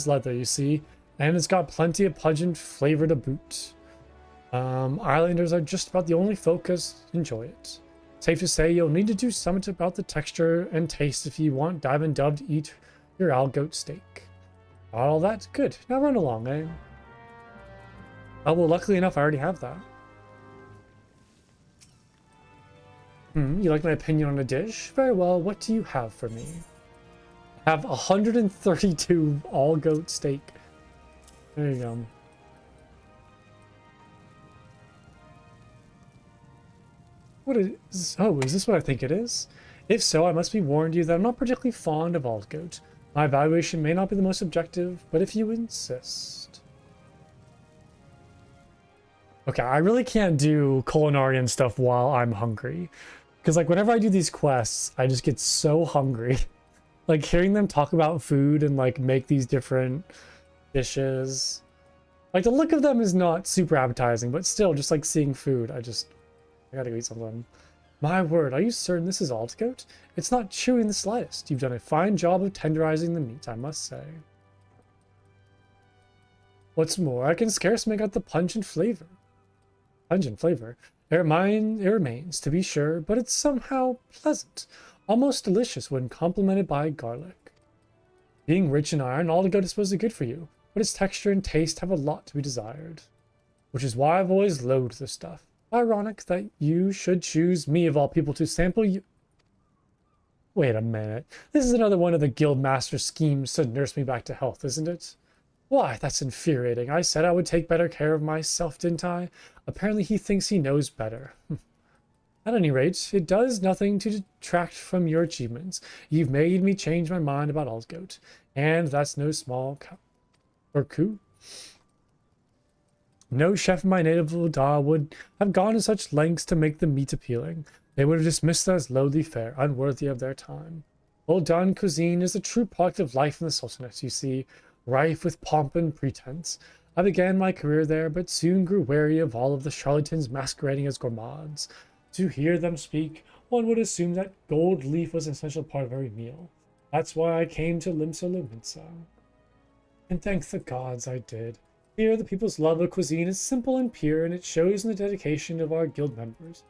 leather, you see, and it's got plenty of pungent flavor to boot. Islanders are just about the only folk who enjoy it. Safe to say you'll need to do something about the texture and taste if you want Diamond Dove to eat your owl goat steak. All that good. Now run along, eh? Oh, well, luckily enough, I already have that. You like my opinion on a dish? Very well, what do you have for me? I have 132 all goat steak. There you go. What is... Oh, is this what I think it is? If so, I must be warned you that I'm not particularly fond of all goat. My evaluation may not be the most objective, but if you insist... Okay, I really can't do culinarian stuff while I'm hungry. Because, like, whenever I do these quests, I just get so hungry. Like, hearing them talk about food and, like, make these different dishes. Like, the look of them is not super appetizing, but still, just, like, seeing food, I gotta go eat something. My word, are you certain this is alt goat? It's not chewy in the slightest. You've done a fine job of tenderizing the meat, I must say. What's more, I can scarce make out the pungent flavor. Pungent flavor? It remains, to be sure, but it's somehow pleasant. Almost delicious when complemented by garlic. Being rich in iron, all goat is supposed to be good for you, but its texture and taste have a lot to be desired. which is why I've always loathed this stuff. Ironic that you should choose me of all people to sample you. Wait a minute. This is another one of the Guildmaster's schemes to nurse me back to health, isn't it? Why, that's infuriating. I said I would take better care of myself, didn't I? Apparently he thinks he knows better. At any rate, it does nothing to detract from your achievements. You've made me change my mind about Osgoat, and that's no small coup. No chef in my native Ul'dah would have gone to such lengths to make the meat appealing. They would have dismissed it as lowly fare, unworthy of their time. Ul'dah cuisine is a true product of life in the Sultanate, you see, rife with pomp and pretense. I began my career there, but soon grew wary of all of the charlatans masquerading as gourmands. To hear them speak, one would assume that gold leaf was an essential part of every meal. That's why I came to Limsa Lominsa. And thank the gods I did. Here, the people's love of cuisine is simple and pure, and it shows in the dedication of our guild members.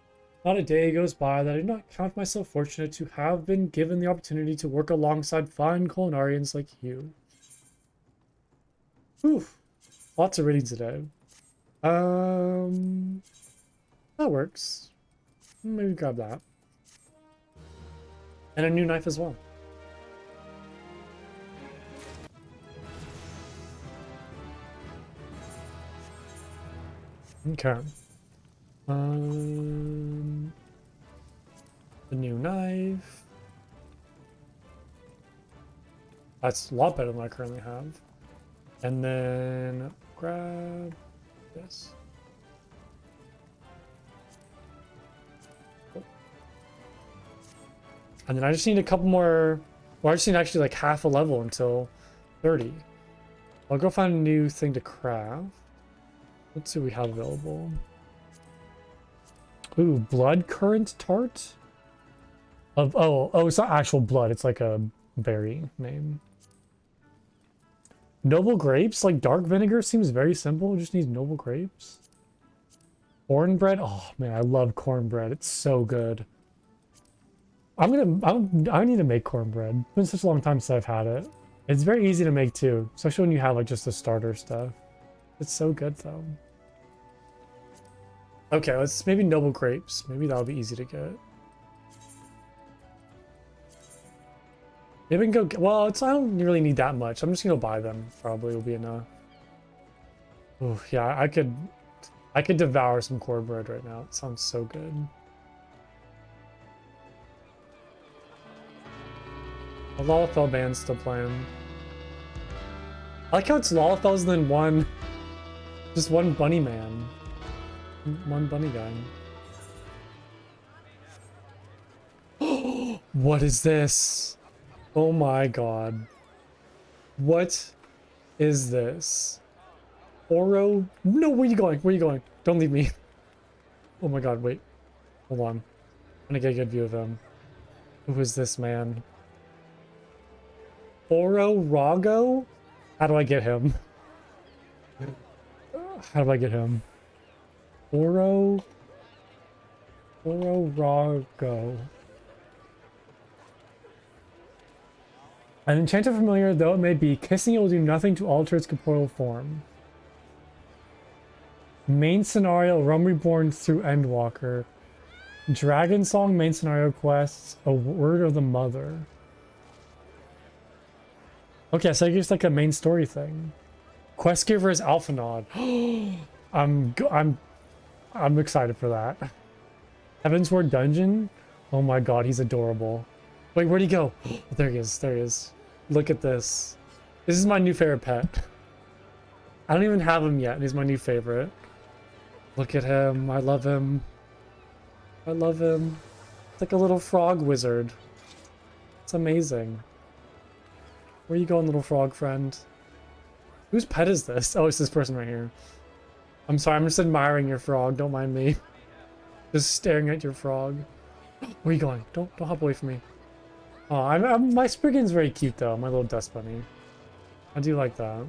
Not a day goes by that I do not count myself fortunate to have been given the opportunity to work alongside fine culinarians like you. Whew. Lots of reading today. That works. Maybe grab that. And a new knife as well. Okay. The new knife. That's a lot better than what I currently have. And then grab this. And then I just need a couple more, well, I just need actually like half a level until 30. I'll go find a new thing to craft. Let's see what we have available. Ooh, blood currant tart? Oh, it's not actual blood, it's like a berry name. Noble grapes, like dark vinegar seems very simple, just needs noble grapes. Cornbread, oh man, I love cornbread, it's so good. I need to make cornbread. It's been such a long time since I've had it. It's very easy to make too, especially when you have like just the starter stuff. It's so good though. Okay, let's maybe noble grapes. Maybe that'll be easy to get. Maybe we can go. Well, I don't really need that much. I'm just gonna buy them. Probably will be enough. Oh yeah, I could devour some cornbread right now. It sounds so good. The Lalafell band's still playing. I like how it's Lalafell's and then just one bunny man. One bunny guy. What is this? Oh my god. What is this? Oro? No, where are you going? Where are you going? Don't leave me. Oh my god, wait. Hold on. I'm gonna get a good view of him. Who is this man? Oro Rago? How do I get him? How do I get him? Oro Rago. An enchanted familiar though it may be, kissing it will do nothing to alter its corporeal form. Main scenario, Realm Reborn through Endwalker. Dragon Song main scenario quests, a word of the mother. Okay, so I guess like a main story thing. Quest giver is Alphanod. I'm excited for that. Heavensward Dungeon? Oh my god, he's adorable. Wait, where'd he go? There he is, there he is. Look at this. This is my new favorite pet. I don't even have him yet, and he's my new favorite. Look at him, I love him. I love him. It's like a little frog wizard. It's amazing. Where you going, little frog friend? Whose pet is this? Oh, it's this person right here. I'm sorry, I'm just admiring your frog. Don't mind me. Just staring at your frog. Where are you going? Don't hop away from me. Oh, my Spriggan's very cute though. My little dust bunny. I do like that.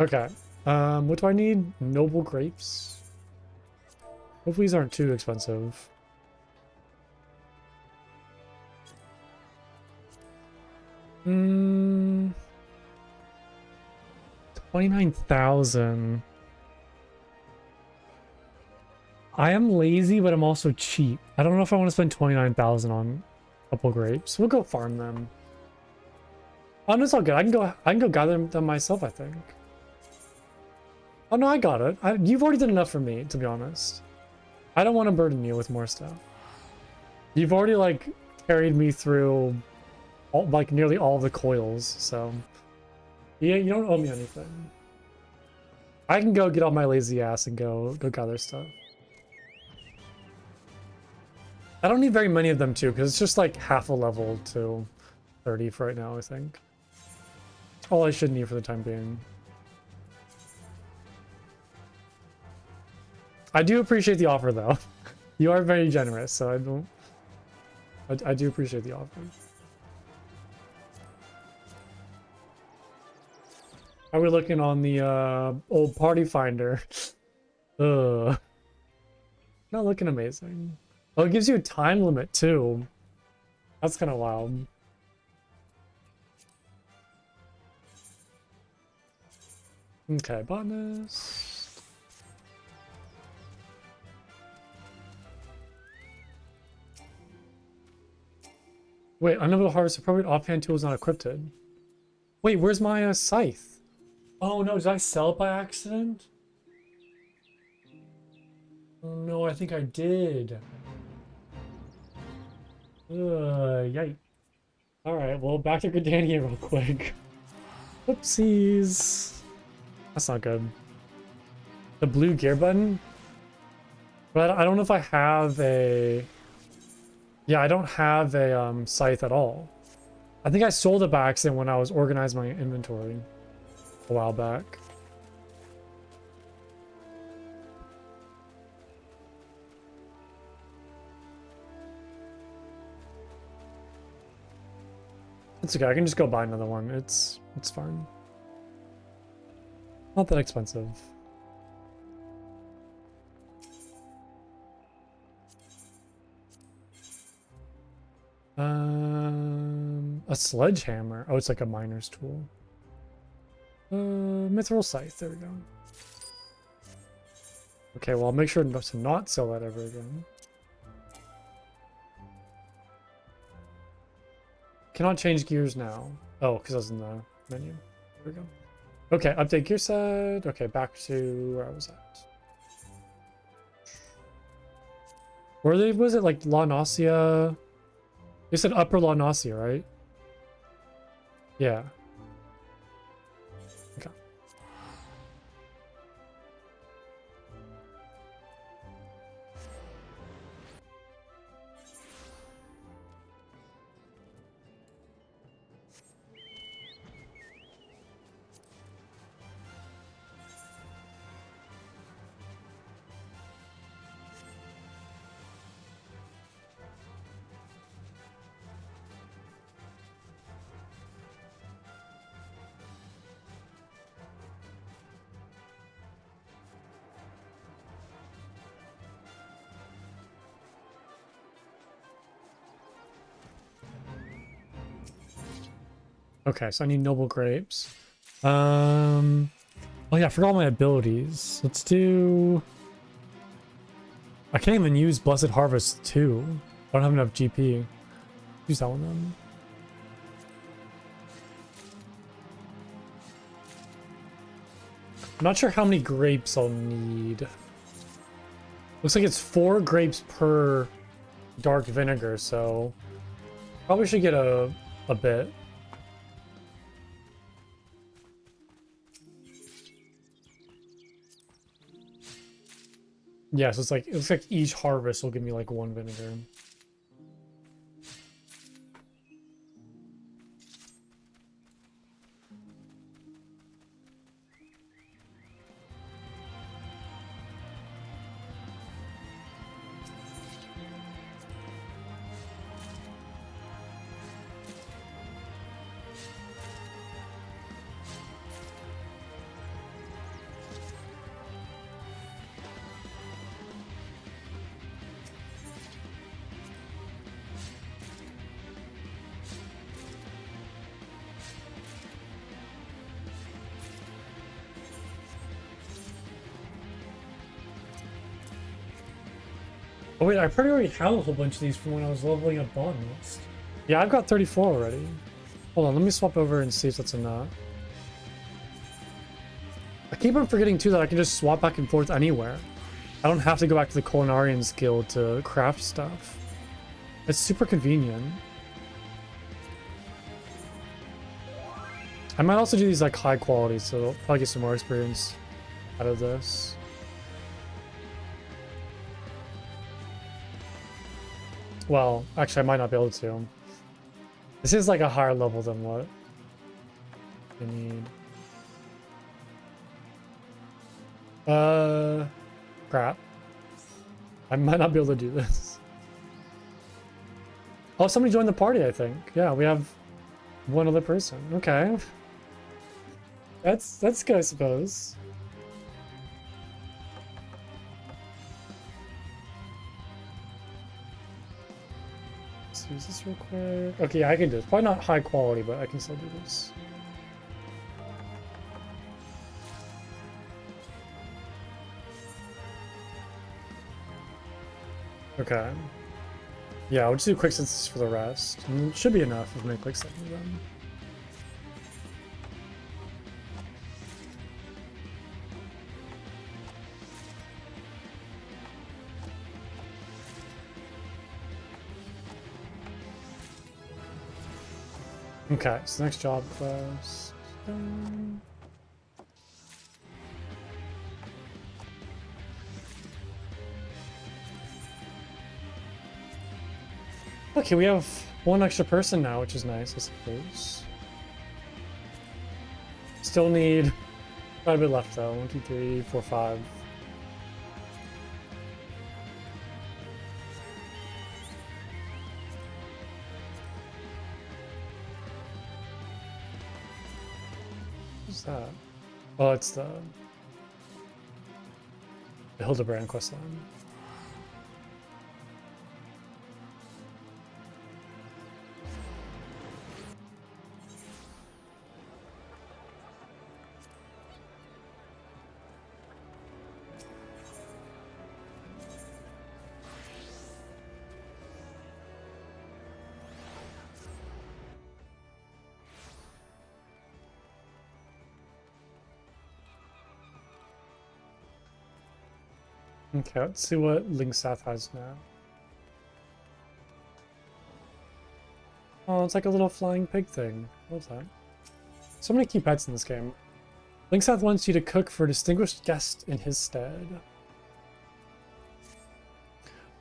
Okay. What do I need? Noble grapes. Hopefully these aren't too expensive. 29,000. I am lazy, but I'm also cheap. I don't know if I want to spend 29,000 on a couple grapes. We'll go farm them. Oh, no, it's all good. I can go gather them myself, I think. Oh no, I got it. You've already done enough for me, to be honest. I don't want to burden you with more stuff. You've already like carried me through like nearly all the coils, so yeah, you don't owe me anything. I can go get off my lazy ass and go gather stuff. I don't need very many of them too, because it's just like half a level to 30 for right now, I think. All I should need for the time being. I do appreciate the offer though. You are very generous, so I do appreciate the offer. How are we looking on the old party finder? Not looking amazing. Oh, it gives you a time limit too. That's kind of wild. Okay, botanist. Wait, unable to harvest appropriate offhand tools not equipped. Wait, where's my scythe? Oh no, did I sell it by accident? Oh no, I think I did. Yikes. Alright, well, back to Gridania real quick. Whoopsies. That's not good. The blue gear button? But I don't know if I have a... Yeah, I don't have a scythe at all. I think I sold it by accident when I was organizing my inventory a while back. It's okay, I can just go buy another one. It's fine. Not that expensive. A sledgehammer. Oh, it's like a miner's tool. Mithril scythe. There we go. Okay, well, I'll make sure to not sell that ever again. Cannot change gears now. Oh, because I was in the menu. There we go. Okay, update gear set. Okay, back to where I was at. Was it like La Nausea? They said Upper La Nausea, right? Yeah. Okay. Okay, so I need noble grapes. Oh yeah, I forgot all my abilities. Let's do... I can't even use Blessed Harvest 2. I don't have enough GP. Use that one then. I'm not sure how many grapes I'll need. Looks like it's 4 grapes per dark vinegar, so probably should get a bit. Yeah, so it's like, it looks like each harvest will give me like 1 vinegar. Oh wait, I probably already have a whole bunch of these from when I was leveling up Bond List. Yeah, I've got 34 already. Hold on, let me swap over and see if that's enough. I keep on forgetting too that I can just swap back and forth anywhere. I don't have to go back to the Culinarian's Guild to craft stuff. It's super convenient. I might also do these like high quality, so I'll probably get some more experience out of this. Well, actually I might not be able to. This is like a higher level than what I need. Crap. I might not be able to do this. Oh, somebody joined the party, I think. Yeah, we have one other person. Okay. That's good, I suppose. Let's use this real quick. Okay, yeah, I can do this. Probably not high quality, but I can still do this. Okay. Yeah, I'll just do quick sentences for the rest. And it should be enough of my quick sentences then. Okay, so next job quest. Okay, we have one extra person now, which is nice, I suppose. Still need quite a bit left though. 1, 2, 3, 4, 5. What's that? Oh, it's the Hildebrand questline. Okay, let's see what Linksath has now. Oh, it's like a little flying pig thing. What's that? So many cute pets in this game. Linksath wants you to cook for a distinguished guest in his stead.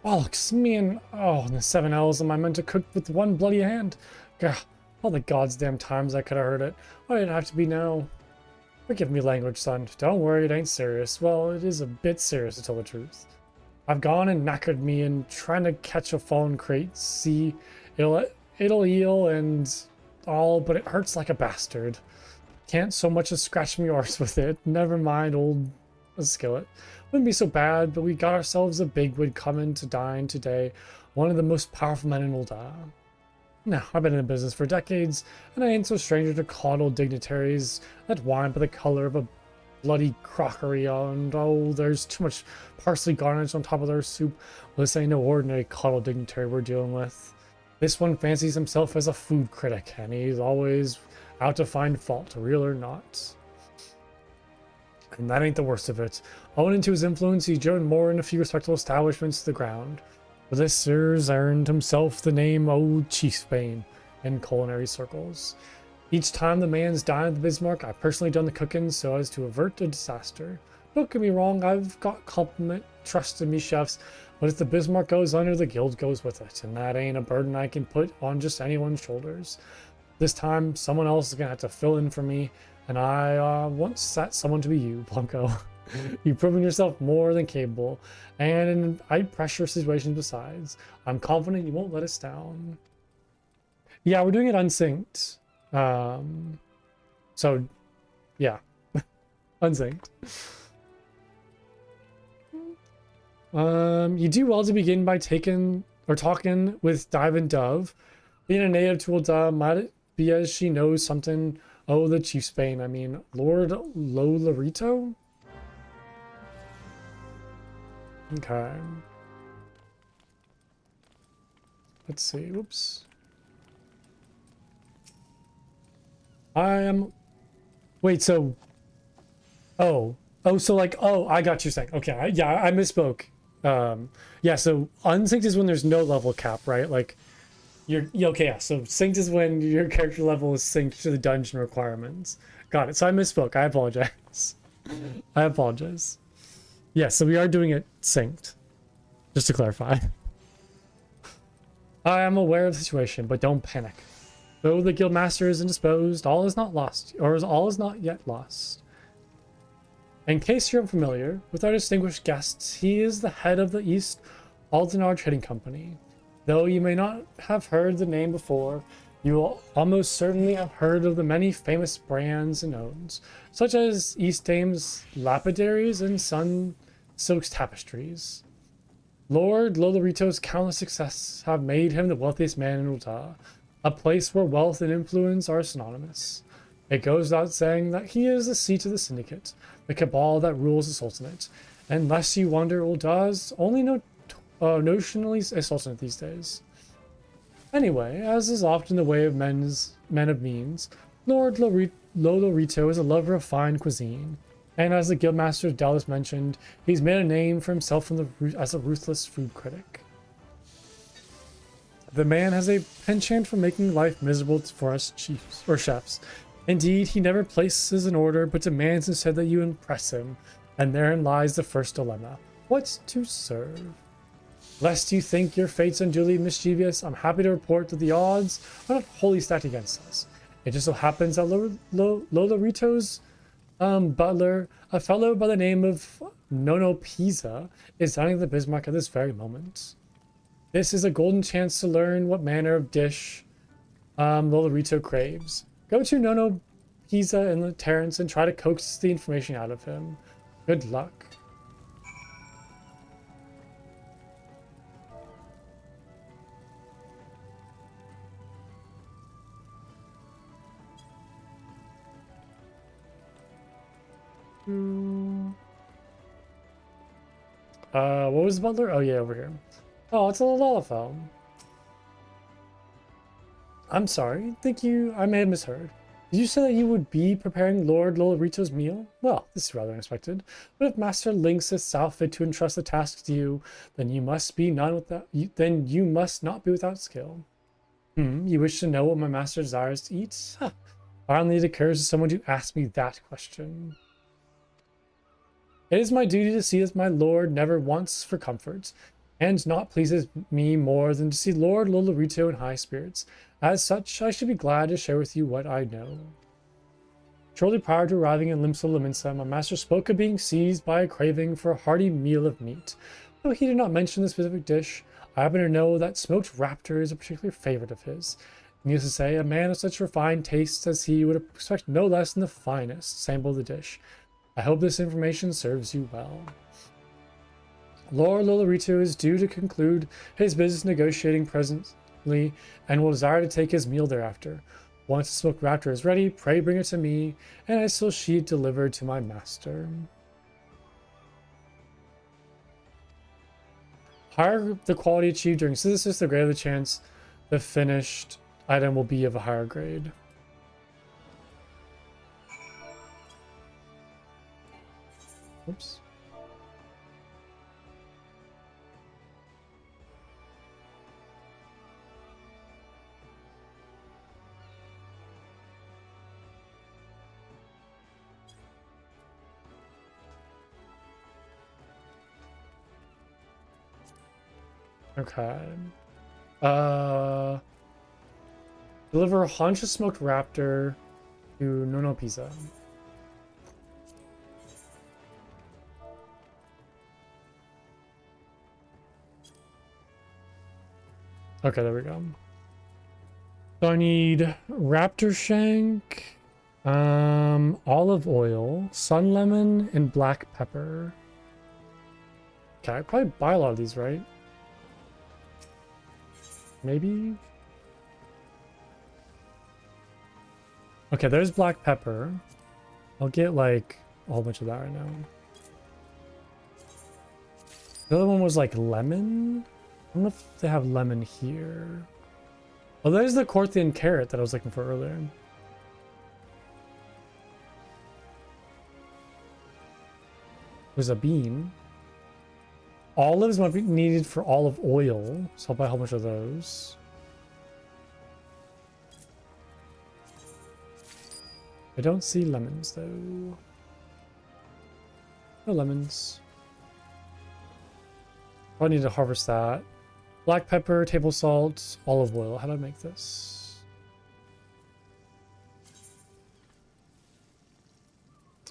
Bollocks, me and... Oh, and the 7 L's am I meant to cook with one bloody hand? Gah, all the goddamn times I could have heard it. Why did it have to be now? Forgive me language, son. Don't worry, it ain't serious. Well, it is a bit serious to tell the truth. I've gone and knackered me in trying to catch a fallen crate. See, it'll heal and all, but it hurts like a bastard. Can't so much as scratch me arse with it. Never mind old skillet. Wouldn't be so bad, but we got ourselves a bigwig coming to dine today. One of the most powerful men in Ul'dah. Now, I've been in the business for decades, and I ain't so stranger to coddle dignitaries that whine by the color of a bloody crockery, and oh, there's too much parsley garnish on top of their soup. Well, this ain't no ordinary coddle dignitary we're dealing with. This one fancies himself as a food critic, and he's always out to find fault, real or not. And that ain't the worst of it. Owing to his influence, he's driven more in a few respectable establishments to the ground. But this sir's earned himself the name Old Chiefsbane in culinary circles. Each time the man's dined at the Bismarck, I've personally done the cooking so as to avert a disaster. Don't get me wrong, I've got compliment, trust in me chefs, but if the Bismarck goes under, the guild goes with it, and that ain't a burden I can put on just anyone's shoulders. This time, someone else is gonna have to fill in for me, and I want that someone to be you, Blanco. You've proven yourself more than capable, and in high pressure situations besides. I'm confident you won't let us down. Yeah, we're doing it unsynced. So, yeah, unsynced. You do well to begin by talking with Dive and Dove. Being a native to Ul'dah might be as she knows something. Oh, the Chiefsbane. I mean, Lord Lolarito? Okay. let's see. Whoops. I am. Wait. So. Oh. Oh. So like. Oh, I got you saying. Okay. Yeah, I misspoke. Yeah. So unsynced is when there's no level cap, right? Like. Okay. Yeah. So synced is when your character level is synced to the dungeon requirements. Got it. So I misspoke. I apologize. I apologize. Yeah. So we are doing it synced. Just to clarify. I am aware of the situation, but don't panic. Though the guildmaster is indisposed, all is not lost, or all is not yet lost. In case you're unfamiliar with our distinguished guests, he is the head of the East Aldenard Trading Company. Though you may not have heard the name before, you will almost certainly have heard of the many famous brands and owns, such as East Dame's Lapidaries and Sun Silk's Tapestries. Lord Lolorito's countless successes have made him the wealthiest man in Ulta, a place where wealth and influence are synonymous. It goes without saying that he is the seat of the syndicate, the cabal that rules the sultanate, and lest you wonder, Ulta is only notionally a sultanate these days. Anyway, as is often the way of men of means, Lord Lolorito is a lover of fine cuisine. And as the guildmaster Dallas mentioned, he's made a name for himself as a ruthless food critic. The man has a penchant for making life miserable for us chefs. Indeed, he never places an order, but demands instead that you impress him. And therein lies the first dilemma: what to serve? Lest you think your fate's unduly mischievous, I'm happy to report that the odds are not wholly stacked against us. It just so happens that Lolorito's butler, a fellow by the name of Nono Pisa, is dining at the Bismarck at this very moment. This is a golden chance to learn what manner of dish Lolorito craves. Go to Nono Pisa in the Terrace and try to coax the information out of him. Good luck. What was the butler? Oh yeah, over here. Oh, it's a Lalafell. I'm sorry. Think you I may have misheard. Did you say that you would be preparing Lord Lolorito's meal? Well, this is rather unexpected. But if Master Lynx is so fit to entrust the task to you, then you must not be without skill. You wish to know what my master desires to eat? Huh. Finally, it occurs to someone to ask me that question. It is my duty to see that my lord never wants for comfort, and naught pleases me more than to see Lord Lolorito in high spirits. As such, I should be glad to share with you what I know. Shortly prior to arriving in Limsa Lominsa, my master spoke of being seized by a craving for a hearty meal of meat. Though he did not mention the specific dish, I happen to know that smoked raptor is a particular favorite of his. Needless to say, a man of such refined tastes as he would expect no less than the finest sample of the dish. I hope this information serves you well. Lord Lolorito is due to conclude his business negotiating presently and will desire to take his meal thereafter. Once the smoked raptor is ready, pray bring it to me, and I shall see it delivered to my master. Higher the quality achieved during synthesis, the greater the chance the finished item will be of a higher grade. Oops. Okay. Deliver a haunch of smoked raptor to Nono Pisa. Okay, there we go. So I need raptor shank, olive oil, sun lemon, and black pepper. Okay, I probably buy a lot of these, right? Maybe? Okay, there's black pepper. I'll get like a whole bunch of that right now. The other one was like lemon. I don't know if they have lemon here. Oh, there's the Corthian carrot that I was looking for earlier. There's a bean. Olives might be needed for olive oil, so I'll buy a whole bunch of those. I don't see lemons though. No lemons. I need to harvest that. Black pepper, table salt, olive oil. How do I make this?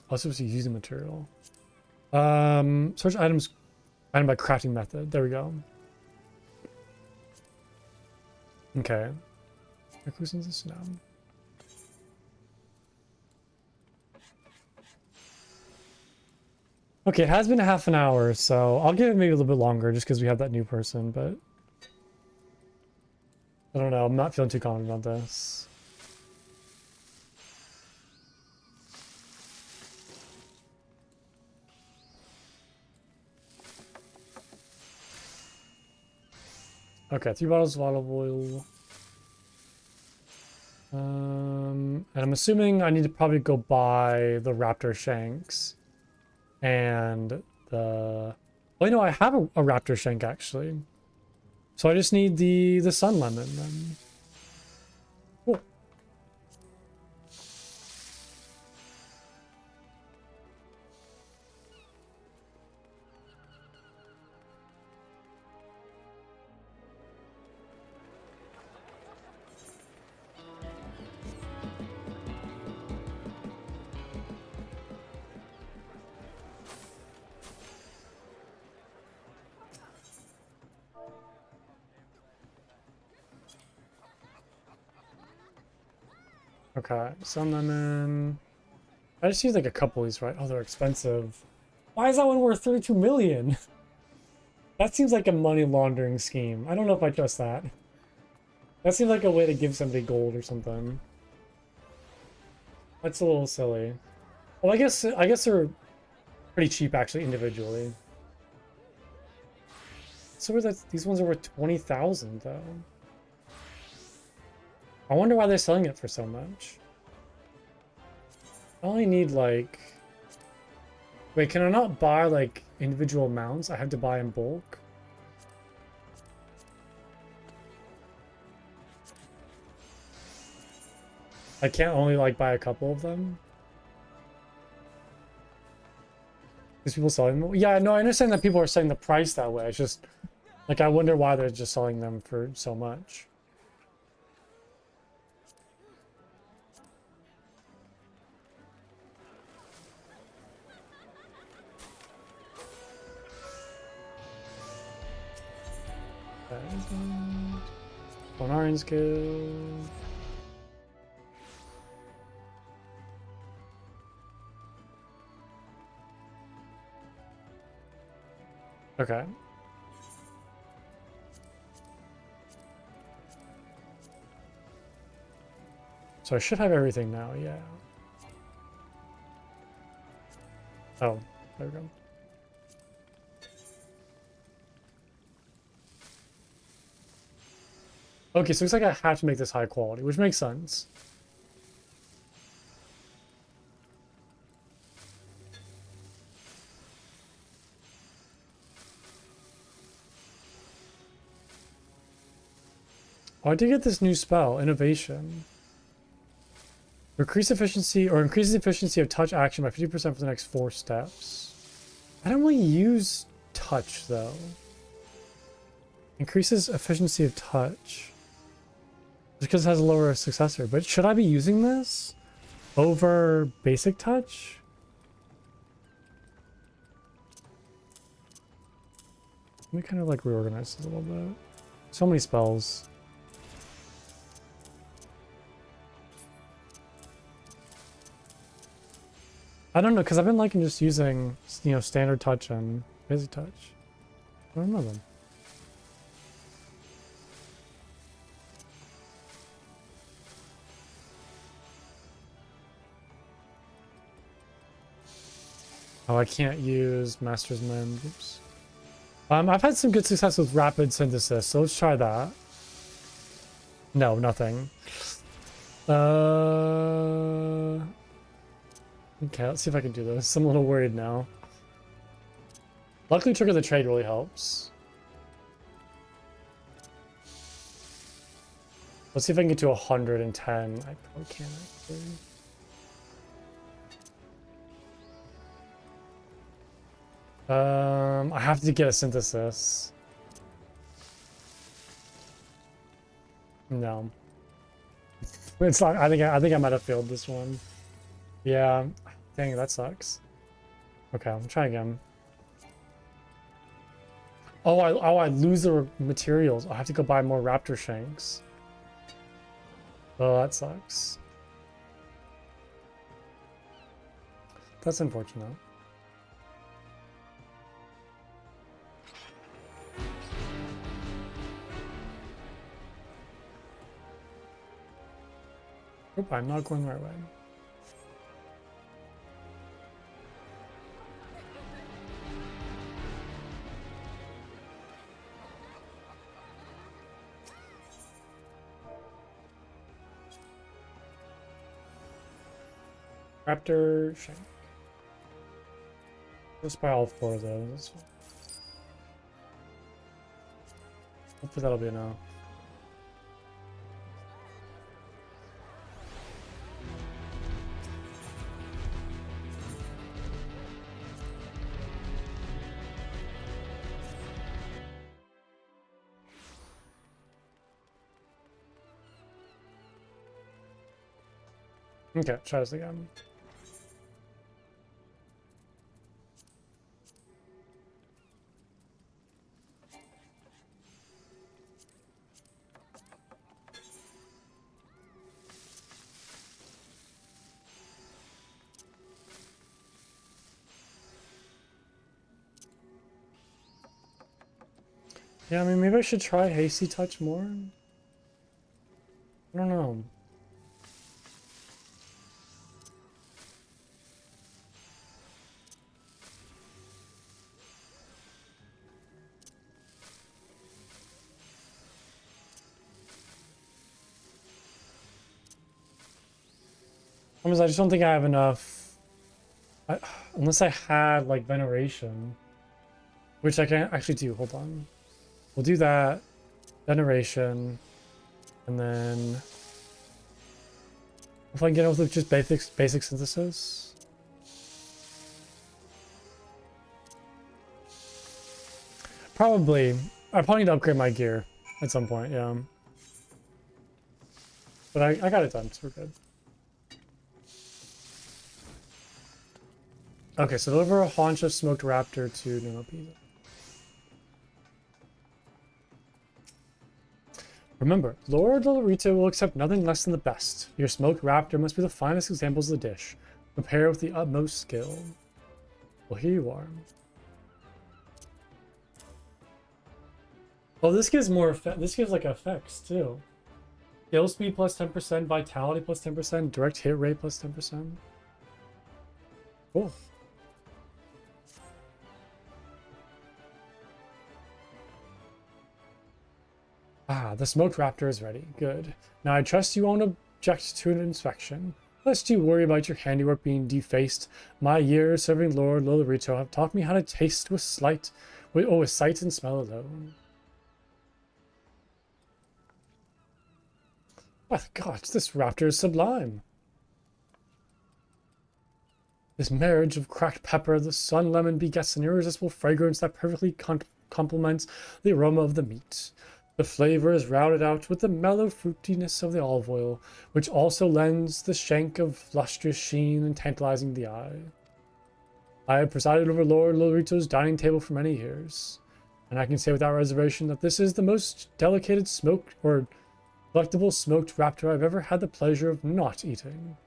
Oh, it's supposed to use the material. Search items, item by crafting method. There we go. Okay. Who's in this now? Okay, it has been a half an hour, so I'll give it maybe a little bit longer just because we have that new person, but I don't know, I'm not feeling too confident about this. Okay, 3 bottles of olive oil. And I'm assuming I need to probably go buy the raptor shanks. And the... Well, you know, I have a raptor shank, actually. So I just need the sun lemon, then. Cool. Okay, sun lemon. I just need like a couple of these, right? Oh, they're expensive. Why is that one worth 32 million? That seems like a money laundering scheme. I don't know if I trust that. That seems like a way to give somebody gold or something. That's a little silly. Well, I guess they're pretty cheap actually individually. So these ones are worth 20,000 though. I wonder why they're selling it for so much. I only need like... Wait, can I not buy like individual amounts? I have to buy in bulk? I can't only like buy a couple of them? There's people selling them? Yeah, no, I understand that people are setting the price that way. It's just like I wonder why they're just selling them for so much. One orange skill. Okay. So I should have everything now, yeah. Oh, there we go. Okay, so it looks like I have to make this high quality, which makes sense. Oh, I did get this new spell, Innovation. Increases efficiency of touch action by 50% for the next 4 steps. I don't really use touch though. Increases efficiency of touch. Just because it has a lower successor. But should I be using this over basic touch? Let me kind of like reorganize this a little bit. So many spells. I don't know, because I've been liking just using, you know, standard touch and basic touch. I don't know them. Oh, I can't use Master's Mend. Oops. I've had some good success with rapid synthesis, so let's try that. No, nothing. Okay, let's see if I can do this. I'm a little worried now. Luckily, Trigger the Trade really helps. Let's see if I can get to 110. I probably can't actually. I have to get a synthesis. No. It's not. I think I might have failed this one. Yeah. Dang, that sucks. Okay, I'll try again. Oh, I lose the materials. I have to go buy more raptor shanks. Oh, that sucks. That's unfortunate. Oop, I'm not going the right way. Raptor shank. Let's buy all 4 of those. That's fine. Hopefully that'll be enough. Okay, try this again. Yeah, I mean, maybe I should try Hasty Touch more. I don't know. I just don't think I have enough. Unless I had like Veneration, which I can actually do. Hold on. We'll do that. Veneration. And then if I can get it with just basic synthesis. Probably. I probably need to upgrade my gear at some point, yeah. But I got it done, so we're good. Okay, so deliver a haunch of smoked raptor to Nuno Pisa. Remember, Lord Lolorito will accept nothing less than the best. Your smoked raptor must be the finest examples of the dish. Prepare with the utmost skill. Well, here you are. Oh, this gives more effect. This gives like effects too. Kill speed plus 10%, vitality plus 10%, direct hit rate plus 10%. Cool. Ah, the smoked raptor is ready. Good. Now I trust you won't object to an inspection. Lest you worry about your handiwork being defaced, my years serving Lord Lolorito have taught me how to taste with sight and smell alone. My God, this raptor is sublime. This marriage of cracked pepper, the sun lemon begets an irresistible fragrance that perfectly complements the aroma of the meat. The flavor is rounded out with the mellow fruitiness of the olive oil, which also lends the shank of lustrous sheen and tantalizing the eye. I have presided over Lord Lolorito's dining table for many years, and I can say without reservation that this is the most delicate smoked or delectable smoked raptor I've ever had the pleasure of not eating.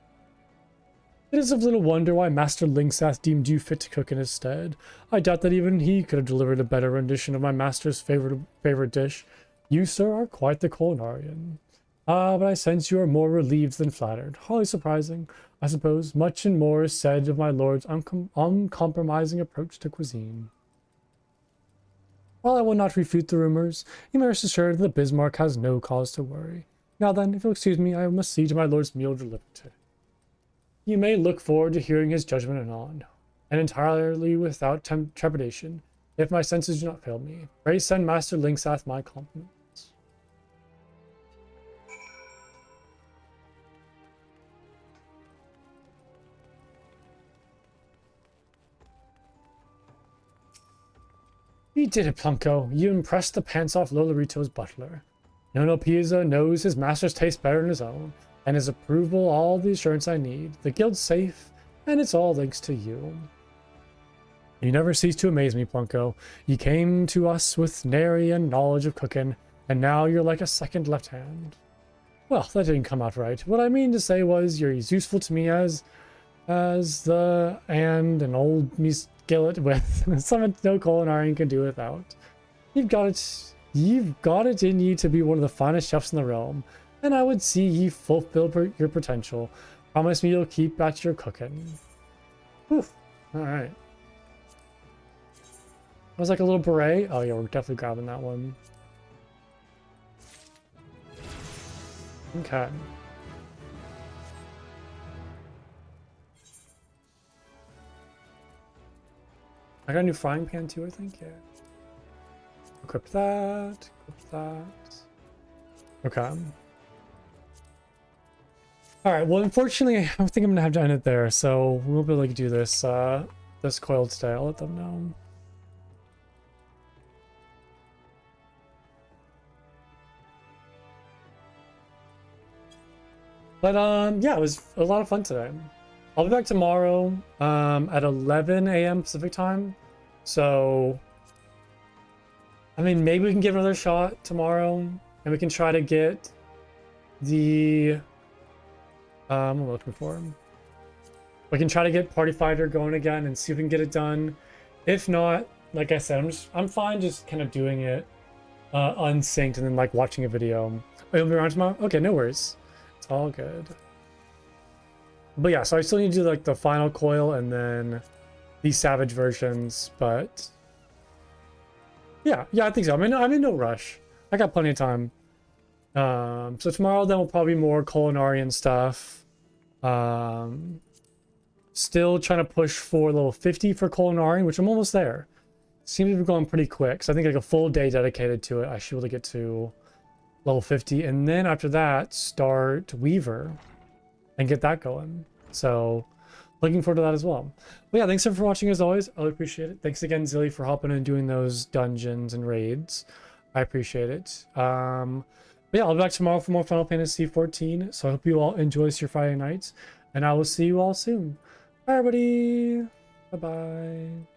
It is of little wonder why Master Linksath deemed you fit to cook in his stead. I doubt that even he could have delivered a better rendition of my master's favorite dish. You, sir, are quite the culinarian. Ah, but I sense you are more relieved than flattered. Hardly surprising, I suppose. Much and more is said of my lord's uncompromising approach to cuisine. While I will not refute the rumors, you may rest assured that Bismarck has no cause to worry. Now then, if you'll excuse me, I must see to my lord's meal delivered. You may look forward to hearing his judgment anon, and entirely without trepidation, if my senses do not fail me. Pray send Master Linksath my compliments. You did it, Plunko. You impressed the pants off Lolorito's butler. Nono Pisa knows his master's taste better than his own, and his approval all the assurance I need. The guild's safe, and it's all thanks to you. You never cease to amaze me, Plunko. You came to us with nary a knowledge of cooking, and now you're like a second left hand. Well, that didn't come out right. What I mean to say was you're as useful to me as an old me skillet with something no culinary can do without. You've got it in you to be one of the finest chefs in the realm, and I would see ye fulfill your potential. Promise me you'll keep at your cooking. Whew. Alright. That was like a little beret. Oh yeah, we're definitely grabbing that one. Okay. I got a new frying pan too, I think, yeah. Equip that, equip that. Okay. Alright, well unfortunately I think I'm gonna have to end it there, so we won't be able to do this this coil today. I'll let them know. But yeah, it was a lot of fun today. I'll be back tomorrow at 11 a.m. Pacific time. So, I mean, maybe we can give another shot tomorrow, and we can try to get the what am I looking for? We can try to get Party Fighter going again and see if we can get it done. If not, like I said, I'm fine just kind of doing it unsynced and then like watching a video. Oh, you'll be around tomorrow? Okay, no worries. It's all good. But yeah, so I still need to do like the final coil and then these savage versions, but yeah, I think so. I'm in no rush. I got plenty of time. So tomorrow then will probably be more culinary and stuff. Still trying to push for level 50 for culinary, which I'm almost there. Seems to be going pretty quick. So I think like a full day dedicated to it, I should be able to get to level 50, and then after that start Weaver and get that going. So looking forward to that as well. But yeah, thanks for watching as always. I really appreciate it. Thanks again, Zilly, for hopping in and doing those dungeons and raids. I appreciate it. But yeah, I'll be back tomorrow for more Final Fantasy 14. So I hope you all enjoy your Friday nights, and I will see you all soon. Bye everybody. Bye bye.